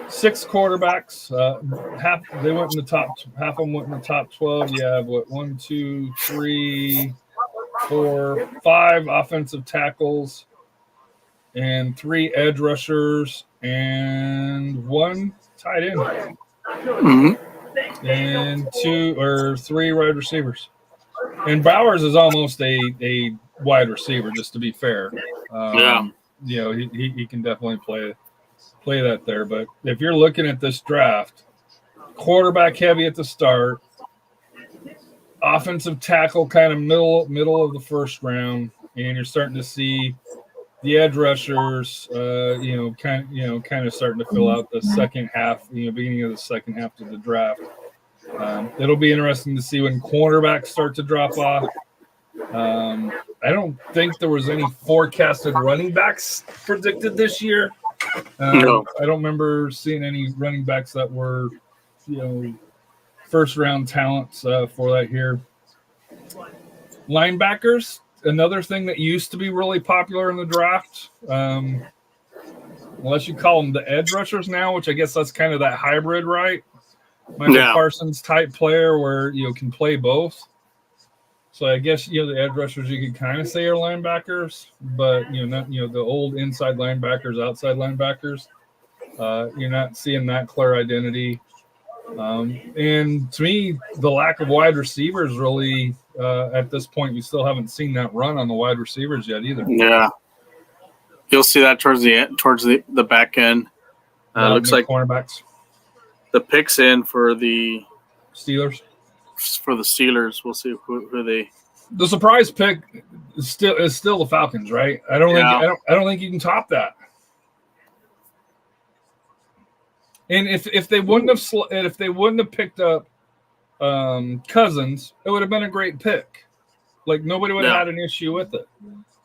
6 quarterbacks. Half of them went in the top 12. You have 1, 2, 3, 4, 5 offensive tackles, and 3 edge rushers, and 1 tight end, and 2 or 3 wide receivers. And Bowers is almost a wide receiver, just to be fair. He can definitely play that there. But if you're looking at this draft, quarterback heavy at the start, offensive tackle kind of middle of the first round, and you're starting to see the edge rushers, kind of starting to fill out the second half, beginning of the second half of the draft. It'll be interesting to see when quarterbacks start to drop off. I don't think there was any forecasted running backs predicted this year. No. I don't remember seeing any running backs that were, first round talents for that here. Linebackers, another thing that used to be really popular in the draft. Unless you call them the edge rushers now, which I guess that's kind of that hybrid, right? Michael Parsons type player where can play both. So I guess the edge rushers you could kind of say are linebackers, but not the old inside linebackers, outside linebackers. You're not seeing that clear identity. And to me, the lack of wide receivers really at this point, you still haven't seen that run on the wide receivers yet either. Yeah, you'll see that towards the end, towards the back end. Looks like cornerbacks, the picks in for the Steelers. We'll see who they. The surprise pick is still the Falcons, right? I don't think you can top that. And if they wouldn't have picked up Cousins, it would have been a great pick. Like nobody would have had an issue with it.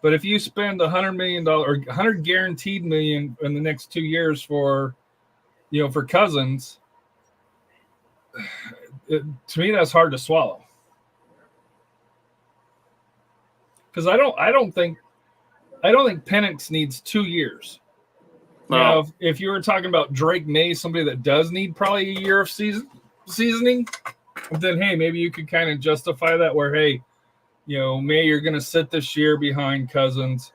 But if you spend $100 million or $100 guaranteed million in the next 2 years for Cousins, to me that's hard to swallow. Because I don't think Penix needs 2 years. No. Now, if you were talking about Drake May, somebody that does need probably a year of seasoning, then hey, maybe you could kind of justify that where hey, May you're going to sit this year behind Cousins,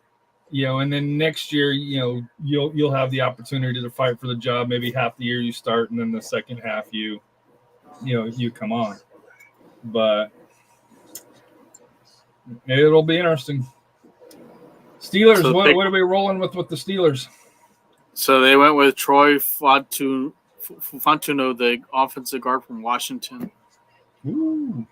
and then next year, you'll have the opportunity to fight for the job. Maybe half the year you start, and then the second half you come on. But it'll be interesting. Steelers, So what are we rolling with the Steelers? So they went with Troy Fontuno, the offensive guard from Washington. Ooh.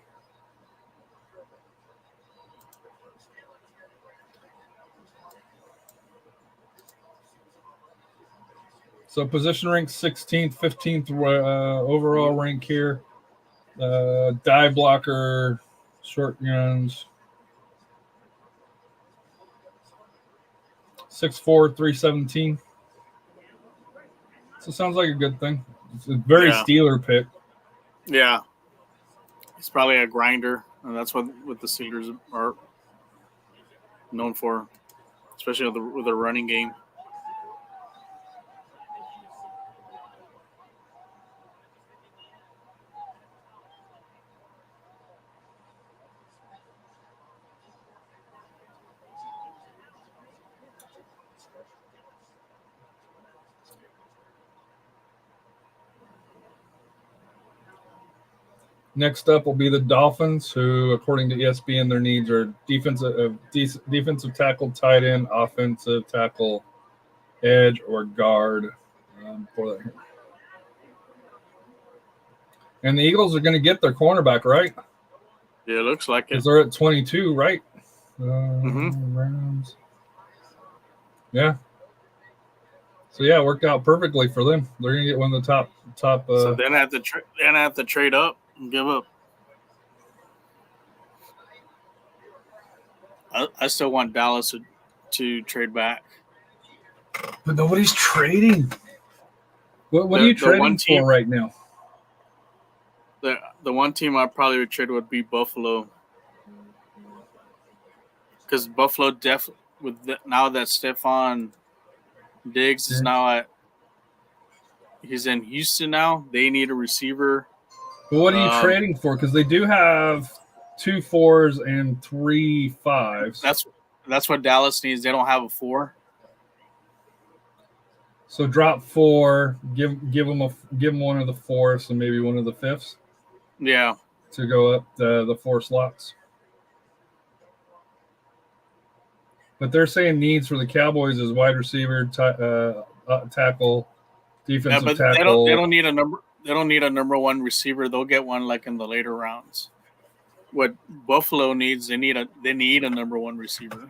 So position rank 16th, 15th overall rank here. Dive blocker, short runs. 6'4", 317. So it sounds like a good thing. It's a very Steeler pick. Yeah. He's probably a grinder, and that's what the Steelers are known for, especially with their running game. Next up will be the Dolphins, who, according to ESPN, their needs are defensive tackle, tight end, offensive tackle, edge, or guard. For that. And the Eagles are going to get their cornerback, right? Yeah, it looks like it. Because they're at 22, right? Mm-hmm. Yeah. So yeah, it worked out perfectly for them. They're going to get one of the top. So then I have to trade up and give up. I still want Dallas to trade back. But nobody's trading. What are you trading for right now? The one team I probably would trade would be Buffalo, because Buffalo now that Stephon Diggs is he's in Houston now. They need a receiver. But what are you trading for? Because they do have 2 4s and 3 5s. That's what Dallas needs. They don't have a 4. So drop 4, give them one of the 4s and maybe one of the 5s. Yeah. To go up the 4 slots. But they're saying needs for the Cowboys is wide receiver, tackle, defensive tackle. They don't need a number. They don't need a number 1 receiver. They'll get one like in the later rounds. What Buffalo needs, they need a number 1 receiver.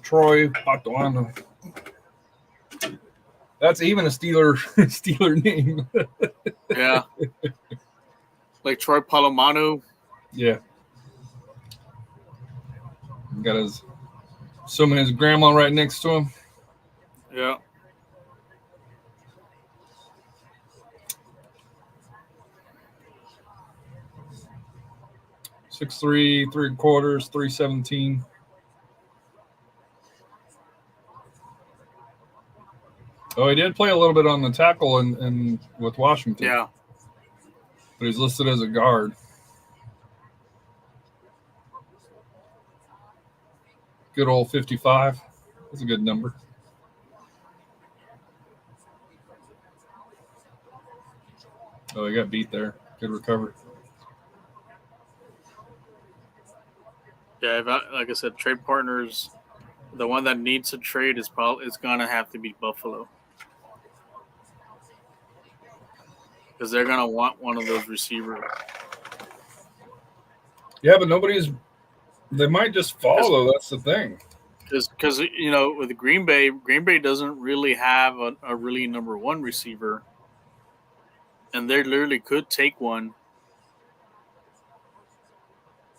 Troy Patuano. That's even a Steeler name. Yeah. Like Troy Polamalu. Yeah. Got assuming his grandma right next to him. Yeah. Six 3 3/4, 317. Oh, he did play a little bit on the tackle and with Washington. Yeah. But he's listed as a guard. Good old 55. That's a good number. Oh, he got beat there. Good recovery. Yeah, like I said, trade partners. The one that needs to trade is gonna have to be Buffalo, because they're gonna want one of those receivers. Yeah, but they might just fall, though. That's the thing. Because with Green Bay doesn't really have a really number one receiver, and they literally could take one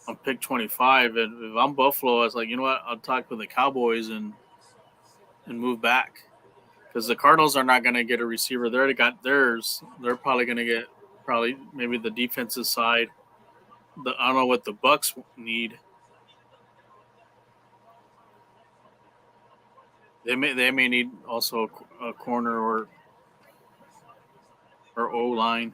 on pick 25. And if I'm Buffalo, I was like, you know what? I'll talk with the Cowboys and move back, because the Cardinals are not going to get a receiver. They already got theirs. They're probably going to get maybe the defensive side. I don't know what the Bucks need. They may need also a corner or O line.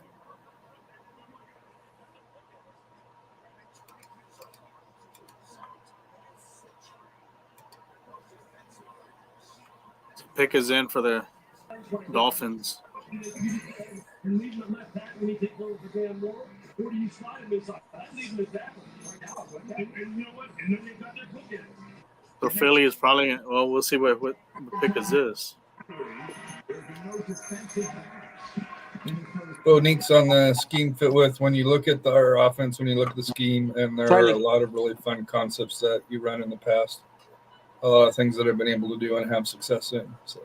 Pick is in for the Dolphins. So Philly is probably, well, we'll see what the pick is this. Bo Neek's on the scheme fit with when you look at our offense, when you look at the scheme, and there are a lot of really fun concepts that you run in the past. A lot of things that I've been able to do and have success in. So.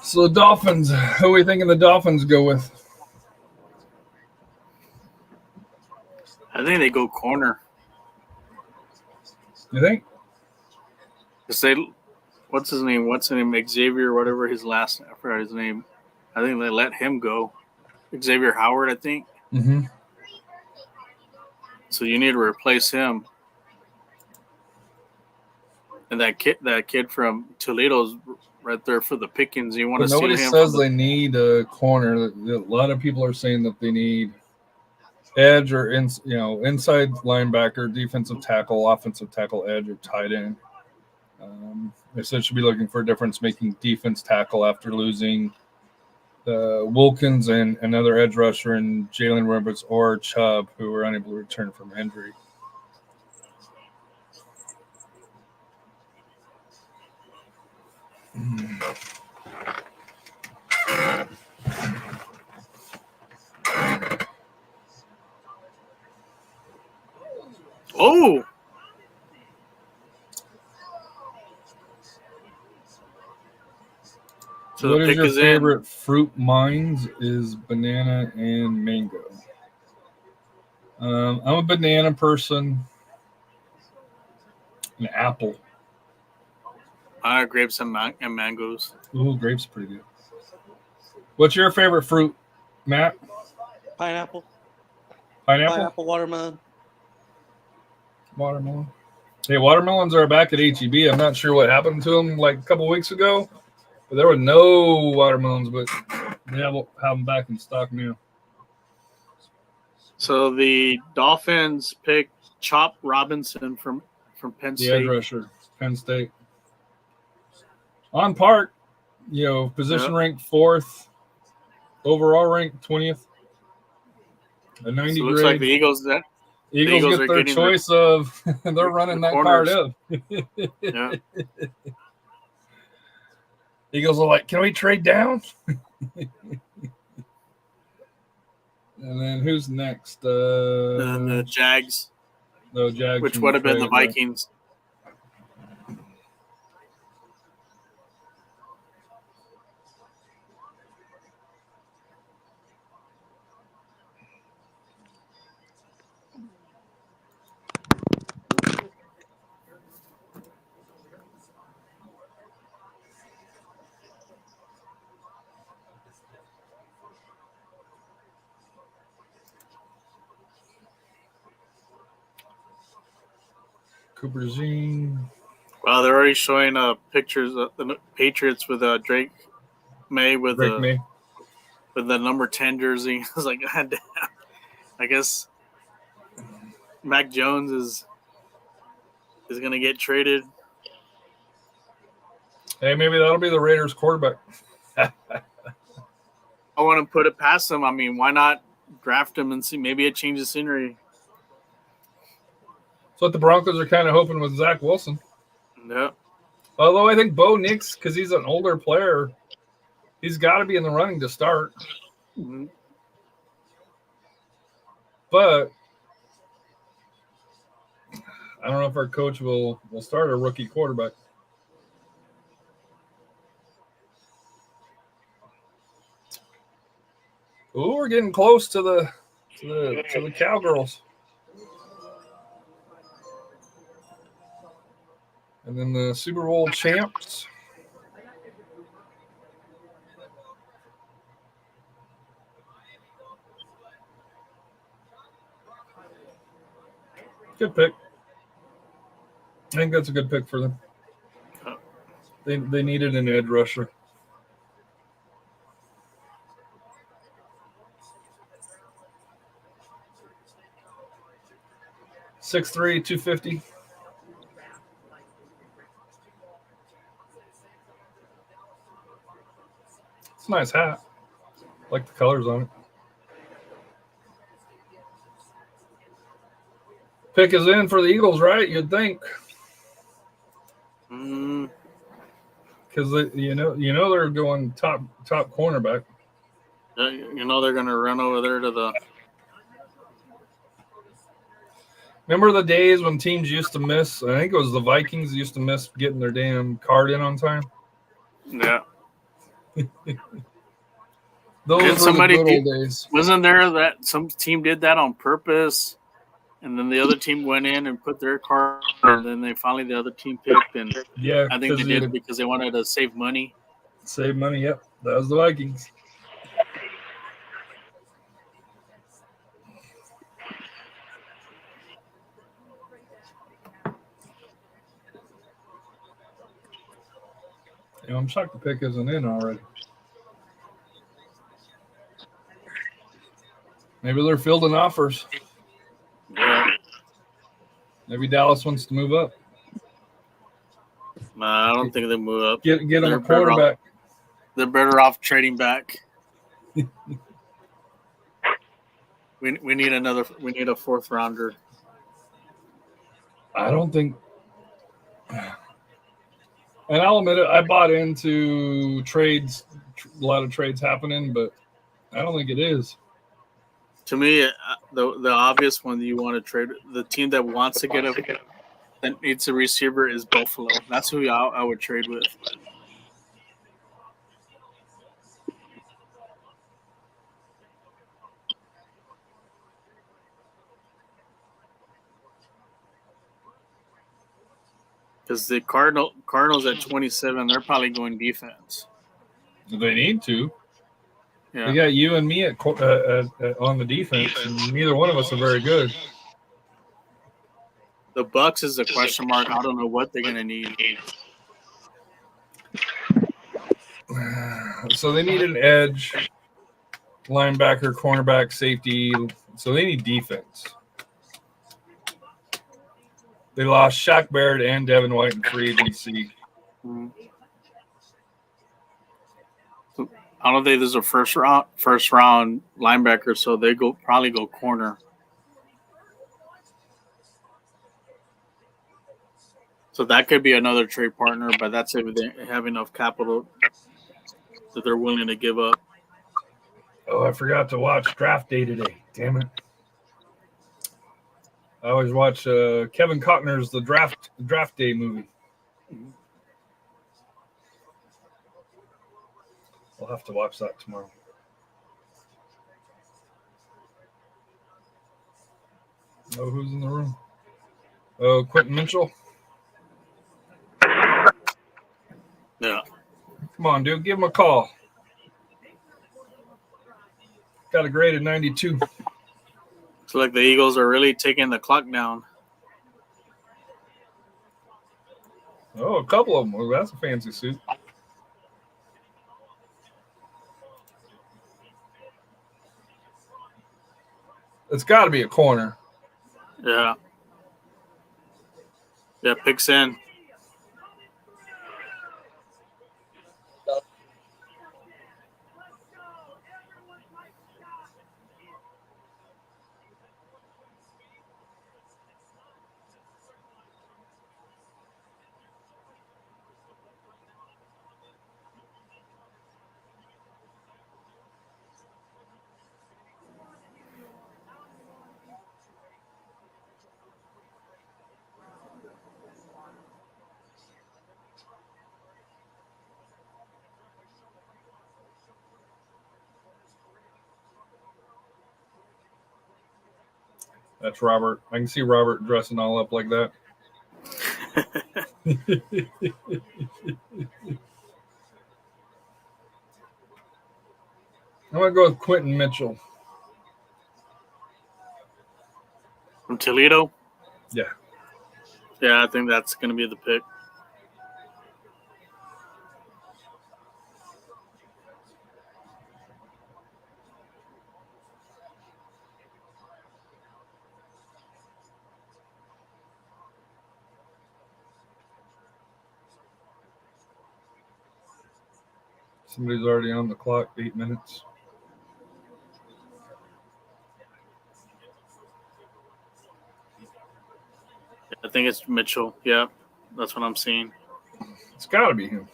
So the Dolphins, who are we thinking the Dolphins go with? I think they go corner. You think? What's his name? Xavier, whatever his last, I forgot his name. I think they let him go. Xavier Howard, I think. Mm-hmm. So you need to replace him. And that kid from Toledo's right there for the pickings. You want to see him. Nobody says they need a corner. A lot of people are saying that they need edge or inside linebacker, defensive tackle, offensive tackle, edge, or tight end. They said should be looking for a difference-making defense tackle after losing Wilkins and another edge rusher in Jalen Roberts or Chubb, who were unable to return from injury. Oh! So what is your favorite fruit? Mine's is banana and mango. I'm a banana person. An apple. I like grapes and mangoes. Ooh, grapes pretty good. What's your favorite fruit, Matt? Pineapple. Pineapple, watermelon. Watermelon. Hey, watermelons are back at HEB. I'm not sure what happened to them like a couple weeks ago, but there were no watermelons, but they have them back in stock now. So the Dolphins pick Chop Robinson from Penn State. The edge rusher, Penn State. On Park, position ranked 4th, overall ranked 20th. A 90 so it looks grade. like the Eagles get their choice of they're running that card up. Yeah. Eagles are like, can we trade down? And then who's next? And the Jags. No, Jags. Which would have been the Vikings. Cooper Zine. Well, they're already showing pictures of the Patriots with Drake May with Drake May. the number 10 jersey. I was like, God damn. I guess Mac Jones is going to get traded. Hey, maybe that'll be the Raiders quarterback. I want to put it past them. I mean, why not draft him and see? Maybe it changes scenery. That's what the Broncos are kind of hoping with Zach Wilson. Yeah. Although I think Bo Nix, because he's an older player, he's got to be in the running to start. Mm-hmm. But I don't know if our coach will start a rookie quarterback. Ooh, we're getting close to the Cowgirls. And then the Super Bowl champs. Good pick. I think that's a good pick for them. They needed an edge rusher. $6'3", 250. It's a nice hat. Like the colors on it. Pick is in for the Eagles, right? You'd think. Because you know they're going top cornerback. You know they're going to run over there to the. Remember the days when teams used to miss? I think it was the Vikings used to miss getting their damn card in on time. Yeah. Those were somebody the good old days. Wasn't there that some team did that on purpose, and then the other team went in and put their card, and then the other team picked, and Yeah, I think they did it because they wanted to save money. Save money, yep. That was the Vikings. I'm shocked the pick isn't in already. Maybe they're fielding offers. Yeah. Maybe Dallas wants to move up. Nah, I don't think they move up. Get them a quarterback. They're better off trading back. We need a fourth rounder. I don't think. And I'll admit it, I bought into trades, a lot of trades happening, but I don't think it is. To me, the obvious one that you want to trade, the team that wants to get that needs a receiver is Buffalo. That's who I would trade with. Because the Cardinals at 27, they're probably going defense. They need to. Yeah. We got you and me on the defense, and neither one of us are very good. The Bucks is a question mark. I don't know what they're going to need. So they need an edge, linebacker, cornerback, safety. So they need defense. They lost Shaq Barrett and Devin White in free agency. I don't think there's a first round linebacker, so they probably go corner. So that could be another trade partner, but that's if they have enough capital that they're willing to give up. Oh, I forgot to watch Draft Day today. Damn it. I always watch Kevin Costner's The Draft Day movie. I'll have to watch that tomorrow. Oh, who's in the room? Oh, Quentin Mitchell. Yeah. Come on, dude. Give him a call. Got a grade of 92. It's like the Eagles are really taking the clock down. Oh, a couple of them. Well, that's a fancy suit. It's got to be a corner. Yeah. Yeah, picks in. That's Robert. I can see Robert dressing all up like that. I'm going to go with Quentin Mitchell. From Toledo? Yeah. Yeah, I think that's going to be the pick. Somebody's already on the clock, 8 minutes. I think it's Mitchell. Yeah, that's what I'm seeing. It's got to be him.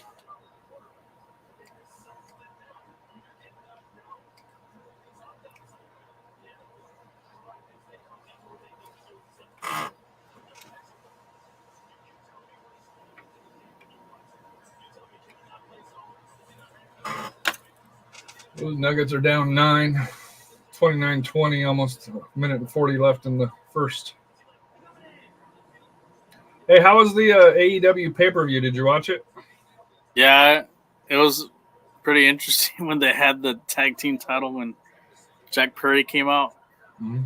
Those Nuggets are down 9, 29-20, almost a minute and 40 left in the first. Hey, how was the AEW pay-per-view? Did you watch it? Yeah, it was pretty interesting when they had the tag team title when Jack Perry came out. Mm-hmm.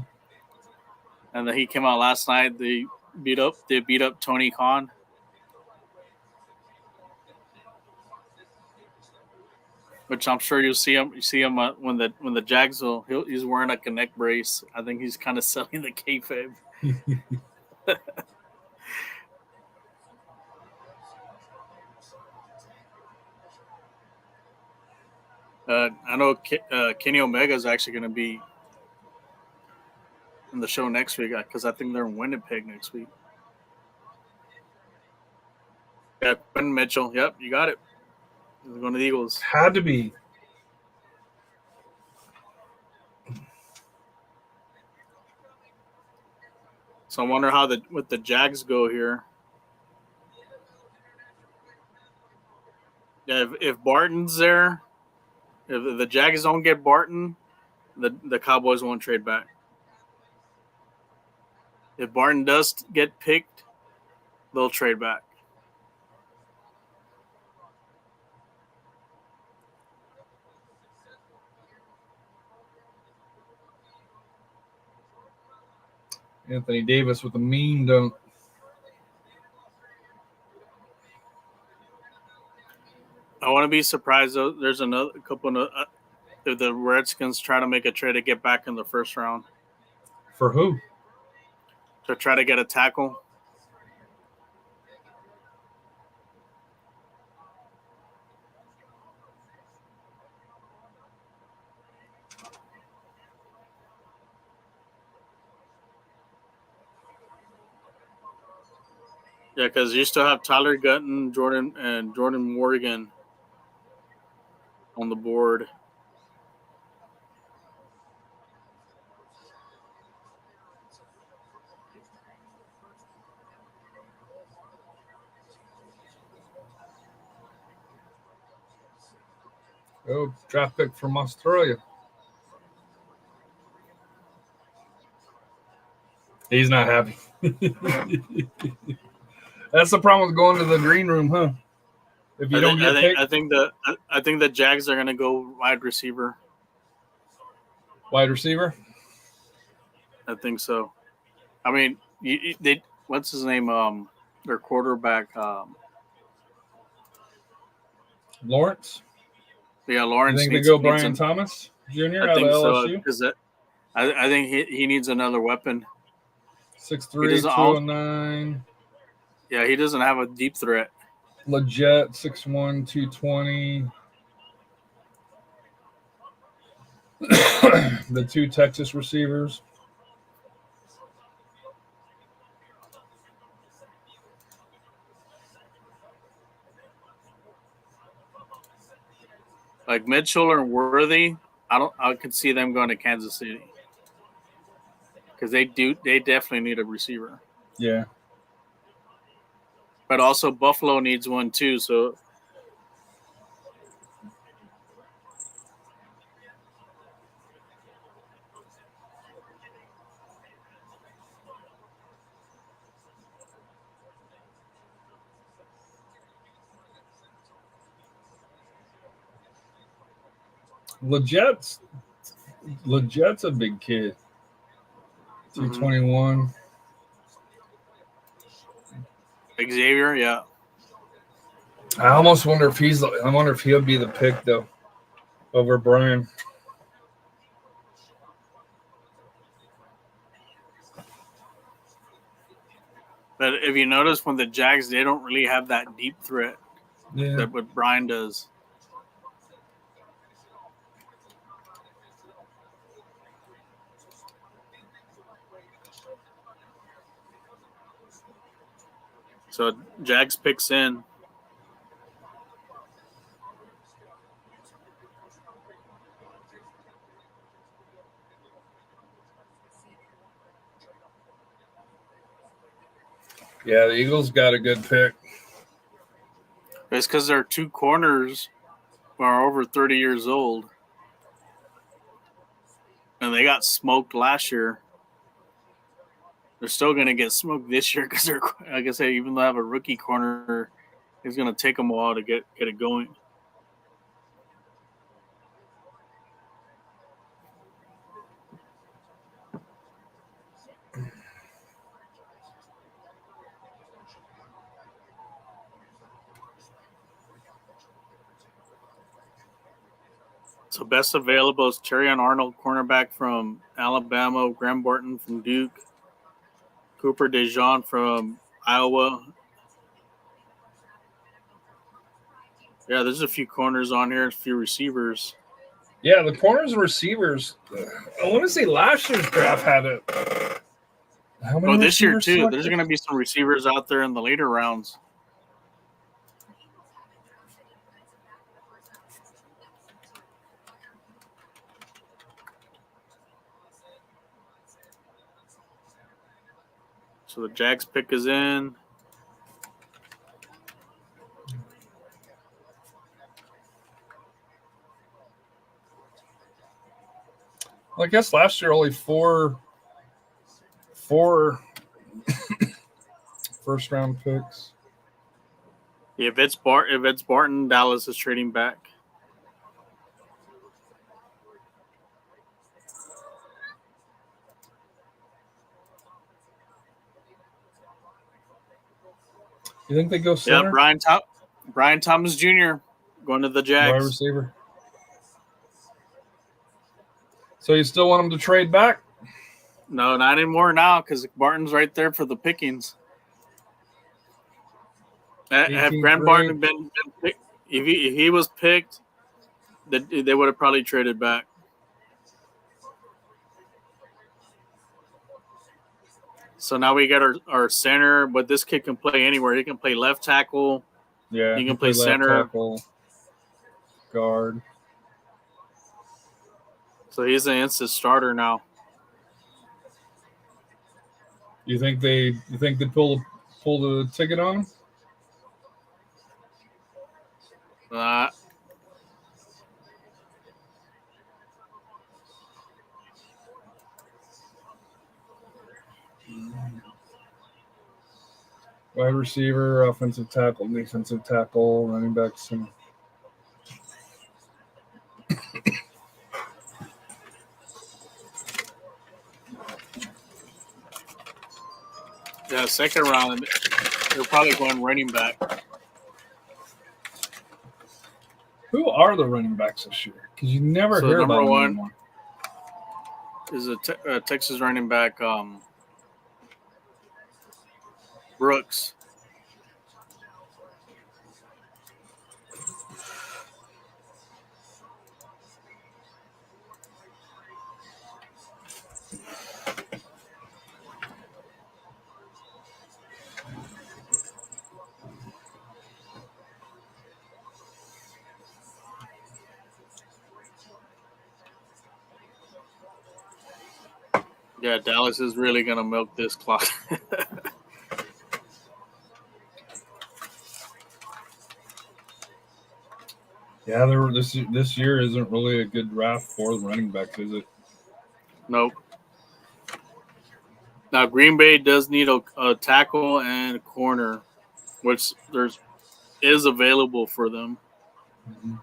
And then he came out last night. They beat up Tony Khan. Which I'm sure you'll see him. You see him when the Jags he's wearing like a neck brace. I think he's kind of selling the kayfabe. I know Kenny Omega is actually going to be in the show next week because I think they're in Winnipeg next week. Yeah, Quentin Mitchell. Yep, you got it. He's going to the Eagles. Had to be. So I wonder how with the Jags go here. Yeah, if Barton's there, if the Jags don't get Barton, the Cowboys won't trade back. If Barton does get picked, they'll trade back. Anthony Davis with a mean dunk. I want to be surprised though. There's another couple of if the Redskins try to make a trade to get back in the first round. For who? To try to get a tackle. Yeah, because you still have Tyler Gutton, Jordan Morgan on the board. Oh, draft pick from Australia. He's not happy. That's the problem with going to the green room, huh? If you don't get picked. I think the Jags are going to go wide receiver. Wide receiver? I think so. I mean, what's his name? Their quarterback, Lawrence. Yeah, You Lawrence. think they needs- go needs Brian an- Thomas Jr. I out think of so LSU? because I think he needs another weepon. 6'3", doesn't 209. Yeah, he doesn't have a deep threat. Leggett, 6'1", 220. The two Texas receivers. Like Mitchell or Worthy, I could see them going to Kansas City because they definitely need a receiver. Yeah. But also Buffalo needs one too. So Legett's a big kid. 221. Xavier, yeah. I almost wonder if he'll be the pick though over Brian. But if you notice, when the Jags, they don't really have that deep threat Yeah. that what Brian does. So Jags picks in. Yeah, the Eagles got a good pick. It's because their two corners are over 30 years old. And they got smoked last year. They're still going to get smoked this year because they're, like I said, even though they have a rookie corner, it's going to take them a while to get it going. So best available is Terrion Arnold, cornerback from Alabama, Graham Barton from Duke, Cooper DeJean from Iowa. Yeah, there's a few corners on here, a few receivers. Yeah, the corners and receivers. I want to say last year's draft had it. How many Oh, this year receivers too. selected? There's going to be some receivers out there in the later rounds. So the Jags pick is in. Well, I guess last year only four first round picks. If it's Barton, Dallas is trading back. You think they go Yeah, center? Brian Thomas Jr. going to the Wide Jags. receiver. So you still want them to trade back? No, not anymore now because Barton's right there for the pickings. Have 18th Graham grade. Barton been picked? If he was picked, they would have probably traded back. So now we got our center, but this kid can play anywhere. He can play left tackle. Yeah. You can play left center. tackle, guard. So he's an instant starter now. You think they pull the ticket on him? Wide receiver, offensive tackle, defensive tackle, running back, center. Yeah, second round, they're probably going running back. Who are the running backs this year? Because you never So hear number about them one- anymore. Is a Texas running back, Brooks. Yeah, Dallas is really gonna milk this clock. Yeah, this year isn't really a good draft for the running backs, is it? Nope. Now Green Bay does need a tackle and a corner, which is available for them. Mm-hmm.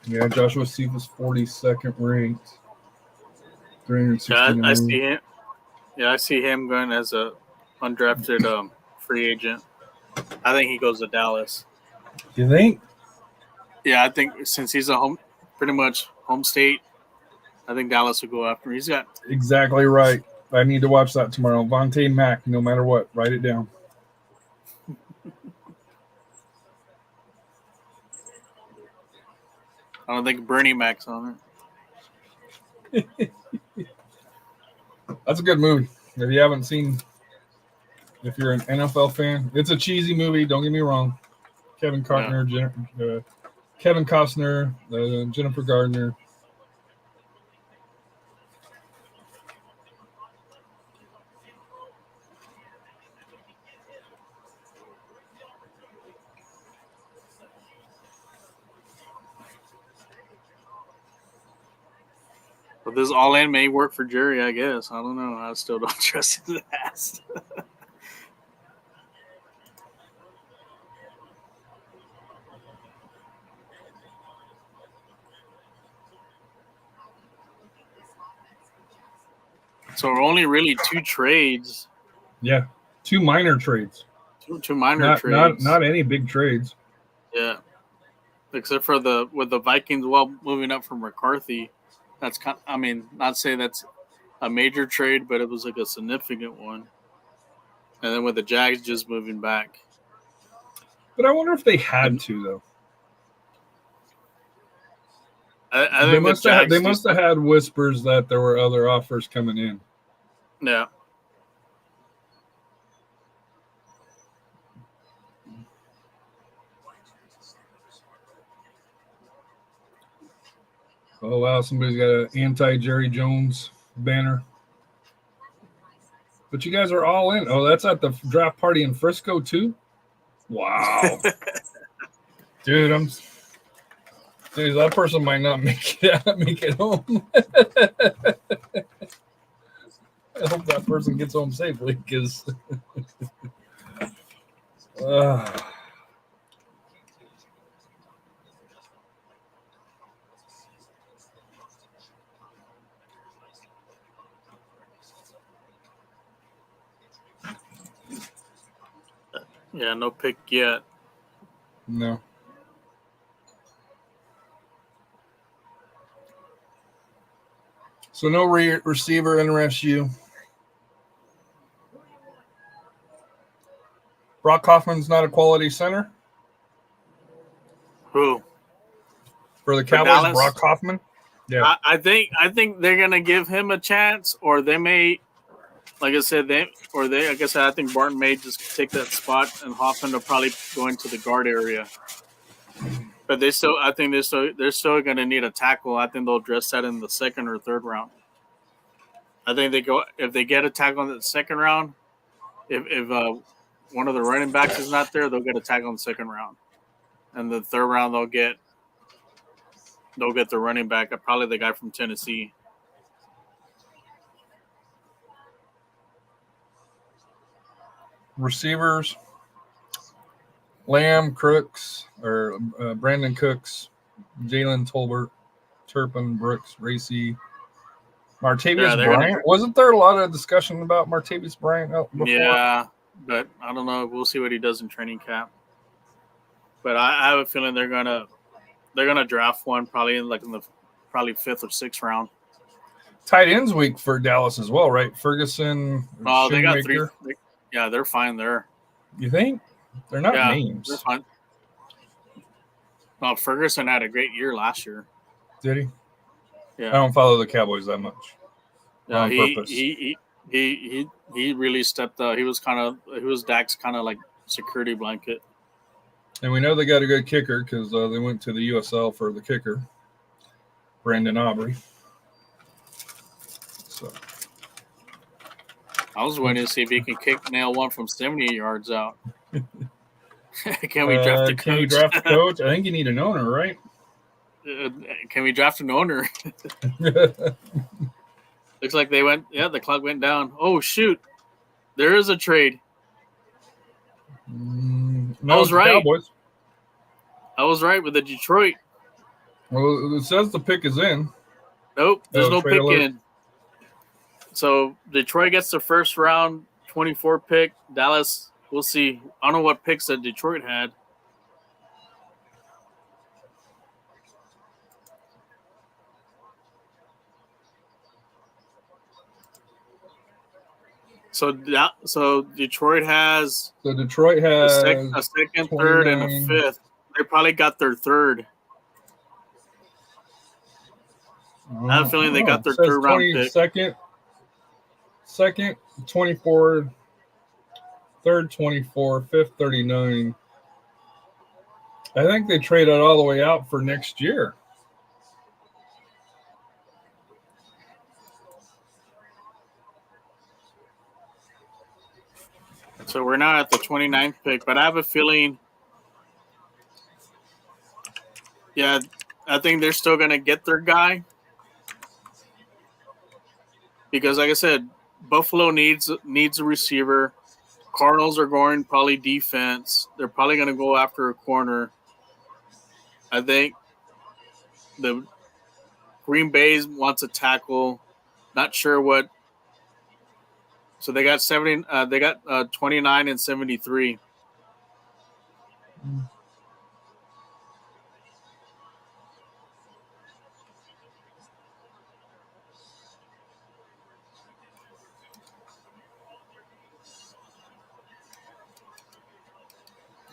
Yeah, Joshua Steve is 42nd ranked. 369. Yeah, I see him. Yeah, I see him going as a undrafted free agent. I think he goes to Dallas. You think? Yeah, I think since he's pretty much home state, I think Dallas will go after him. He's got Exactly right. I need to watch that tomorrow. Vontae Mack, no matter what. Write it down. I don't think Bernie Mac's on it. That's a good movie. If you haven't seen, if you're an NFL fan, it's a cheesy movie. Don't get me wrong. Kevin Costner, Jennifer Gardner. But this all-in may work for Jerry, I guess. I don't know. I still don't trust his ass. So we're only really two trades. Yeah, 2 minor trades. Two minor trades. Not any big trades. Yeah. Except for with the Vikings, moving up from McCarthy. That's not say that's a major trade, but it was like a significant one. And then with the Jags just moving back. But I wonder if they had to, though. I think they must have had whispers that there were other offers coming in. Yeah. Oh wow, somebody's got an anti-Jerry Jones banner. But you guys are all in. Oh, that's at the draft party in Frisco too? Wow. Dude, that person might not make it home. I hope that person gets home safely because Yeah, no pick yet. no. So no receiver interests you. Brock Hoffman's not a quality center Who? for the For Cowboys. Dallas? Brock Hoffman. Yeah. I think they're gonna give him a chance, or they may, like I said, I think Barton may just take that spot, and Hoffman will probably go into the guard area. But they're still gonna need a tackle. I think they'll address that in the second or third round. I think if they get a tackle in the second round, if one of the running backs is not there, they'll get a tackle in the second round, and the third round they'll get they'll get the running back, probably the guy from Tennessee. Receivers: Lamb, Crooks, or Brandon Cooks, Jalen Tolbert, Turpin, Brooks, Racy, Martavius they're Bryant. Wasn't there a lot of discussion about Martavius Bryant before? Yeah, but I don't know. We'll see what he does in training camp. But I have a feeling they're gonna draft one probably in the fifth or sixth round. Tight ends week for Dallas as well, right? Ferguson. Oh, they got Shoemaker. three. Yeah, they're fine there. You think? They're not Yeah, names. they're fine. Well, Ferguson had a great year last year. Did he? Yeah. I don't follow the Cowboys that much. On purpose. He really stepped up. He was Dak's kind of like security blanket. And we know they got a good kicker because they went to the USL for the kicker, Brandon Aubrey. So I was waiting to see if he can nail one from 70 yards out. Can we draft a coach? Can you draft a coach? I think you need an owner, right? Can we draft an owner? Looks like they went. Yeah, the clock went down. Oh shoot! There is a trade. No, I was right. Cowboys. I was right with the Detroit. Well, it says the pick is in. Nope, there's no trade pick alert. in. So Detroit gets the first round 24 pick. Dallas, we'll see. I don't know what picks that Detroit had. So Detroit has So Detroit has a second, third, and a 29. fifth. They probably got their third. I have a feeling they got their It says third round pick. Second, 24, third, 24, fifth, 39. I think they traded all the way out for next year. So we're now at the 29th pick, but I have a feeling, yeah, I think they're still going to get their guy. Because, like I said, Buffalo needs a receiver. Cardinals are going probably defense. They're probably going to go after a corner. I think the Green Bay wants a tackle. Not sure what. So they got 29 and 73.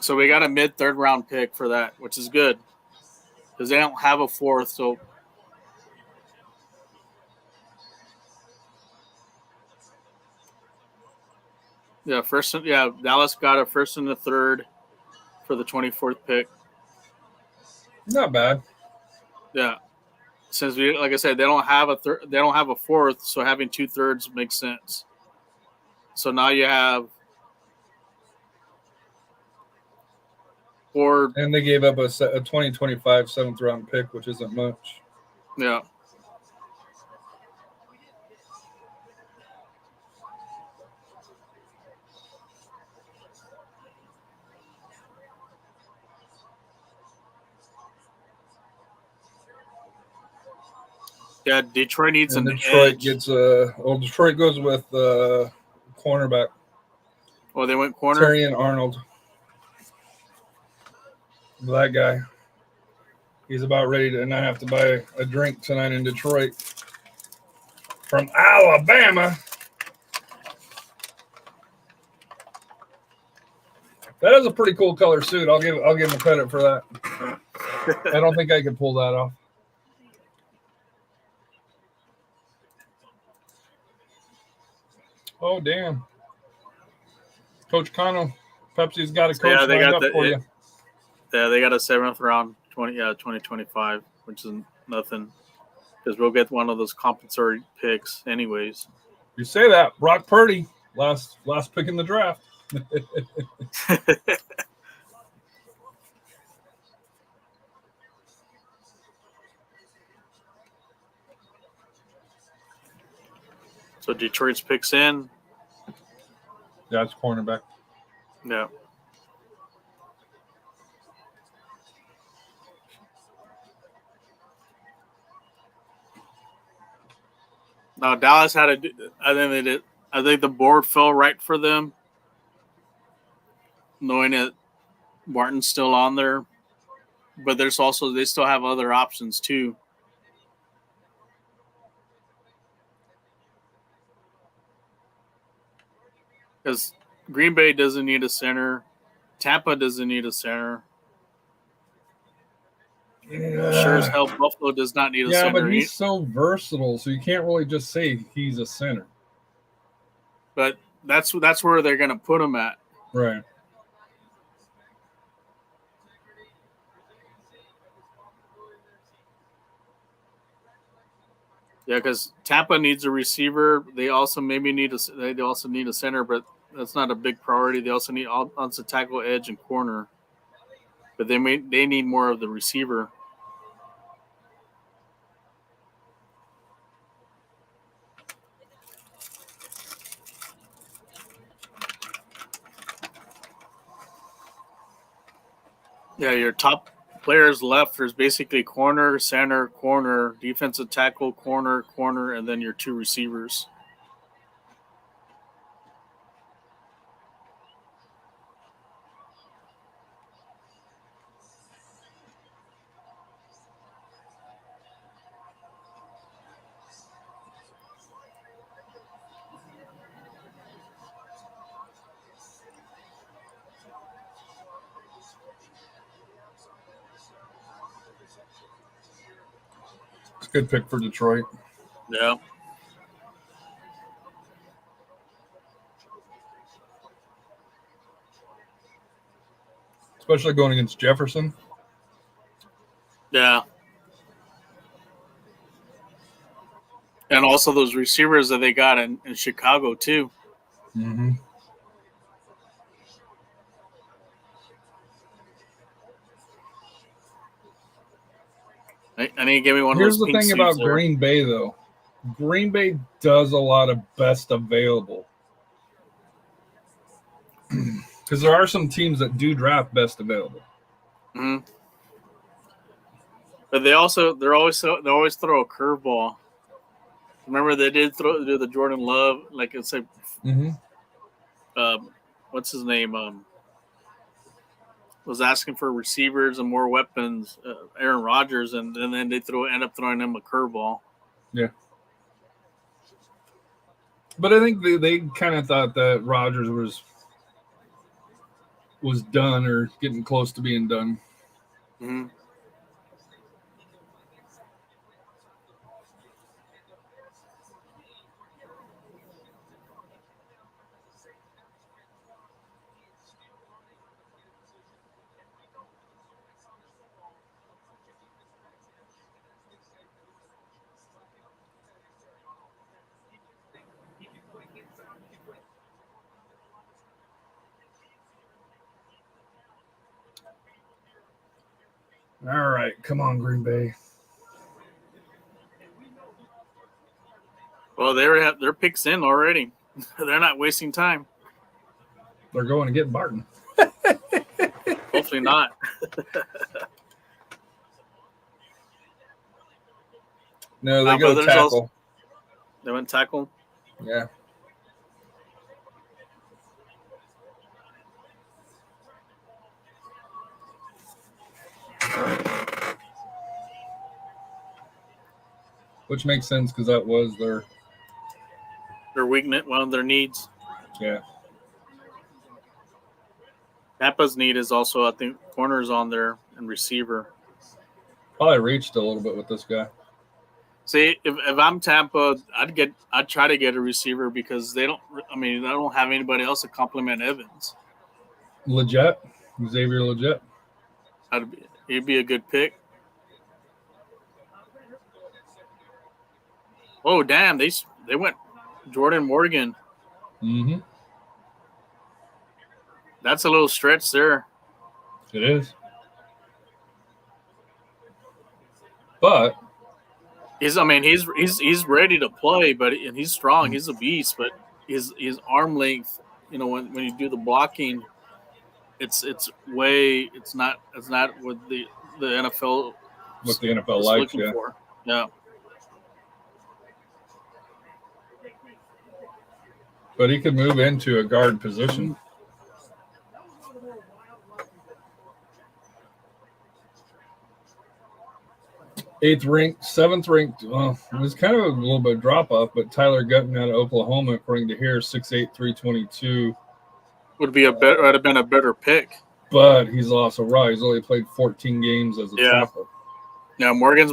So we got a mid-third round pick for that, which is good because they don't have a fourth. So Dallas got a first and a third for the 24th pick. Not bad. Yeah, since like I said, they don't have a fourth, so having 2/3 makes sense. So now you have. Or And they gave up a 2025 seventh round pick, which isn't much. yeah. Yeah, Detroit needs And an Detroit edge. Detroit goes with cornerback Oh, they went corner. Terrion Arnold. That guy. He's about ready to not have to buy a drink tonight in Detroit. From Alabama. That is a pretty cool color suit. I'll give him credit for that. I don't think I could pull that off. Oh damn. Coach Cano, Pepsi's got a coach they lined got up for you. Yeah, they got a 7th round 2025, which is nothing because we'll get one of those compensatory picks anyways. You say that, Brock Purdy, last pick in the draft. So Detroit's picks in. That's cornerback. Yeah. Now Dallas had a. I think they did. I think the board fell right for them, knowing that Martin's still on there. But there's also they still have other options too. Because Green Bay doesn't need a center, Tampa doesn't need a center. Sure as hell, Buffalo does not need a Yeah, center. but he's so versatile, so you can't really just say he's a center. But that's where they're going to put him at. Right. Yeah, because Tampa needs a receiver. They also maybe need they also need a center, but that's not a big priority. They also need offensive tackle, edge, and corner. But they need more of the receiver. Yeah, your top players left. There's basically corner, center, corner, defensive tackle, corner, and then your two receivers. It's a good pick for Detroit. Yeah. Especially going against Jefferson. Yeah. And also those receivers that they got in Chicago, too. Mm-hmm. I need to give me one Here's of those the pink thing seats about there. Green Bay, though. Green Bay does a lot of best available. Because there are some teams that do draft best available. Mm-hmm. But they always throw a curveball. Remember they did do the Jordan Love, like it's like what's his name? Was asking for receivers and more weapons, Aaron Rodgers, and then they end up throwing him a curveball. Yeah. But I think they kind of thought that Rodgers was done or getting close to being done. Mm-hmm. All right, come on, Green Bay. Well, they already have their picks in already. They're not wasting time. They're going to get Barton. Hopefully not. No, they go tackle. They went tackle? Yeah. Which makes sense because that was their weakness, one of their needs. Yeah. Tampa's need is also, I think, corners on there and receiver. Probably reached a little bit with this guy. See, if I'm Tampa, I'd try to get a receiver because they don't have anybody else to complement Evans. Legit, Xavier Legit. He'd be a good pick. Oh damn! They went Jordan Morgan. Mm-hmm. That's a little stretch there. It is. But He's ready to play, and he's strong. He's a beast, but his arm length, when you do the blocking, it's not what the NFL What the NFL is likes, looking yeah. for. Yeah. But he could move into a guard position. Eighth ranked, seventh ranked. Well, it was kind of a little bit drop off, but Tyler Gutton out of Oklahoma, according to here, 6'8", 322. Would have been a better pick. But he's also raw. He's only played 14 games as a tackle. Now Morgan's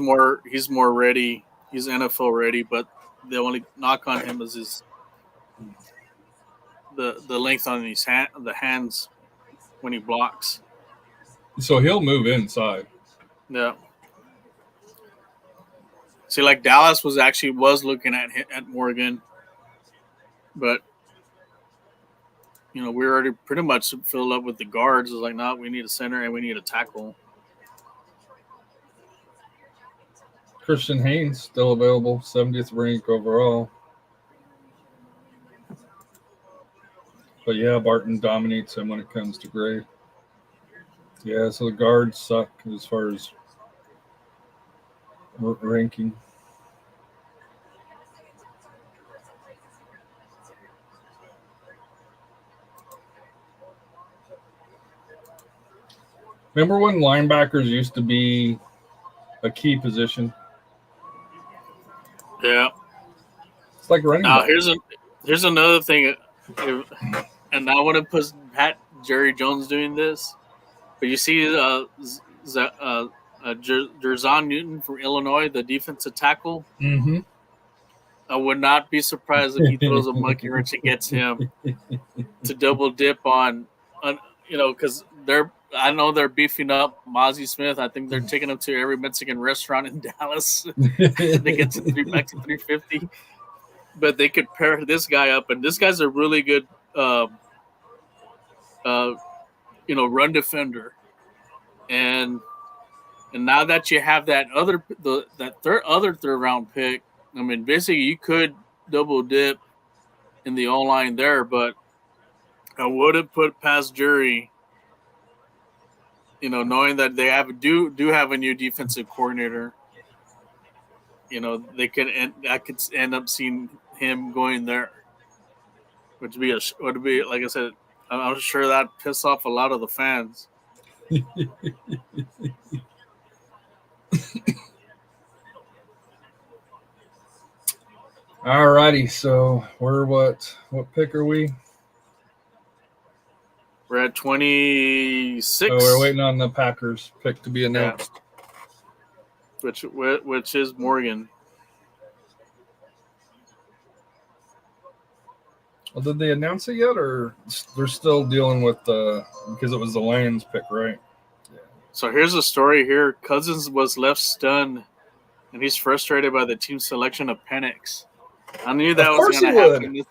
he's more ready. He's NFL ready, but the only knock on him is the length on the hands when he blocks. So he'll move inside. Yeah. See, like Dallas was looking at Morgan, but we already pretty much filled up with the guards. It's like, no, we need a center and we need a tackle. Christian Haynes still available, 70th rank overall. But yeah, Barton dominates him when it comes to grade. Yeah, so the guards suck as far as ranking. Remember when linebackers used to be a key position? Yeah. It's like running back. Here's another thing, and I want to put Jerry Jones doing this, but you see Jerzon Newton from Illinois, the defensive tackle. Mm-hmm. I would not be surprised if he throws a monkey wrench and gets him to double dip on because I know they're beefing up Mozzie Smith. I think they're taking him to every Mexican restaurant in Dallas. They get to back to 350, but they could pair this guy up, and this guy's a really good, run defender, and now that you have that third round pick, I mean, basically you could double dip in the O-line there, but I wouldn't put past Jury. Knowing that they do have a new defensive coordinator, I could end up seeing him going there, which would be like I said, I'm sure that piss off a lot of the fans. All righty, so we're what pick are we? We're at 26. Oh, we're waiting on the Packers pick to be announced. Yeah. Which is Morgan. Well, did they announce it yet, or they're still dealing with because it was the Lions pick, right? Yeah. So here's a story here. Cousins was left stunned, and he's frustrated by the team's selection of Penix. I knew that was going to happen.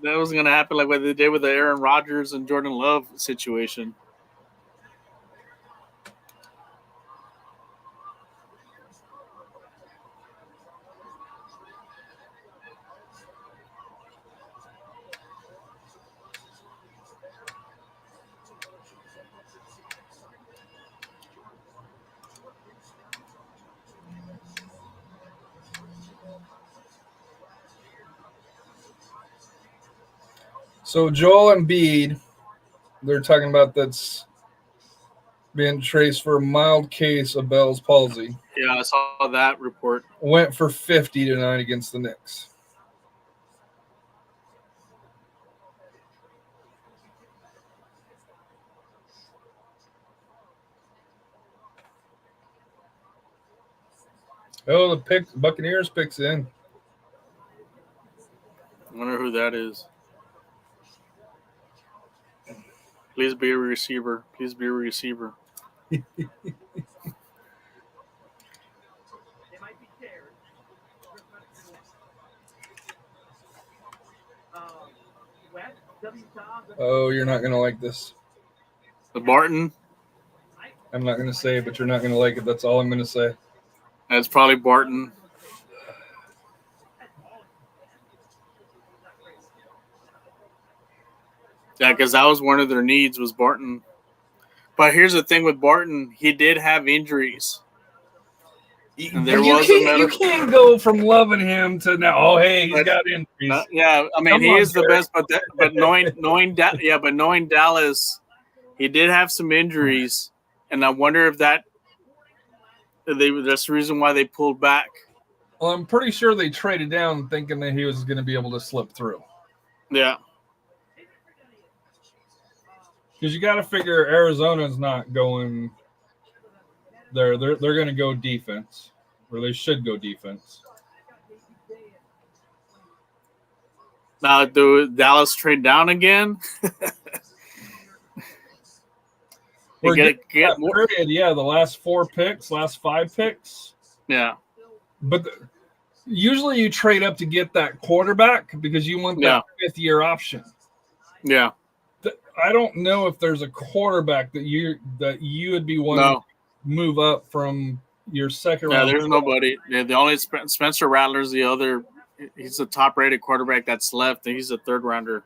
That was going to happen like what they did with the Aaron Rodgers and Jordan Love situation. So Joel Embiid, they're talking about that's being traced for a mild case of Bell's palsy. Yeah, I saw that report. Went for 50 tonight against the Knicks. Oh, the Buccaneers picks in. I wonder who that is. Please be a receiver. Please be a receiver. Oh, you're not going to like this. The Barton. I'm not going to say it, but you're not going to like it. That's all I'm going to say. That's probably Barton. Yeah, because that was one of their needs was Barton. But here's the thing with Barton, he did have injuries. And there you was a can't, you medical. can't go from loving him to now. Oh, hey, he's But- got injuries. Yeah, I mean Come he on, is the Derek. best, but knowing Dallas, he did have some injuries, and I wonder if that's the reason why they pulled back. Well, I'm pretty sure they traded down thinking that he was going to be able to slip through. Yeah, Because you got to figure Arizona's not going there. They're going to go defense, or they should go defense. now do Dallas trade down again? We're get that more. period, yeah, the last 5 picks. Yeah, But usually you trade up to get that quarterback because you want that 5th-year option. yeah. I don't know if there's a quarterback that you would be wanting No, to move up from your second yeah. round. There's nobody. Yeah, the only Spencer Rattler's the other. He's the top-rated quarterback that's left, and he's a third-rounder.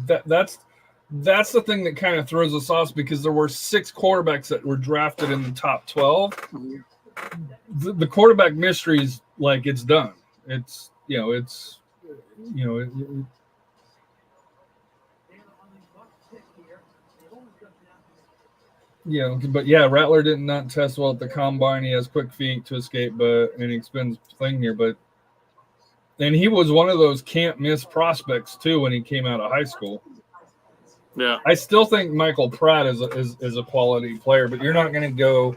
That's the thing that kind of throws us off because there were 6 quarterbacks that were drafted in the top 12. The quarterback mystery is like it's done. It's but yeah, Rattler did not test well at the combine. He has quick feet to escape, but an expensive thing here. And he was one of those can't miss prospects too when he came out of high school. Yeah, I still think Michael Pratt is a quality player, but you're not going to go.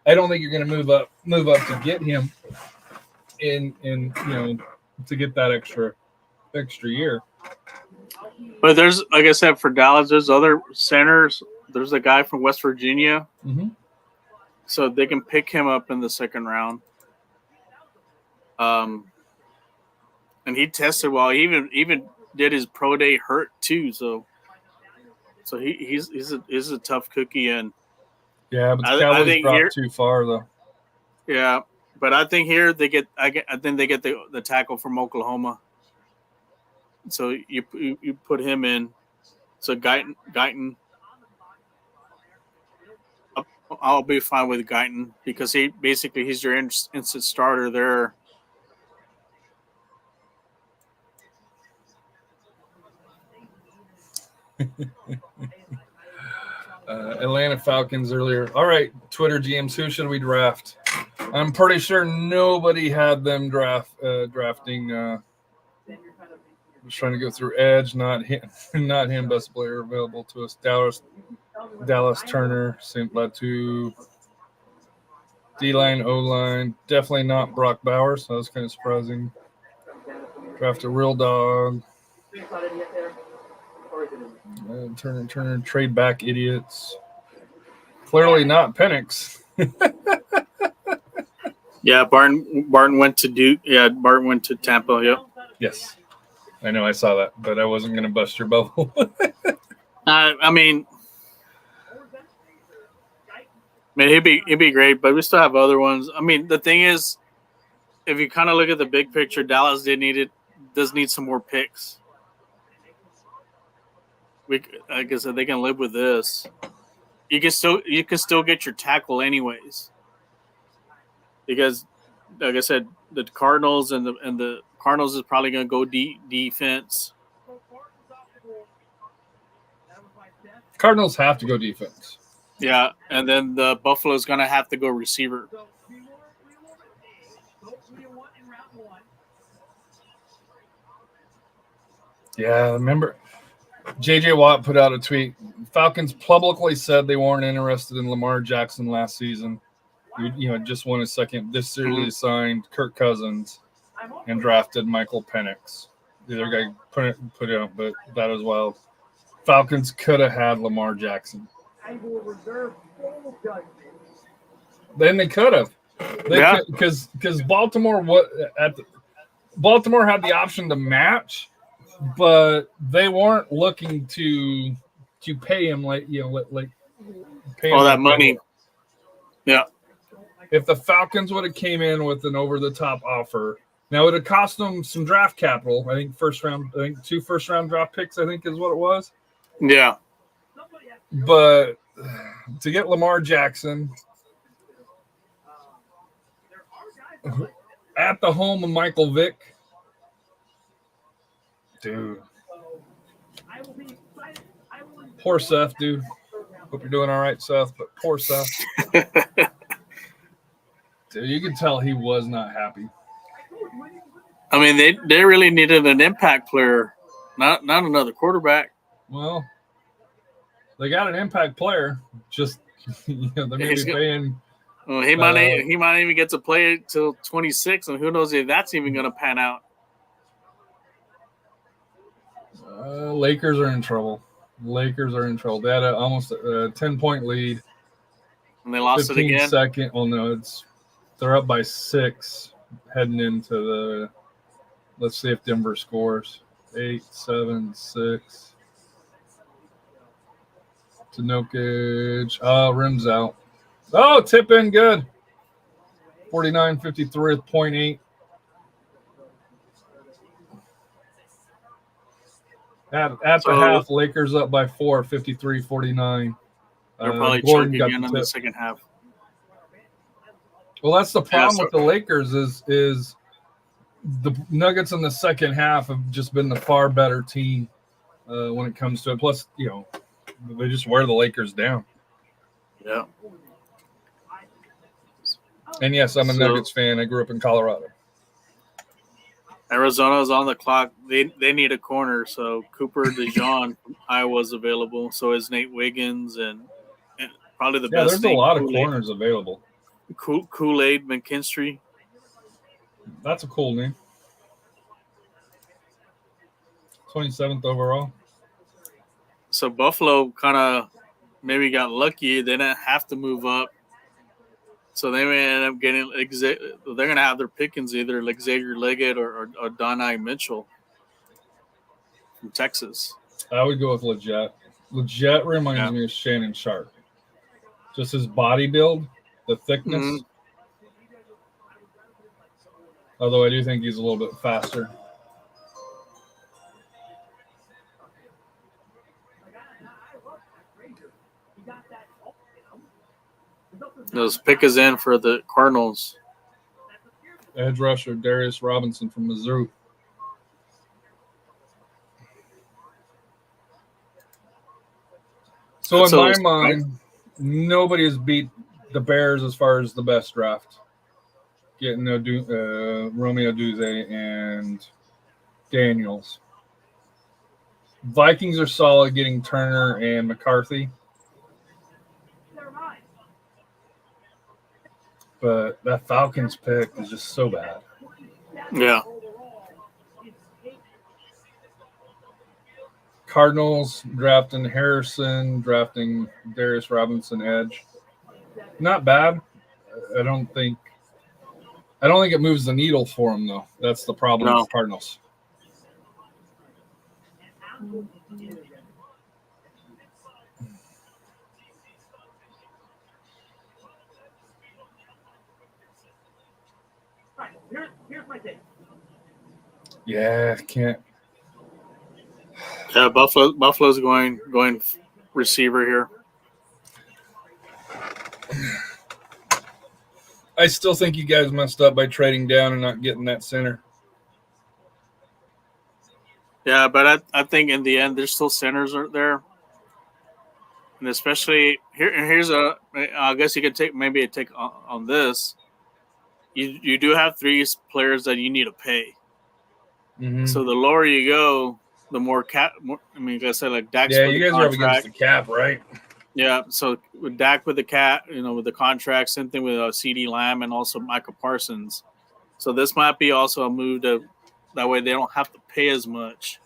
I don't think you're going to move up to get him in to get that extra year. but there's like I said for Dallas, there's other centers. There's a guy from West Virginia, Mm-hmm. so they can pick him up in the second round. And he tested well. He even did his pro day hurt too. So he's a tough cookie. And Yeah, but the I Cowboys think dropped here- too far though. yeah, but I think here I think they get the tackle from Oklahoma. So you put him in. So Guyton. I'll be fine with Guyton because he's your instant starter there. Atlanta Falcons earlier. All right, Twitter GMs, who should we draft? I'm pretty sure nobody had them drafting. I'm just trying to go through Edge, not him, best player available to us. Dallas Turner, St. Latu, D-line, O-line. Definitely not Brock Bowers. So that was kind of surprising. Draft a real dog. Turner, trade back idiots. Clearly not Penix. Yeah, Barton went to Duke. Yeah, Barton went to Tampa. Yep. Yes, I know. I saw that, but I wasn't going to bust your bubble. I mean, he'd be great, but we still have other ones. I mean, the thing is, if you kind of look at the big picture, Dallas does need some more picks. Like I said, they can live with this. You can still get your tackle anyways, because, like I said, the Cardinals and the Cardinals is probably going to go defense. Cardinals have to go defense. Yeah, and then the Buffalo's going to have to go receiver. Yeah, remember JJ Watt put out a tweet. Falcons publicly said they weren't interested in Lamar Jackson last season. Just won a second. This seriously signed Kirk Cousins and drafted Michael Penix. The other guy put it out, but that as well. Falcons could have had Lamar Jackson. Then they could have. Because Baltimore Baltimore had the option to match, but they weren't looking to pay him pay All him that money. Yeah. If the Falcons would have came in with an over the top offer, Now it would cost them some draft capital. I think 2 first round draft picks, I think is what it was. Yeah. But to get Lamar Jackson at the home of Michael Vick, dude. Poor Seth, dude. Hope you're doing all right, Seth, but poor Seth. Dude, you could tell he was not happy. I mean, they really needed an impact player, not another quarterback. Well, they got an impact player. Just they may be paying. Well, he might even get to play till 26, and who knows if that's even going to pan out. Lakers are in trouble. They had almost a 10-point lead. And they lost it again. Second. Well, no, they're up by 6 heading into the. Let's see if Denver scores. 8, 7, 6. To Jokic. Oh, rims out. Oh, tip in good. 49-53 with 0.8. At the half, Lakers up by 4, 53-49. They're probably choking again in the second half. Well, that's the problem with the Lakers is the Nuggets in the second half have just been the far better team when it comes to it. Plus, they just wear the Lakers down. Yeah. And yes, I'm a Nuggets fan. I grew up in Colorado. Arizona's on the clock. They need a corner, so Cooper DeJean from Iowa's available. So is Nate Wiggins and probably the best. There's a lot of corners available. Kool-Aid McKinstry. That's a cool name. 27th overall. So Buffalo kind of maybe got lucky. They didn't have to move up. So they may end up getting – they're going to have their pickings either like Xavier Leggett or Donai Mitchell from Texas. I would go with Leggett. Leggett reminds me of Shannon Sharp. Just his body build, the thickness. Mm-hmm. Although I do think he's a little bit faster. Those pick is in for the Cardinals. Edge rusher Darius Robinson from Missouri. So in my mind, nobody has beat the Bears as far as the best draft. Getting Romeo Duse and Daniels. Vikings are solid getting Turner and McCarthy. But that Falcons pick is just so bad. Yeah. Cardinals drafting Harrison, drafting Darius Robinson edge. Not bad. I don't think it moves the needle for them, though. That's the problem with the Cardinals. Here's my take. Yeah, can't. Yeah, Buffalo's going receiver here. I still think you guys messed up by trading down and not getting that center. Yeah, but I think in the end there's still centers there, and especially here's I guess you could take on this. You do have 3 players that you need to pay. Mm-hmm. So the lower you go, the more cap. Like I said, like Dak's. Yeah, you guys are up against the cap, right? Yeah. So with Dak with the cap, with the contract, same thing with CeeDee Lamb and also Michael Parsons. So this might be also a move that way they don't have to pay as much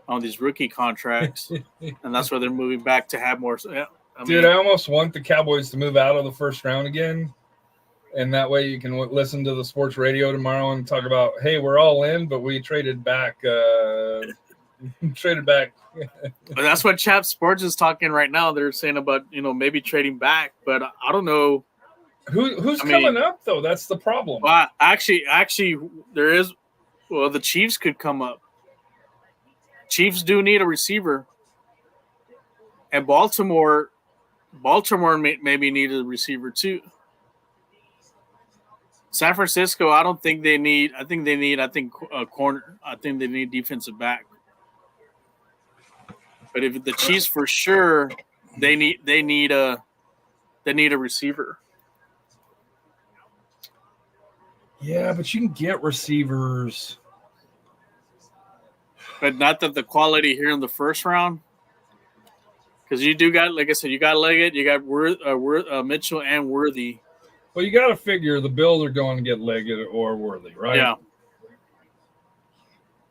on these rookie contracts, and that's where they're moving back to have more. Yeah, I almost want the Cowboys to move out of the first round again. And that way you can listen to the sports radio tomorrow and talk about, hey, we're all in, but we traded back. But that's what Chap Sports is talking right now. They're saying about, maybe trading back. But I don't know Who's I mean- coming up though? That's the problem. Well, actually, there is. Well, the Chiefs could come up. Chiefs do need a receiver, and Baltimore maybe need a receiver too. San Francisco, I don't think they need. I think they need. A corner. I think they need defensive back. But if the Chiefs for sure, they need a receiver. Yeah, but you can get receivers. But not that the quality here in the first round. Because you do got, like I said, you got Leggett, you got Mitchell and Worthy. Well, you got to figure the Bills are going to get Leggett or Worthy, right? Yeah.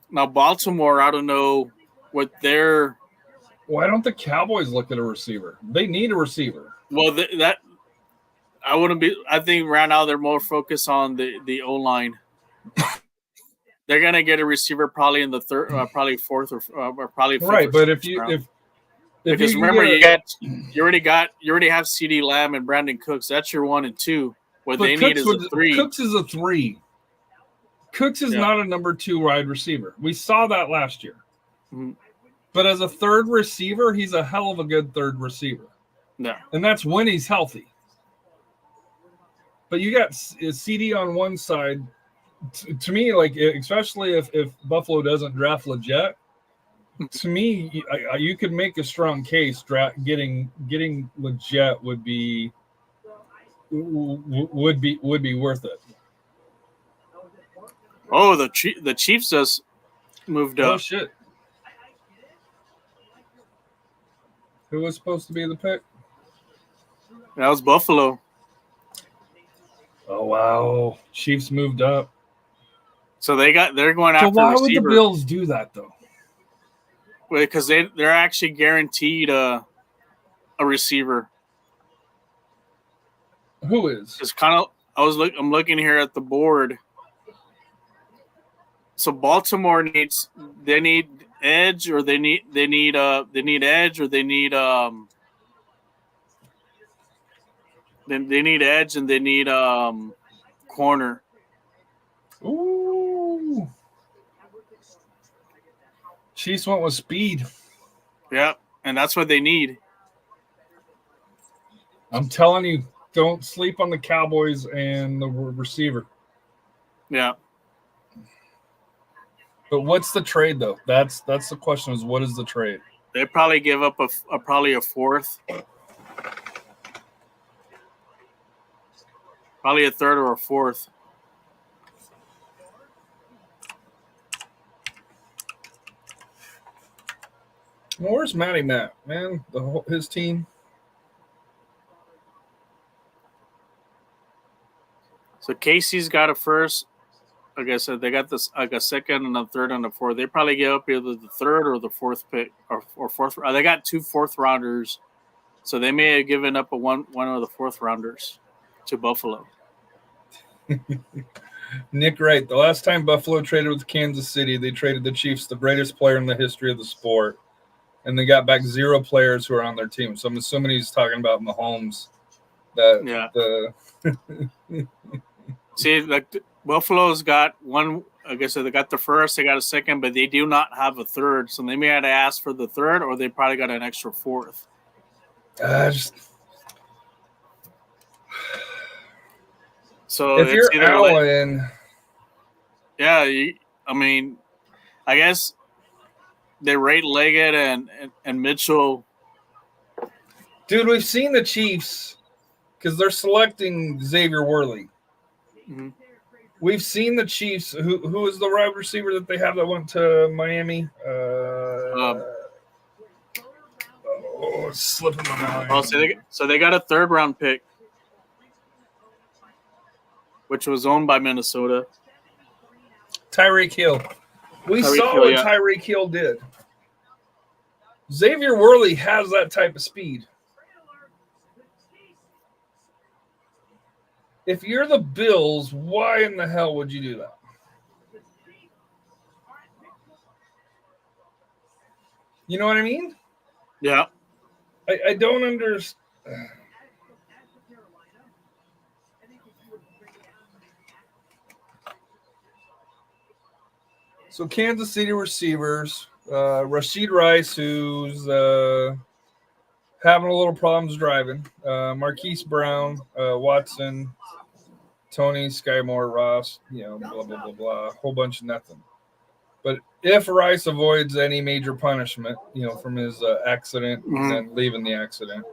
Now Baltimore, I don't know what their. Why don't the Cowboys look at a receiver? They need a receiver. Well, that I wouldn't be. I think right now they're more focused on the O line. They're gonna get a receiver probably in the third, probably fourth, or probably fifth Right, or but if sixth you round. if Because you remember, get you already have CD Lamb and Brandon Cooks. That's your 1 and 2. What they need is a 3. Cooks is a 3. Cooks is not a number 2 wide receiver. We saw that last year. Mhm. But as a third receiver, he's a hell of a good third receiver. No. And that's when he's healthy. But you got CD on one side. To me, like, especially if Buffalo doesn't draft Leggett, to me, you could make a strong case getting Leggett would be worth it. Oh, the Chiefs just moved Oh up. shit! Who was supposed to be the pick? That was Buffalo. Oh wow! Chiefs moved up. So they're going So after why a would the receiver Bills do that though? because they're actually guaranteed a receiver. Who is? It's kind of I'm looking here at the board. So Baltimore needs edge or they need edge or they need edge and they need corner. Ooh. Chiefs went with speed. Yeah, and that's what they need. I'm telling you, don't sleep on the Cowboys and the receiver. Yeah. But what's the trade though? That's the question. Is what is the trade? They probably give up probably a fourth. Probably a third or a fourth. Well, where's Matty Matt, man? His team. So Casey's got a first. Like I said, they got this like a second and a third and a fourth. They probably give up either the third or the fourth pick or fourth. They got 2 fourth rounders, so they may have given up one of the fourth rounders to Buffalo. Nick Wright. The last time Buffalo traded with Kansas City, they traded the Chiefs, the greatest player in the history of the sport, and they got back 0 players who are on their team. So I'm assuming he's talking about Mahomes. See, like Buffalo's got one. Like I said, they got the first, they got a second, but they do not have a third. So they may have to ask for the third, or they probably got an extra fourth. So if it's you're either Allen, I guess they rate Leggett and Mitchell. dude, we've seen the Chiefs because they're selecting Xavier Worley. Mm-hmm. We've seen the Chiefs. Who is the wide receiver that they have that went to Miami? It's slipping my mind. So they got a third round pick, which was owned by Minnesota. Tyreek Hill. We Tyreek saw Hill, what yeah. Tyreek Hill did. Xavier Worley has that type of speed. If you're the Bills, why in the hell would you do that? You know what I mean? Yeah. I don't understand. So Kansas City receivers, Rashid Rice, who's having a little problems driving. Marquise Brown, Watson, Tony, Sky Moore, Ross, blah, blah, blah, blah, a whole bunch of nothing. But if Rice avoids any major punishment, from his accident and then leaving the accident,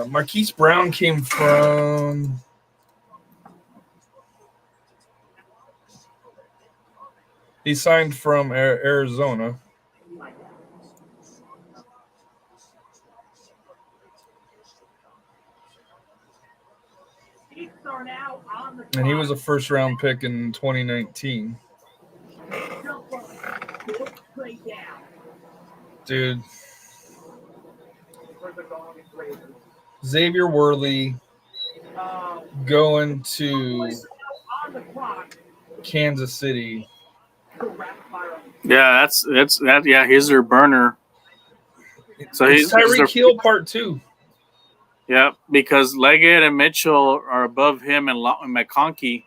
Marquise Brown came from... He signed from Arizona. And he was a first-round pick in 2019. Dude. Xavier Worley going to Kansas City. Yeah, that's that. Yeah, he's their burner. So It's Tyreek Hill part 2. Yeah, because Leggett and Mitchell are above him and McConkey.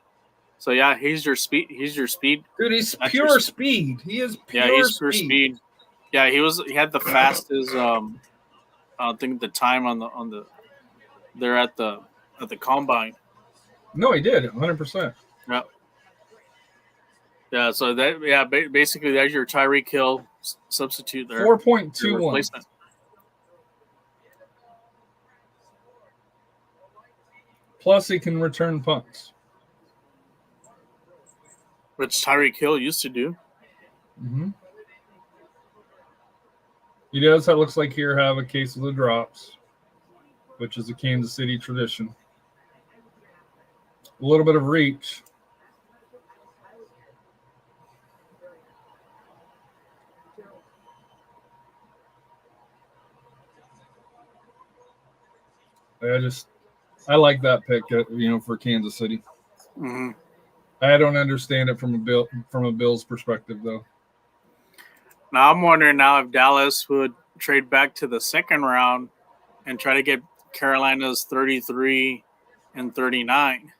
So yeah, he's your speed. Dude, he's pure speed. He is pure pure speed. Yeah, he had the fastest I think the time on the they're at the combine. No, he did 100%. Yeah. Yeah, so basically that's your Tyreek Hill substitute there. 4.21. Plus, he can return punts, which Tyreek Hill used to do. Mm-hmm. He does. That looks like here have a case of the drops, which is a Kansas City tradition. A little bit of reach. I like that pick, for Kansas City. Mm-hmm. I don't understand it from a Bills perspective, though. Now I'm wondering if Dallas would trade back to the second round and try to get Carolina's 33 and 39.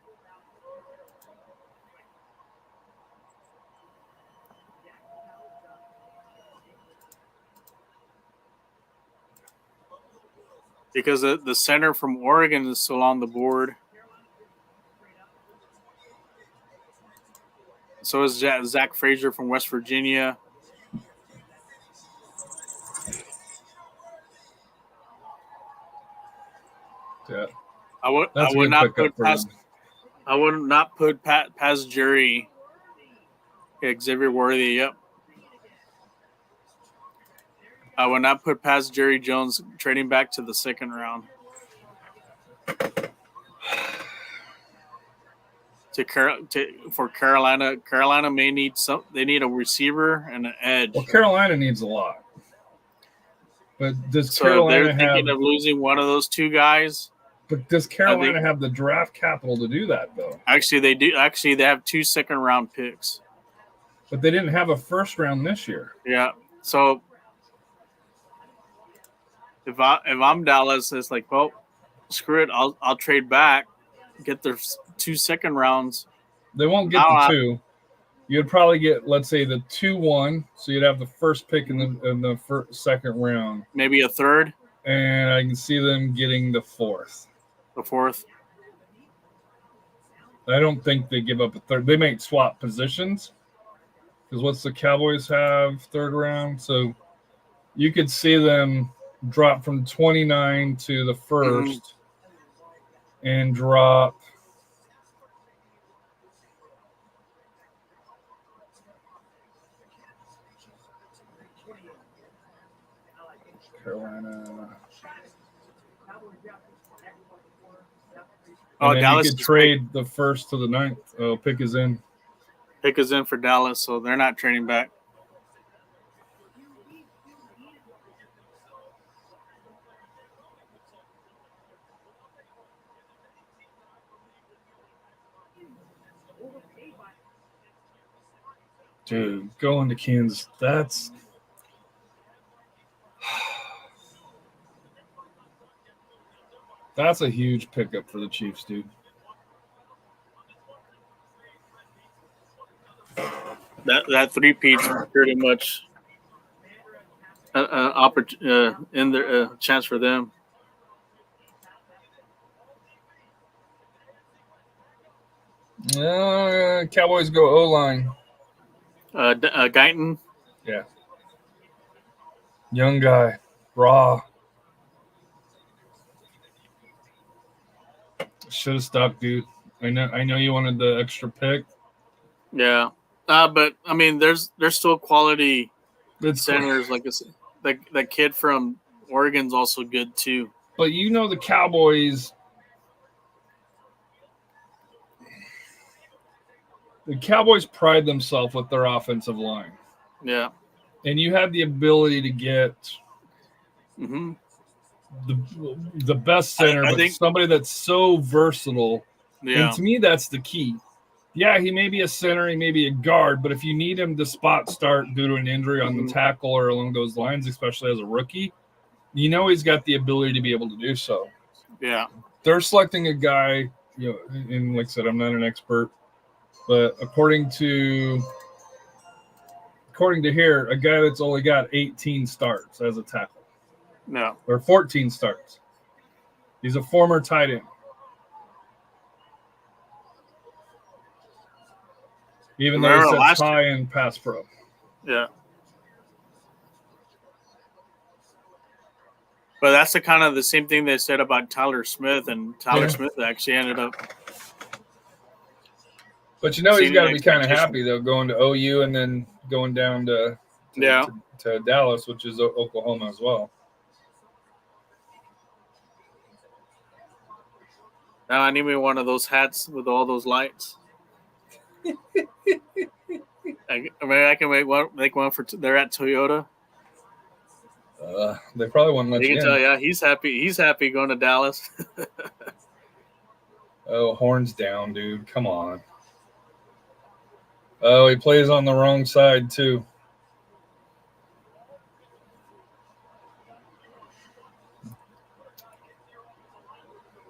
Because the center from Oregon is still on the board. So is Zach Frazier from West Virginia. Yeah. I would not put past Jury. Xavier Worthy, yep. I would not put past Jerry Jones trading back to the second round. For Carolina. Carolina may need they need a receiver and an edge. Well, Carolina needs a lot. But does So Carolina they're thinking of losing one of those two guys? But does Carolina have the draft capital to do that, though? Actually, they do. Actually, they have 2 second-round picks. But they didn't have a first round this year. Yeah. So if I'm Dallas, it's like, well, screw it. I'll trade back, get their 2 second rounds. They won't get the 2. You'd probably get, let's say, the 2-1. So you'd have the first pick in the second round. Maybe a third. And I can see them getting the 4th. The 4th. I don't think they give up a third. They might swap positions. Because what's the Cowboys have third round? So you could see them drop from 29 to the 1st and drop Carolina. Oh, Dallas you could trade the 1st to the 9th. Oh, pick is in. Pick is in for Dallas, so they're not trading back. Dude, going to Kansas, that's a huge pickup for the Chiefs, dude. that three-peat's pretty much an in their chance for them. Cowboys go O-line. Guyton. Young guy. Raw. Should have stuck, dude. I know you wanted the extra pick. Yeah. But I mean, there's still quality It's centers. Like the kid from Oregon's also good too. But you know the Cowboys. The Cowboys pride themselves with their offensive line. Yeah. And you have the ability to get Mm-hmm. the best center, I but think- somebody that's so versatile. Yeah. And to me, that's the key. Yeah, he may be a center, he may be a guard, but if you need him to spot start due to an injury on the tackle or along those lines, especially as a rookie, you know he's got the ability to be able to do so. Yeah. They're selecting a guy, you know, and like I said, I'm not an expert, but according to here, a guy that's only got 18 starts as a tackle. No. Or 14 starts. He's a former tight end. Even though Remember he last sets high in pass pro. Yeah. But that's the kind of the same thing they said about Tyler Smith, and Tyler Yeah. Smith actually ended up. But you know he's Exceeding got to be kind of expectation. happy though, going to OU and then going down to Dallas, which is Oklahoma as well. Now I need me one of those hats with all those lights. I can make one for. They're at Toyota. They probably wouldn't let You you can in. tell, yeah, he's happy. He's happy going to Dallas. Oh, horns down, dude. Come on. Oh, he plays on the wrong side too.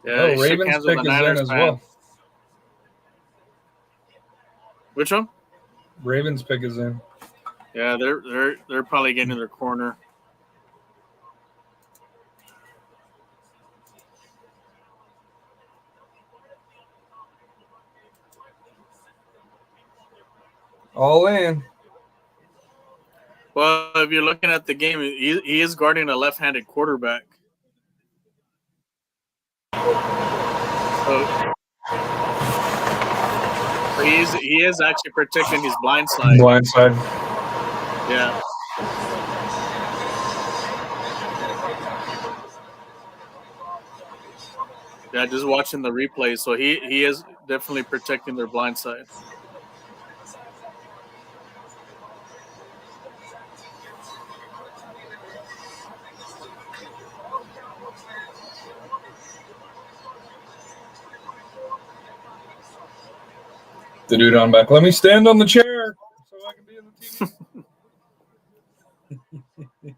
Yeah, he shook Ravens hands with pick the is in Niners as fan. well. Which one? Ravens pick is in. Yeah, they're probably getting in their corner. All in. Well, if you're looking at the game, he is guarding a left-handed quarterback. So he is actually protecting his blind side. Blind side. Yeah. Yeah, just watching the replay. So he is definitely protecting their blind side. The dude on back. Let me stand on the chair so I can be in the TV.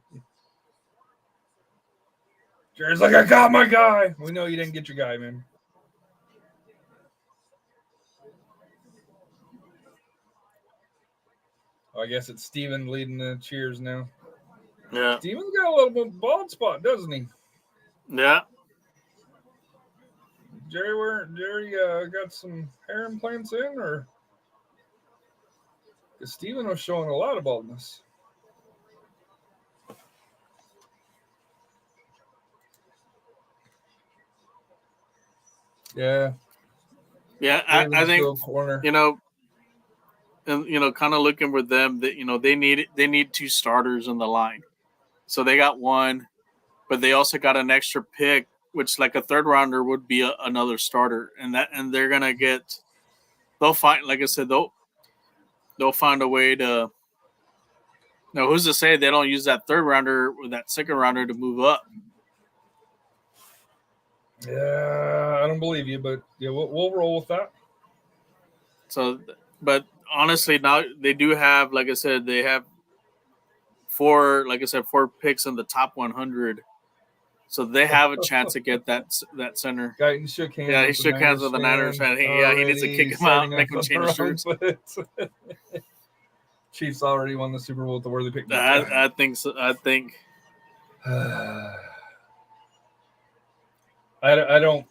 Jerry's like, I got my guy. We know you didn't get your guy, man. Oh, I guess it's Steven leading the cheers now. Yeah. Steven's got a little bit bald spot, doesn't he? Yeah. Jerry got some hair implants in, or because Steven was showing a lot of baldness. Yeah. Yeah, I think corner. and kind of looking with them that they need two starters in the line, so they got one, but they also got an extra pick, which like a third rounder would be another starter, and they're gonna get. They'll find, like I said, they'll find a way to. Now, who's to say they don't use that third rounder or that second rounder to move up? Yeah, I don't believe you, but yeah, we'll roll with that. So, but honestly, now they do have, like I said, they have four picks in the top 100. So they have a chance to get that center. Guyton shook hands. Yeah, he with the shook hands with the Niners fan. He needs to kick him out, make him change shirts. Chiefs already won the Super Bowl with the Worthy pick. I think so. I think I don't.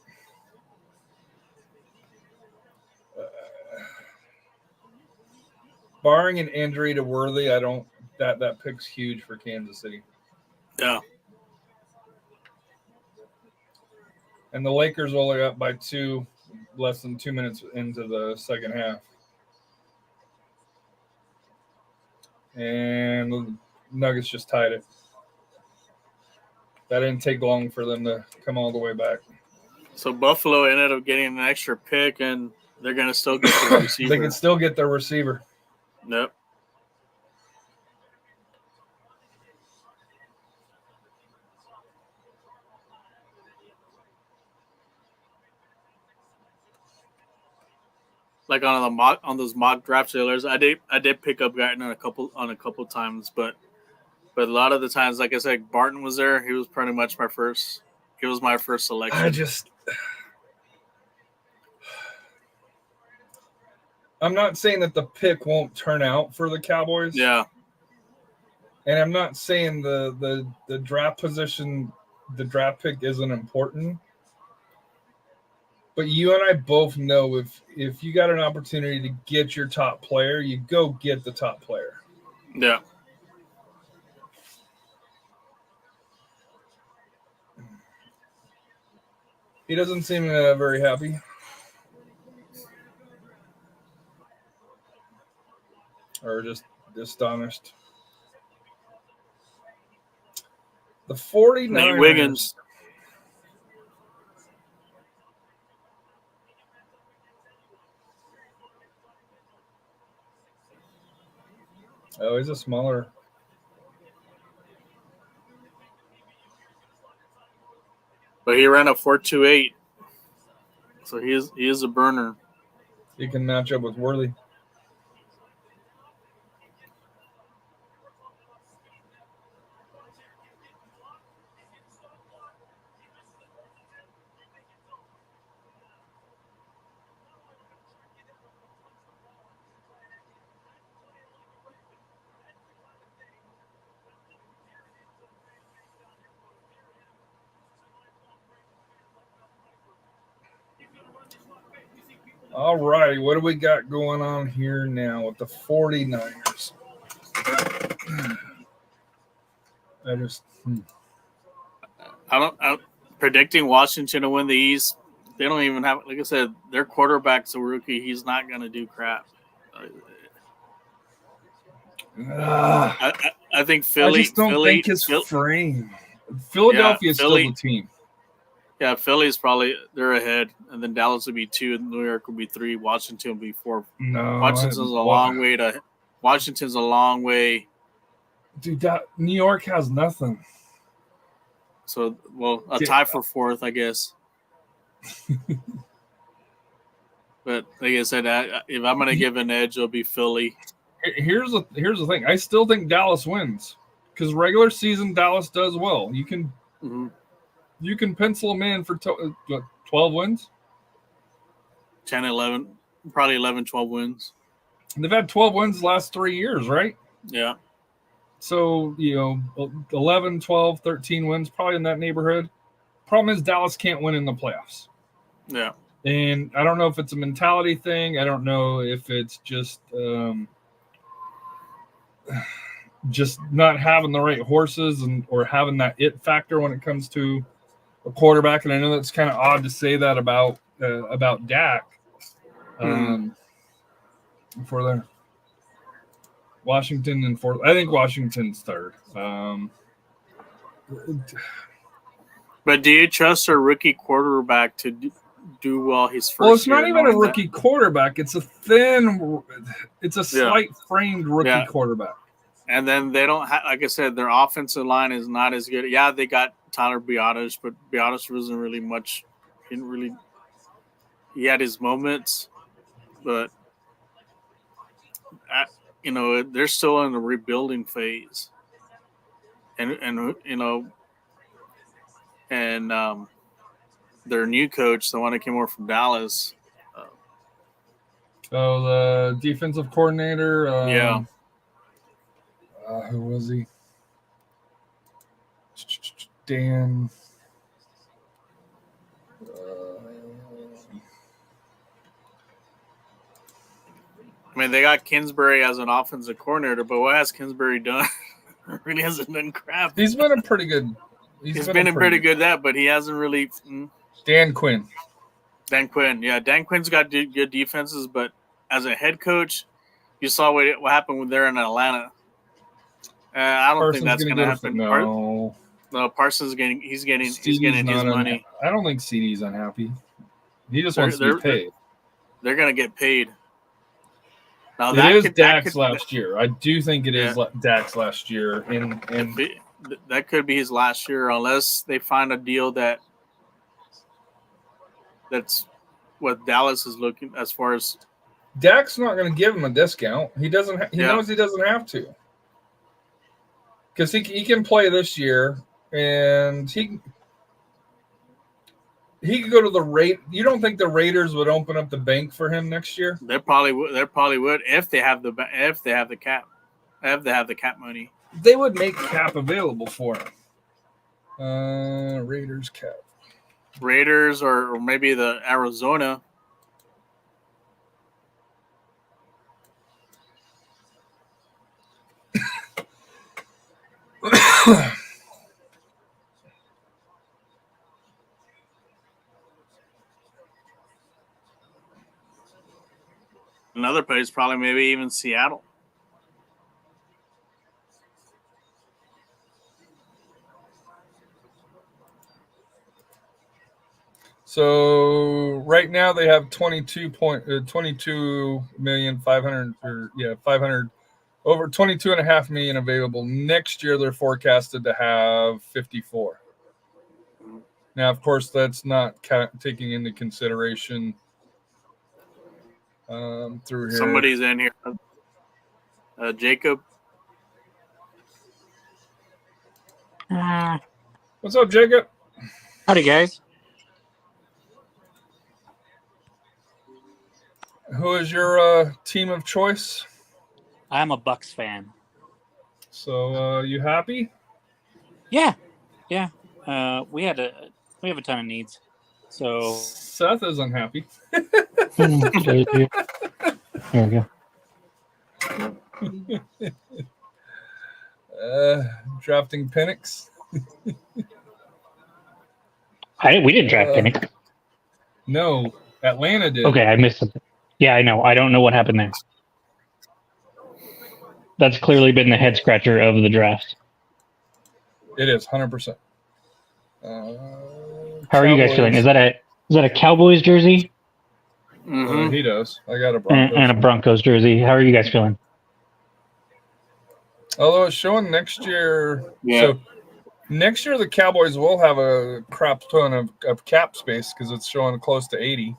Barring an injury to Worthy, I don't. That pick's huge for Kansas City. yeah. And the Lakers only up by 2, less than 2 minutes into the second half. And the Nuggets just tied it. That didn't take long for them to come all the way back. So Buffalo ended up getting an extra pick, and they're going to still get the receiver. They can still get their receiver. Yep. Like on those mock draft trailers, I did pick up Guyton a couple times, but a lot of the times, like I said, Barton was there. He was pretty much my first. He was my first selection. I'm not saying that the pick won't turn out for the Cowboys. Yeah. And I'm not saying the draft position, the draft pick isn't important. But you and I both know if you got an opportunity to get your top player, you go get the top player. Yeah. He doesn't seem very happy. Or just astonished. The 49ers. Nate Wiggins. Oh, he's a smaller. But he ran a 4.28. So he is a burner. He can match up with Worley. All right, what do we got going on here now with the 49ers? I'm predicting Washington to win the East. They don't even have, like I said, their quarterback's a rookie. He's not going to do crap. I think Philly. I just don't think his frame. Philadelphia's still the team. Yeah, Philly's they're ahead, and then Dallas would be 2, and New York would be 3, Washington would be 4. No, Washington's a long way. Dude, New York has nothing. So, a tie for 4th, I guess. But like I said, if I'm going to give an edge, it'll be Philly. Here's the thing. I still think Dallas wins because regular season Dallas does well. You can. Mm-hmm. You can pencil them in for 12 wins? 10, 11, probably 11, 12 wins. They've had 12 wins the last 3 years, right? Yeah. So, 11, 12, 13 wins, probably in that neighborhood. Problem is Dallas can't win in the playoffs. Yeah. And I don't know if it's a mentality thing. I don't know if it's just not having the right horses or having that it factor when it comes to a quarterback, and I know that's kind of odd to say that about Dak. For there, Washington and 4th. I think Washington's 3rd. But do you trust a rookie quarterback to do well his first? Well, it's not year even a rookie quarterback. It's a slight framed rookie quarterback. And then they don't have, like I said, their offensive line is not as good. Yeah, they got Tyler Biadasz, but Biadasz wasn't really much. He had his moments, but they're still in the rebuilding phase. And their new coach, the one that came over from Dallas. The defensive coordinator. Who was he? Dan. I mean, they got Kingsbury as an offensive coordinator, but what has Kingsbury done? Really hasn't done crap. He's been a pretty good. He's been pretty good at, but he hasn't really. Dan Quinn. Dan Quinn, yeah, Dan Quinn's got good defenses, but as a head coach, you saw what happened when they're in Atlanta. I don't think that's going to happen. No, Parsons getting his money. I don't think CD's unhappy. He just wants to be paid. They're going to get paid. Now it is Dak's last year. I do think it is Dak's last year, and that could be his last year unless they find a deal that's what Dallas is looking as far as. Dak's not going to give him a discount. He doesn't. He knows he doesn't have to, because he can play this year, and he could go to the rate. You don't think the Raiders would open up the bank for him next year? They probably would if they have the cap, if they have the cap money. They would make cap available for him. Raiders cap. Raiders or maybe the Arizona. Another place, probably maybe even Seattle. So right now they have 500 over 22.5 million available. Next year they're forecasted to have 54. Now, of course, that's not taking into consideration through here. Somebody's in here. Jacob. What's up, Jacob? Howdy, guys. Who is your team of choice? I'm a Bucks fan. So you happy? Yeah. We have a ton of needs. So Seth isn't happy. there we go. Drafting Penix. We didn't draft Penix. No, Atlanta did. Okay, I missed something. Yeah, I know. I don't know what happened there. That's clearly been the head scratcher of the draft. It is 100%. How are you guys feeling? Is that a Cowboys jersey? Mm-hmm. He does. I got a Broncos. And a Broncos jersey. How are you guys feeling? Although it's showing next year. Yeah. So next year the Cowboys will have a crap ton of cap space because it's showing close to 80.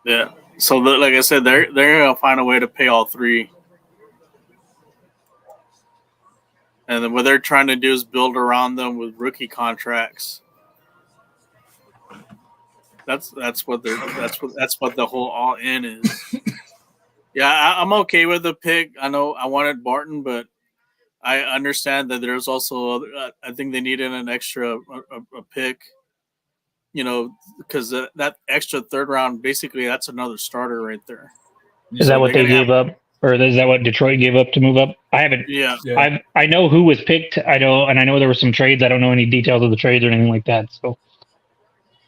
Yeah. So like I said, they're gonna find a way to pay all three. And then what they're trying to do is build around them with rookie contracts. That's what the whole all in is. Yeah, I'm okay with the pick. I know I wanted Barton, but I understand that there's also I think they needed an extra a pick. You know, because that extra third round, basically, that's another starter right there. Is that what they gave up, or is that what Detroit gave up to move up? I haven't. Yeah. I know who was picked. I know there were some trades. I don't know any details of the trades or anything like that. So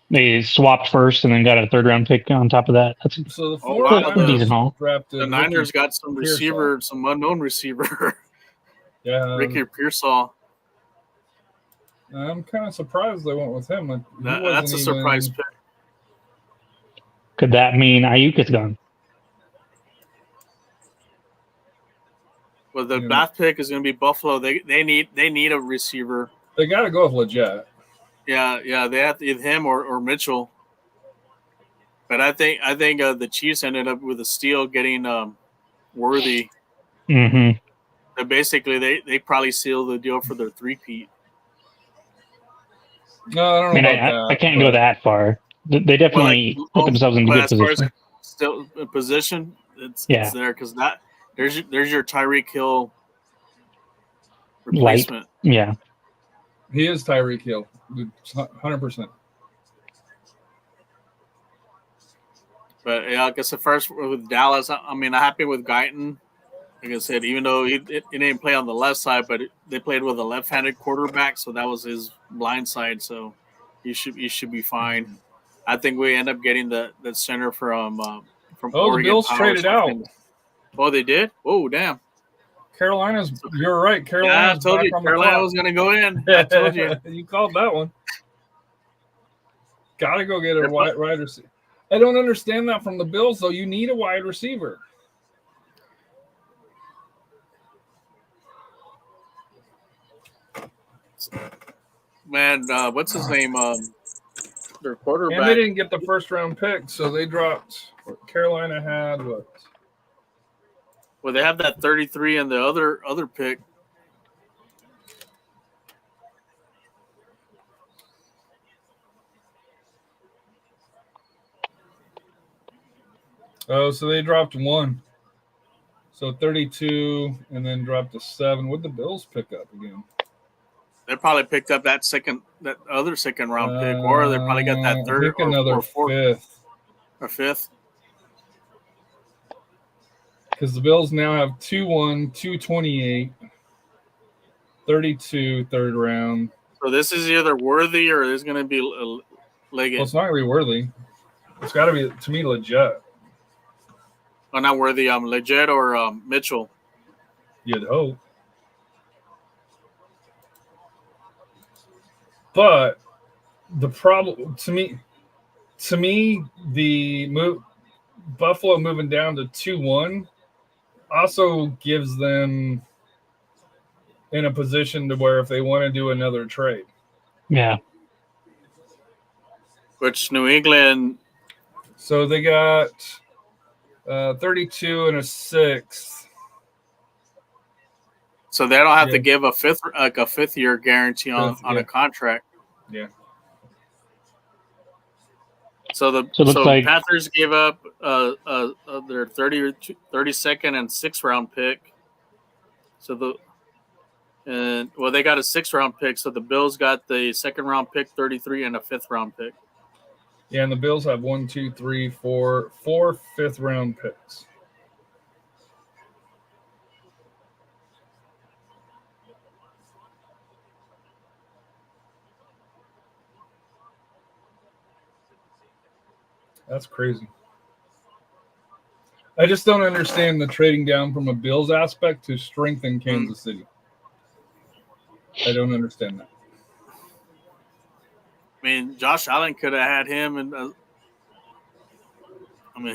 they swapped first and then got a third round pick on top of that. That's so the decent haul. The Niners got some receiver, some unknown receiver. Yeah, Ricky Pearsall. I'm kind of surprised they went with him. That's a surprise pick. Could that mean Ayuk is gone? Well, the last pick is going to be Buffalo. They need a receiver. They got to go with Legit. Yeah, they have to either him or Mitchell. But I think the Chiefs ended up with a steal getting Worthy. Mm-hmm. So basically, they probably sealed the deal for their three-peat. No, I don't know about that. I can't go that far. They definitely put themselves in a good position. As far as still in position, it's there because there's your Tyreek Hill replacement. Yeah. He is Tyreek Hill, 100%. But yeah, I guess at first with Dallas, I mean, I'm happy with Guyton. Like I said, even though he didn't play on the left side, but they played with a left-handed quarterback, so that was his blind side. So you should be fine. I think we end up getting the center from Oh, Oregon. the Bills Power traded out. something. Oh, they did? Oh, damn. Carolina's. You're right. Yeah, I Carolina's told back you on the Carolina clock. was going to go in. I told you. You called that one. Got to go get a wide receiver. I don't understand that from the Bills, though. You need a wide receiver. Man, what's his name? Their And they quarterback. didn't get the first round pick, so they dropped. Carolina had what? Well, they have that 33 and the other pick. Oh, so they dropped one. So 32 and then dropped to 7. What'd the Bills pick up again? They probably picked up that other second round pick, or they probably got that I third think another or fourth fifth. or fifth. Because the Bills now have 2-1, 228, 32 third round. So this is either Worthy or there's going to be Leggett. Well, it's not going to be Worthy. It's got to be, to me, legit. Oh, not Worthy. Leggett or Mitchell. You'd hope. But the problem to me, the Buffalo moving down to 2-1 also gives them in a position to where if they want to do another trade. Yeah. Which New England. So they got 32 and a 6th. So they don't have Yeah. to give a fifth year guarantee on Yeah. a contract. Yeah. So So it looks like- Panthers gave up their 32nd and 6th round pick. So they got a 6th round pick. So the Bills got the 2nd round pick, 33, and a 5th round pick. Yeah, and the Bills have 1, 2, 3, 4 fifth round picks. That's crazy. I just don't understand the trading down from a Bills aspect to strengthen Kansas City. I don't understand that. I mean, Josh Allen could have had him, and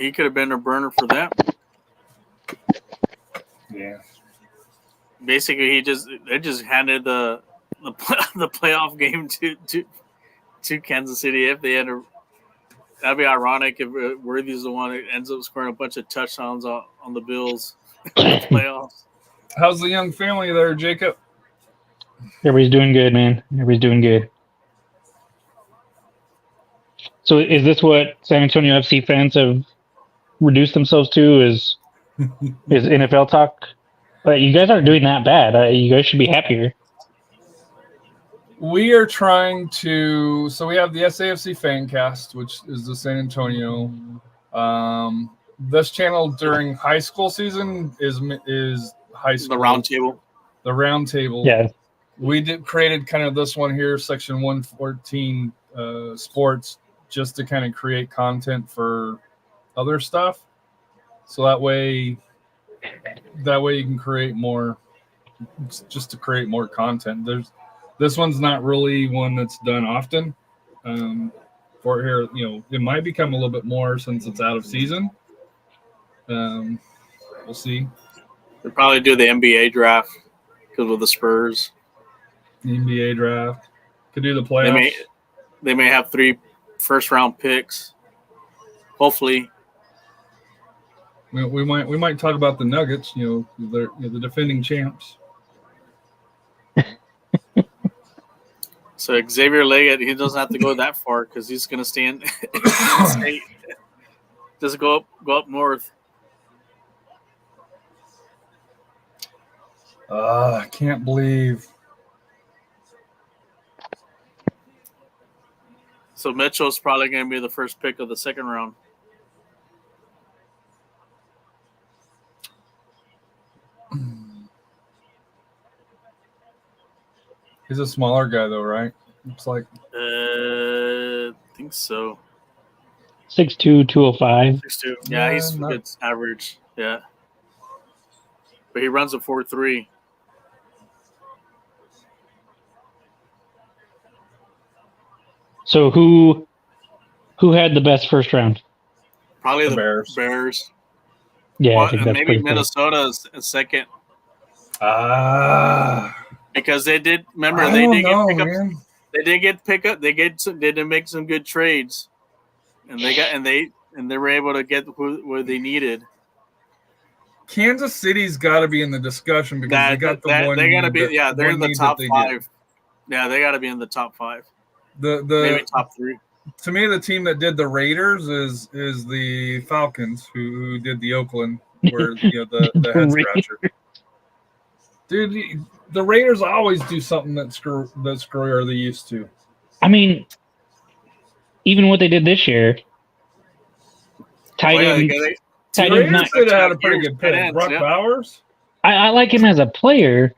he could have been a burner for them. Yeah. Basically, they just handed the playoff game to Kansas City. If they ended, that'd be ironic if Worthy's the one that ends up scoring a bunch of touchdowns on the Bills in the playoffs. How's the young family there, Jacob? Everybody's doing good, man. Everybody's doing good. So is this what San Antonio FC fans have reduced themselves to? Is NFL talk? But you guys aren't doing that bad. You guys should be happier. We are trying to. So we have the SAFC Fancast, which is the San Antonio. This channel during high school season is high school. The round table. The round table. Yeah. We created kind of this one here, section 114 sports, just to kind of create content for other stuff. So that way you can create more, just to create more content. This one's not really one that's done often. For here, it might become a little bit more since it's out of season. We'll see. They'll probably do the NBA draft because with the Spurs. The NBA draft. Could do the playoffs. They may have 3 first-round picks. Hopefully. We might talk about the Nuggets, the defending champs. So Xavier Leggett, he doesn't have to go that far because he's going to stay in state. Just go up north. I can't believe. So Mitchell's probably going to be the first pick of the second round. He's a smaller guy, though, right? Looks like. I think so. 6'2", 205. 6'2". Yeah, he's not- good average. Yeah. But he runs a 4.3. So who had the best first round? Probably The the Bears. Bears. Yeah, Well, I think and that's maybe pretty clear. Minnesota is a second Ah. because they did. Remember, I they don't did know, get pickups. man. They did get pickup. They did make some good trades, and they were able to get where they needed. Kansas City's got to be in the discussion because they got the one. They got to be. need that- Yeah, they're one in the need top that they 5. did. Yeah, they got to be in the top 5. The Maybe top 3. to me, the team that did the Raiders is the Falcons, who did the Oakland, where the head scratcher. Dude, the Raiders always do something that screwy, or they used to. I mean, even what they did this year, tight yeah, end. they- Tight The end's Raiders not. could have had a pretty Years, good tight pick. ends, Brock yeah. Bowers, I like him as a player.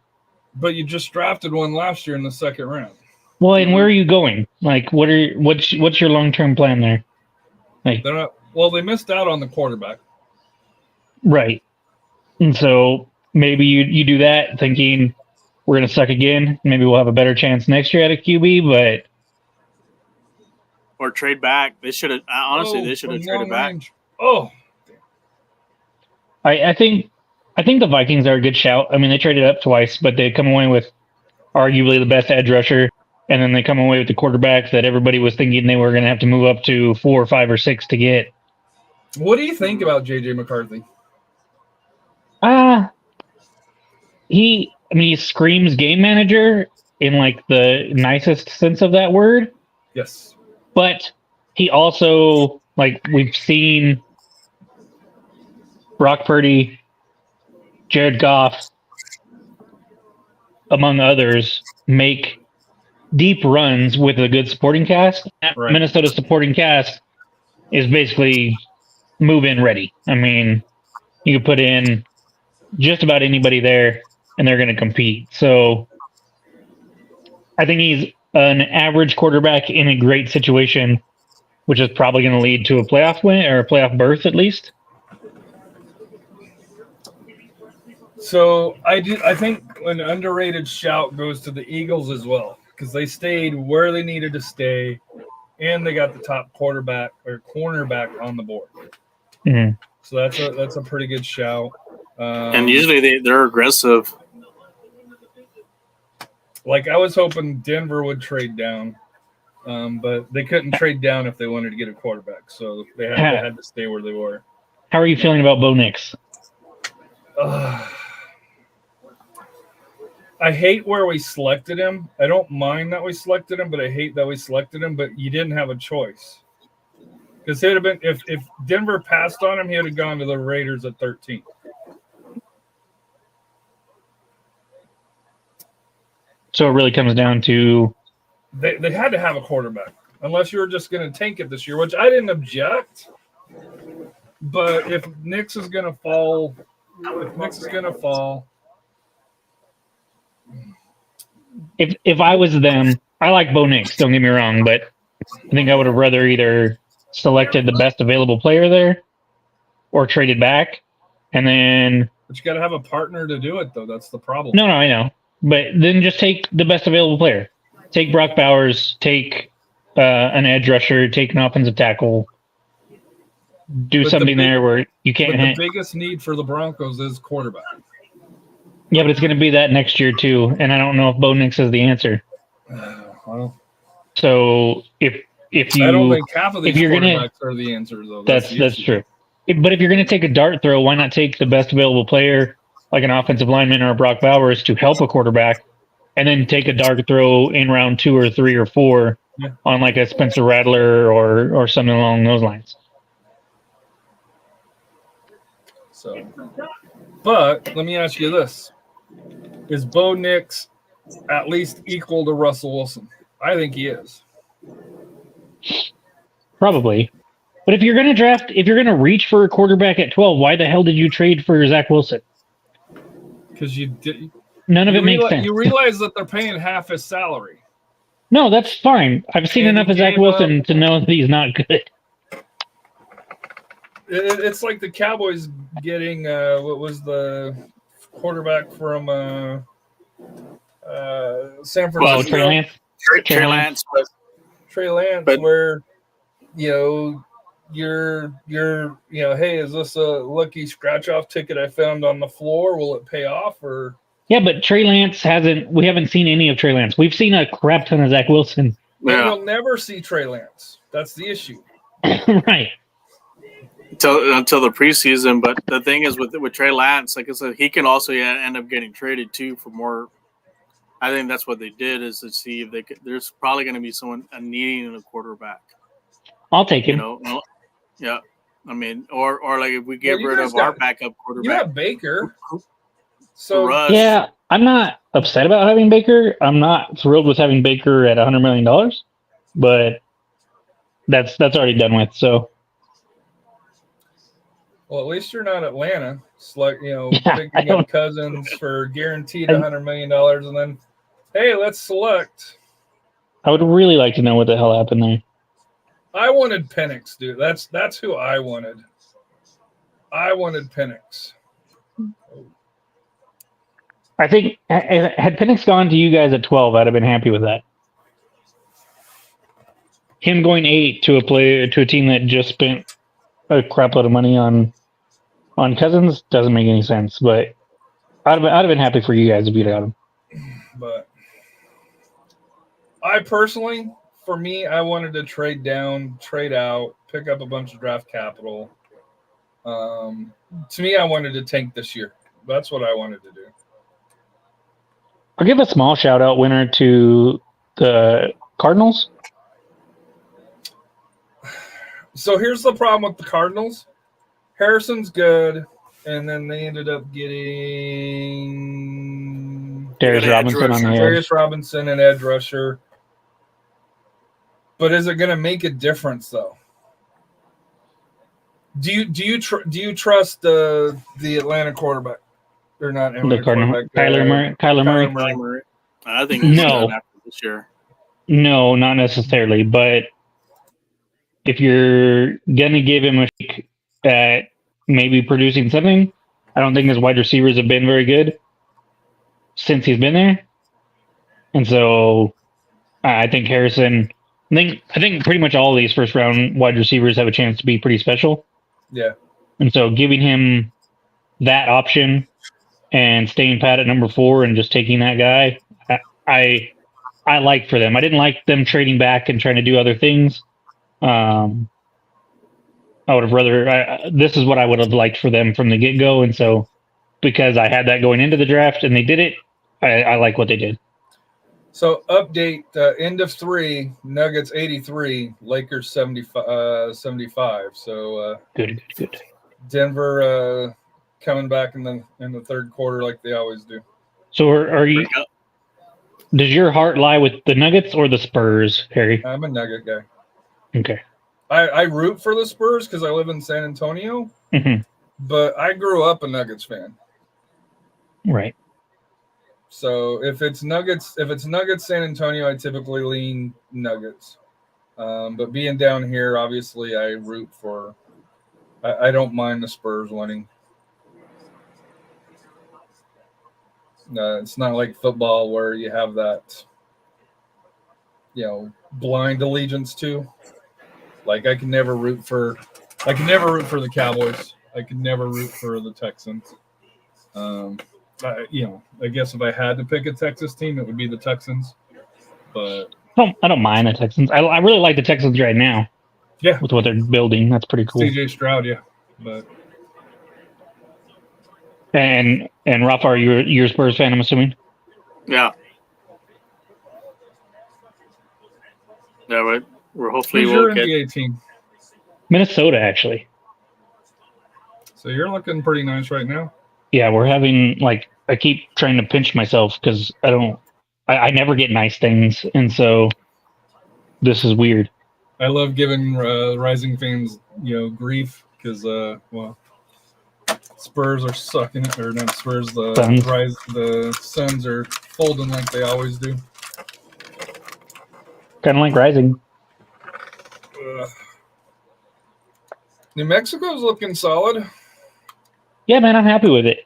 but you just drafted one last year in the second round. Well, and where are you going? Like, what's your long term plan there? Like, They're not. Well, they missed out on the quarterback. right. And so maybe you do that thinking we're going to suck again. Maybe we'll have a better chance next year at a QB, but or trade back. They should have. Honestly, they should have from traded long back. range. Oh, I think the Vikings are a good shout. I mean, they traded up twice, but they come away with arguably the best edge rusher, and then they come away with the quarterback that everybody was thinking they were going to have to move up to 4 or 5 or 6 to get. what do you think about JJ McCarthy? He screams game manager in like the nicest sense of that word, Yes. but he also, like, we've seen Brock Purdy, Jared Goff, among others, make deep runs with a good supporting cast. Right. Minnesota supporting cast is basically move-in ready. I mean, you could put in just about anybody there, and they're going to compete. So I think he's an average quarterback in a great situation, which is probably going to lead to a playoff win or a playoff berth at least. So I think an underrated shout goes to the Eagles as well, because they stayed where they needed to stay, and they got the top quarterback or cornerback on the board. Mhm. So that's a pretty good shout. And usually they're aggressive. Like I was hoping Denver would trade down, but they couldn't trade down if they wanted to get a quarterback, so they had to stay where they were. How are you feeling about Bo Nix? I hate where we selected him. I don't mind that we selected him, but I hate that we selected him. But you didn't have a choice, because he'd have been if Denver passed on him, he would have gone to the Raiders at 13. So it really comes down to They had to have a quarterback, unless you were just going to tank it this year, which I didn't object. But if Nix is going to fall, if I was them, I like Bo Nix, don't get me wrong, but I think I would have rather either selected the best available player there or traded back. And then but you got to have a partner to do it, though. That's the problem. no, I know. But then just take the best available player. Take Brock Bowers, take an edge rusher, take an offensive tackle. Do But something there where you But can't the hit. biggest need for the Broncos is quarterback. Yeah, but it's going to be that next year too, and I don't know if Bo Nix is the answer. Well, So if I don't you think half of these you're gonna- quarterbacks are the answer, though. that's the that's issue. true. But if you're going to take a dart throw, why not take the best available player, like an offensive lineman or a Brock Bowers, to help a quarterback, and then take a dart throw in round 2 or 3 or 4 Yeah. on like a Spencer Rattler or something along those lines. So, but let me ask you this: Is Bo Nix at least equal to Russell Wilson? I think he is. Probably. But if you're going to reach for a quarterback at 12, why the hell did you trade for Zach Wilson? Because you did. None of it makes sense. You realize that they're paying half his salary. No, that's fine. I've seen And enough he of Zach gave Wilson up- to know that he's not good. It's like the Cowboys getting what was the quarterback from San Francisco? Oh, Trey Lance. Trey Lance. Trey Lance, But- where you're hey, is this a lucky scratch off ticket I found on the floor? Will it pay off? Or Yeah, but Trey Lance we haven't seen any of Trey Lance. We've seen a crap ton of Zach Wilson. Yeah. we'll never see Trey Lance. That's the issue. Right. Until the preseason. But the thing is with Trey Lance, like I said, he can also end up getting traded too for more. I think that's what they did is to see if they could. There's probably going to be someone needing a quarterback. I'll take You him. know, yeah. I mean, or like if we get Well, you rid guys of our got- backup You quarterback, have Baker. So Russ. Yeah, I'm not upset about having Baker. I'm not thrilled with having Baker at $100 million, but that's already done with. So well, at least you're not Atlanta. It's like, I picking up don't- Cousins for guaranteed $100 million, and then, hey, let's select. I would really like to know what the hell happened there. I wanted Penix, dude. That's who I wanted. I wanted Penix. I think had Penix gone to you guys at 12, I'd have been happy with that. Him going 8 to a team that just spent a crap load of money on Cousins doesn't make any sense. But I'd have been happy for you guys if you'd got him. But I personally, for me, I wanted to trade down, trade out, pick up a bunch of draft capital. To me, I wanted to tank this year. That's what I wanted to do. I'll give a small shout out winner to the Cardinals. So here's the problem with the Cardinals. Harrison's good, and then they ended up getting Darius Good edge Robinson on the rusher. edge. Darius Robinson and edge rusher. But is it going to make a difference, though? Do you trust the Atlanta quarterback or not? The Cardinals. Kyler Murray. Kyler Murray. I think he's No. done after this year. No, not necessarily. But if you're gonna give him a shake at maybe producing something, I don't think his wide receivers have been very good since he's been there, and so I think Harrison. I think pretty much all of these first round wide receivers have a chance to be pretty special. Yeah. And so giving him that option and staying pat at number 4 and just taking that guy, I like for them. I didn't like them trading back and trying to do other things. I would have rather. This is what I would have liked for them from the get go, and so because I had that going into the draft and they did it, I like what they did. So update, end of 3, Nuggets 83, Lakers 75. So Good. Denver coming back in the third quarter like they always do. So are you? Does your heart lie with the Nuggets or the Spurs, Harry? I'm a Nugget guy. Okay. I root for the Spurs because I live in San Antonio, Mhm. but I grew up a Nuggets fan. Right. So if it's Nuggets San Antonio, I typically lean Nuggets. But being down here, obviously, I root for. I don't mind the Spurs winning. It's not like football where you have that, blind allegiance to. Like I can never root for the Cowboys. I could never root for the Texans. I guess if I had to pick a Texas team, it would be the Texans. But I don't mind the Texans. I really like the Texans right now. Yeah. With what they're building, that's pretty cool. CJ Stroud, yeah. But And Rafa, you're a Spurs fan, I'm assuming. Yeah. Yeah, we're hopefully who's we'll your get. NBA team? Minnesota, actually. So you're looking pretty nice right now. Yeah, we're having I keep trying to pinch myself because I never get nice things, and so this is weird. I love giving Rising fans, grief because, Spurs are sucking it, or not Spurs. Suns. The Suns are folding like they always do. Kind of like Rising. New Mexico's looking solid. Yeah, man, I'm happy with it.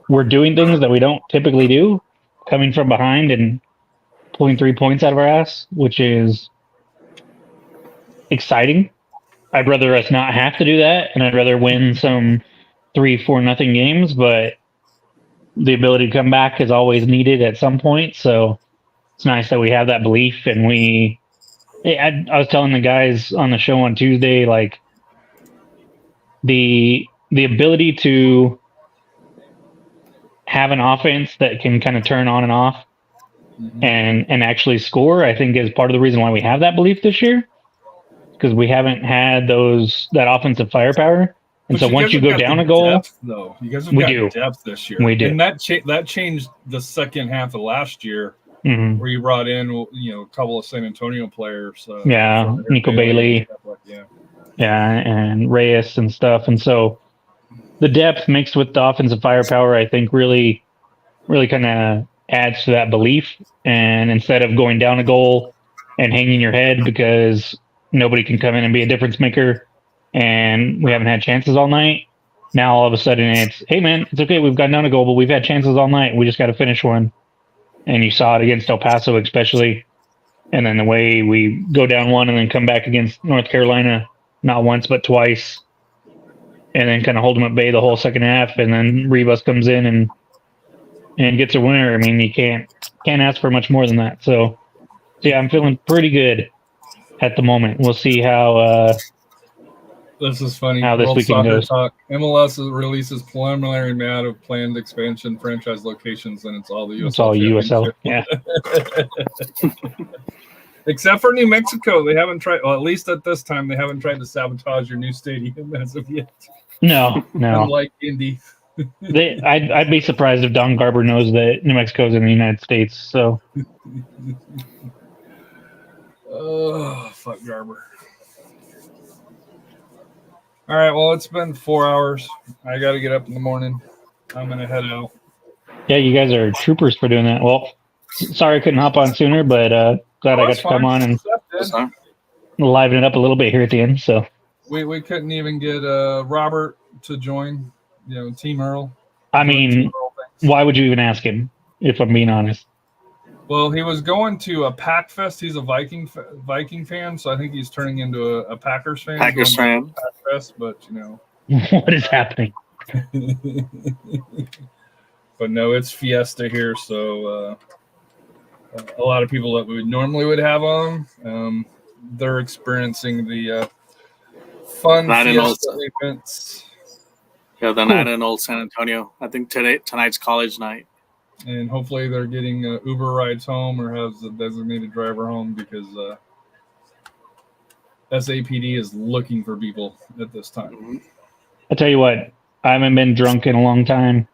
We're doing things that we don't typically do, coming from behind and pulling 3 points out of our ass, which is exciting. I'd rather us not have to do that, and I'd rather win some 3-4-0 games, but the ability to come back is always needed at some point, so it's nice that we have that belief. And I was telling the guys on the show on Tuesday, like, the ability to have an offense that can kind of turn on and off and actually score, I think is part of the reason why we have that belief this year, because we haven't had that offensive firepower. And so once you go down a goal, depth, though, you guys have got depth this year. We do. And that changed the second half of last year, where you brought in, a couple of San Antonio players. Nico Bailey. And Reyes and stuff. And so the depth mixed with the offensive firepower, I think really, really kind of adds to that belief. And instead of going down a goal and hanging your head because nobody can come in and be a difference maker and we haven't had chances all night, now all of a sudden it's, hey man, it's okay, we've gotten down a goal, but we've had chances all night. We just got to finish one. And you saw it against El Paso especially. And then the way we go down one and then come back against North Carolina, not once but twice, and then kind of hold them at bay the whole second half, and then Rivas comes in and gets a winner. I mean, you can't ask for much more than that. So yeah, I'm feeling pretty good at the moment. We'll see how this is funny. How this World weekend Soccer goes. Talk. MLS releases preliminary map of planned expansion franchise locations, and it's all the USL. It's all USL. Yeah. Except for New Mexico, they haven't tried. Well, at least at this time, they haven't tried to sabotage your new stadium as of yet. No. Unlike Indy. I'd be surprised if Don Garber knows that New Mexico's in the United States. So. Oh, fuck Garber. All right, well, it's been 4 hours. I got to get up in the morning. I'm going to head out. Yeah, you guys are troopers for doing that. Well, sorry I couldn't hop on sooner, but glad I got to come on and liven it up a little bit here at the end. So we couldn't even get Robert to join, Team Earl. I mean, why would you even ask him, if I'm being honest? Well, he was going to a Pack Fest. He's a Viking fan, so I think he's turning into a Packers fan. Packers fan. Pack Fest, but what is happening? But no, it's Fiesta here, so a lot of people that we normally would have on, they're experiencing the fun Fiesta events. Yeah, the night in Old San Antonio. I think tonight's college night. And hopefully they're getting Uber rides home or has a designated driver home, because SAPD is looking for people at this time. I tell you what, I haven't been drunk in a long time,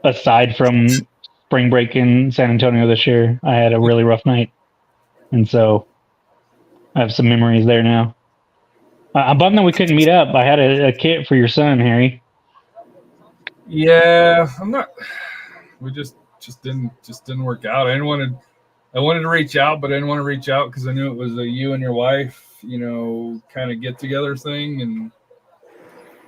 aside from spring break in San Antonio this year. I had a really rough night, and so I have some memories there now. I'm bummed that we couldn't meet up. I had a kit for your son, Harry. Yeah, I'm not. We just didn't work out. I wanted to reach out, but I didn't want to reach out because I knew it was a you and your wife, kind of get together thing, and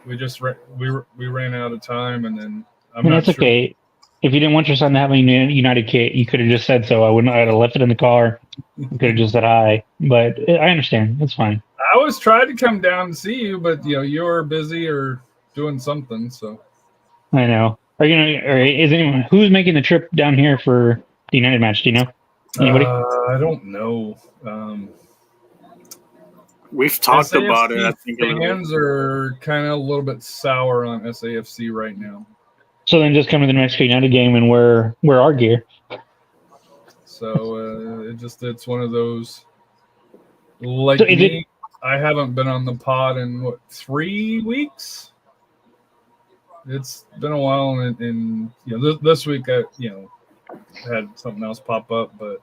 we just we ran out of time, and then That's okay. If you didn't want your son to have a United kit, you could have just said so. I'd have left it in the car. You could have just said hi, but I understand. It's fine. I always tried to come down and see you, but you were busy or doing something. So I know. Or is anyone who's making the trip down here for the United match? Do you know? Anybody? I don't know. We've talked SAFC about it. I think fans are kind of a little bit sour on SAFC right now. So then just come to the Mexico United game and wear our gear. So it's one of those. Like so I haven't been on the pod in 3 weeks. it's been a while, and this week I had something else pop up, but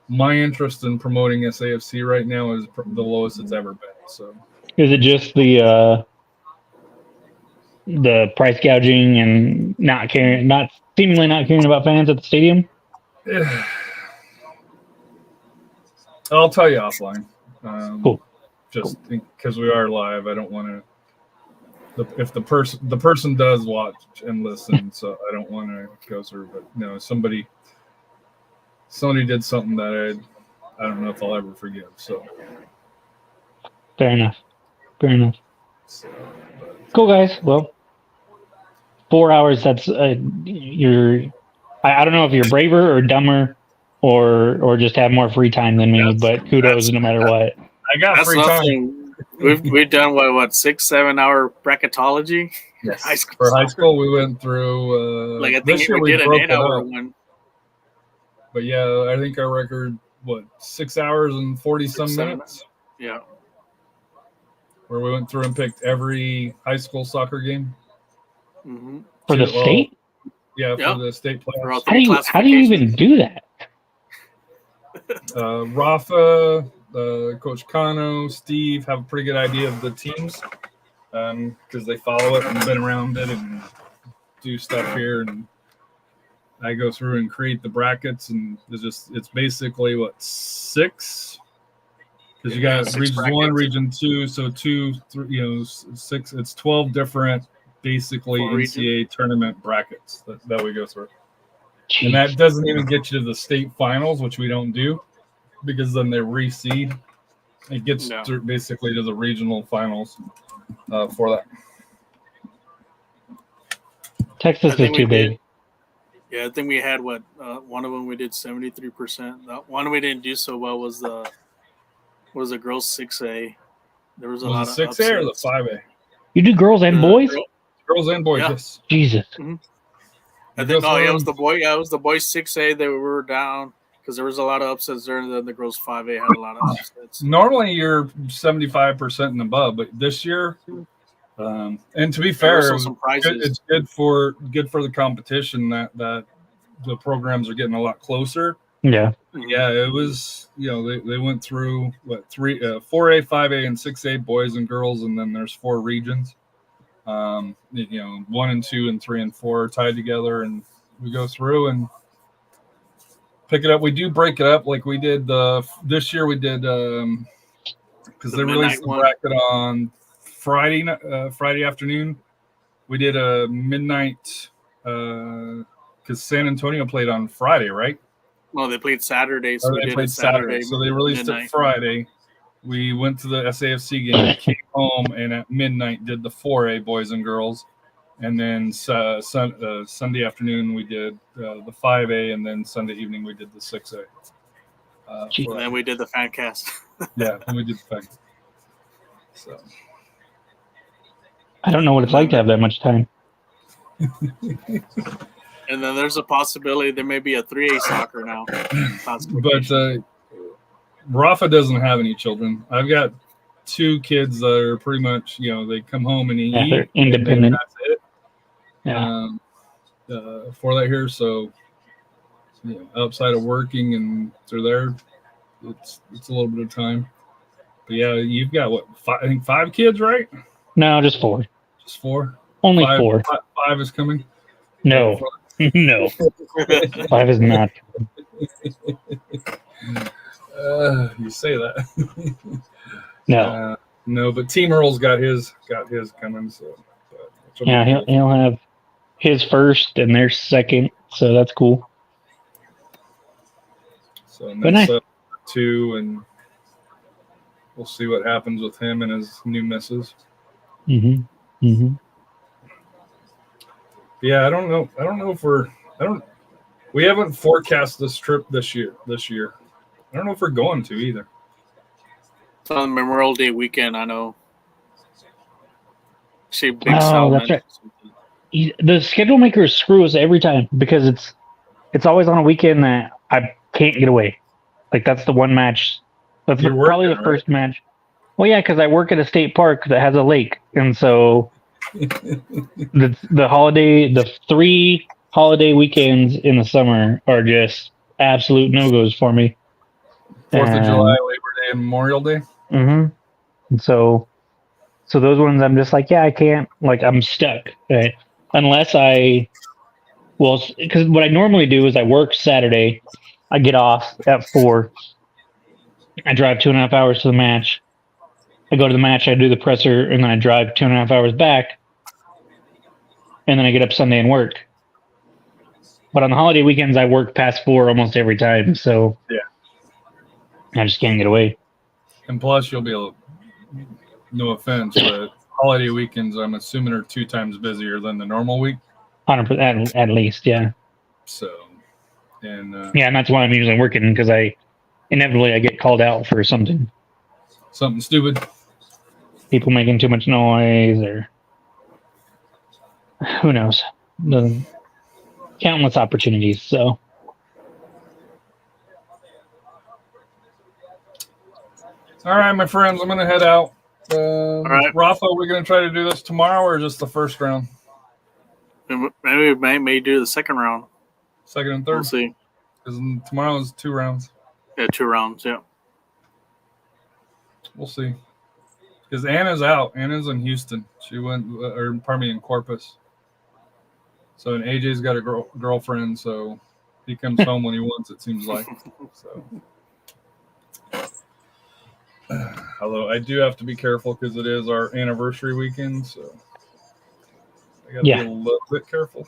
my interest in promoting SAFC right now is the lowest it's ever been. So Is it just the price gouging and seemingly not caring about fans at the stadium? I'll tell you offline. Cool. Just because we are live, I don't want to. If the person does watch and listen, so I don't want to go through. But no, somebody did something that I don't know if I'll ever forgive. So Fair enough. so, Cool, guys. Well, 4 hours. That's you're. I don't know if you're braver or dumber, or just have more free time than me. But kudos, no matter what. I got That's free time. nothing. We've done what 6-7 hour bracketology. Yes. High school For high soccer. school, we went through. Like I this think year we did an broke it 8-hour up. one. But yeah, I think our record 6 hours and 40 some 6-7 minutes, Yeah. where we went through and picked every high school soccer game. Mm-hmm. For the Well, state? Yeah, Yeah. for the state For all playoffs. How do you even do that? Rafa, Coach Kano, Steve have a pretty good idea of the teams because they follow it and been around it and do stuff here. And I go through and create the brackets, and it's basically 6. Because you Yeah, got 6 region brackets. 1, region 2, so 2, 3, 6. It's 12 different, basically 4 NCAA tournament brackets that we go through. Jeez. And that doesn't even get you to the state finals, which we don't do, because then they reseed. It gets No. through basically to the regional finals for that. Texas I think is too we did. big. Yeah, I think we had one of them we did 73%. The one we didn't do so well was the girls 6A. There was a lot Was of it 6A or the upsets. 5A? You do girls and boys? Girls and boys, Yeah. yes. Jesus. I think it was the boy. Yeah, it was the boys 6A that we were down because there was a lot of upsets there, and then the girls 5A had a lot of upsets. Normally you're 75% and above, but this year, and to be There were fair, some surprises. it's good for the competition that the programs are getting a lot closer. Yeah. Yeah, it was. They went through 4A, 5A, and 6A boys and girls, and then there's 4 regions. 1 and 2 and 3 and 4 are tied together, and we go through and pick it up. We do break it up like we did this year. We did because The they released midnight the one. bracket on Friday afternoon. We did a midnight because San Antonio played on Friday, right? Well, they played Saturday, so Or we they did played it Saturday. So they released midnight. it Friday. We went to the SAFC game, came home, and at midnight did the 4A boys and girls. And then Sunday afternoon we did the 5A, and then Sunday evening we did the 6A. And then we did the fan cast. Yeah, and we did the thing. So I don't know what it's like to have that much time. And then there's a possibility there may be a 3A soccer now. but Rafa doesn't have any children. I've got 2 kids that are pretty much, they come home and eat. Yeah, they're and then independent. that's it. Yeah. For that here, so outside of working and through there, it's a little bit of time. But yeah, you've got I think 5 kids, right? No, just 4. Just 4. Only 5, 4. 5 is coming. No. No. 5 is not. You say that. No. No, but Team Earl's got his coming. So Yeah, he'll have his first and their second, so that's cool. So But nice. 2, and we'll see what happens with him and his new missus. Mm-hmm. Mm-hmm. Yeah, I don't know if we haven't forecast this trip this year. I don't know if we're going to either. It's on Memorial Day weekend, I know. See, big Oh, settlement. that's The schedule makers screw us every time because it's always on a weekend that I can't get away. Like that's the one match. That's You're probably working, the first match. Well, yeah, because I work at a state park that has a lake, and so the 3 holiday weekends in the summer are just absolute no-goes for me. 4th of July, Labor Day, and Memorial Day. Mm-hmm. And so those ones I'm just like, yeah, I can't, like, I'm stuck. Right? Unless because what I normally do is I work Saturday, I get off at 4, I drive 2.5 hours to the match, I go to the match, I do the presser, and then I drive 2.5 hours back, and then I get up Sunday and work. But on the holiday weekends, I work past 4 almost every time, so yeah, I just can't get away. And plus, you'll be able. No offense, but holiday weekends, I'm assuming, are 2 times busier than the normal week. 100% at least, yeah. So, and Yeah, and that's why I'm usually working, because inevitably I get called out for something. Something stupid. People making too much noise, or who knows. The countless opportunities. So all right, my friends, I'm gonna head out. All right. Rafa, we're gonna try to do this tomorrow or just the first round? Maybe we may do the second round. Second and We'll third? see. Because tomorrow is 2 rounds. Yeah, 2 rounds. Yeah. We'll see. Because Anna's out. Anna's in Houston. She went, or pardon me, in Corpus. So, and AJ's got a girlfriend, so he comes home when he wants, it seems like. So, although I do have to be careful because it is our anniversary weekend, so I got to be a little bit careful.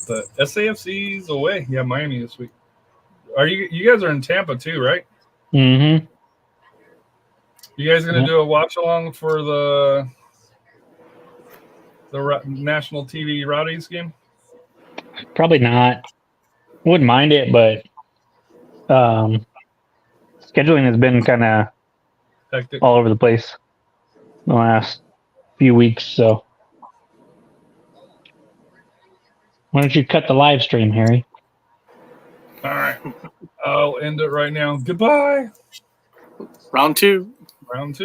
But SAFC's away. Yeah, Miami this week. Are you guys are in Tampa too, right? Mm-hmm. You guys gonna do a watch along for the national TV Rowdies game? Probably not. Wouldn't mind it, but scheduling has been kind of hectic all over the place the last few weeks. So why don't you cut the live stream, Harry? All right, I'll end it right now. Goodbye. Round 2. Round 2.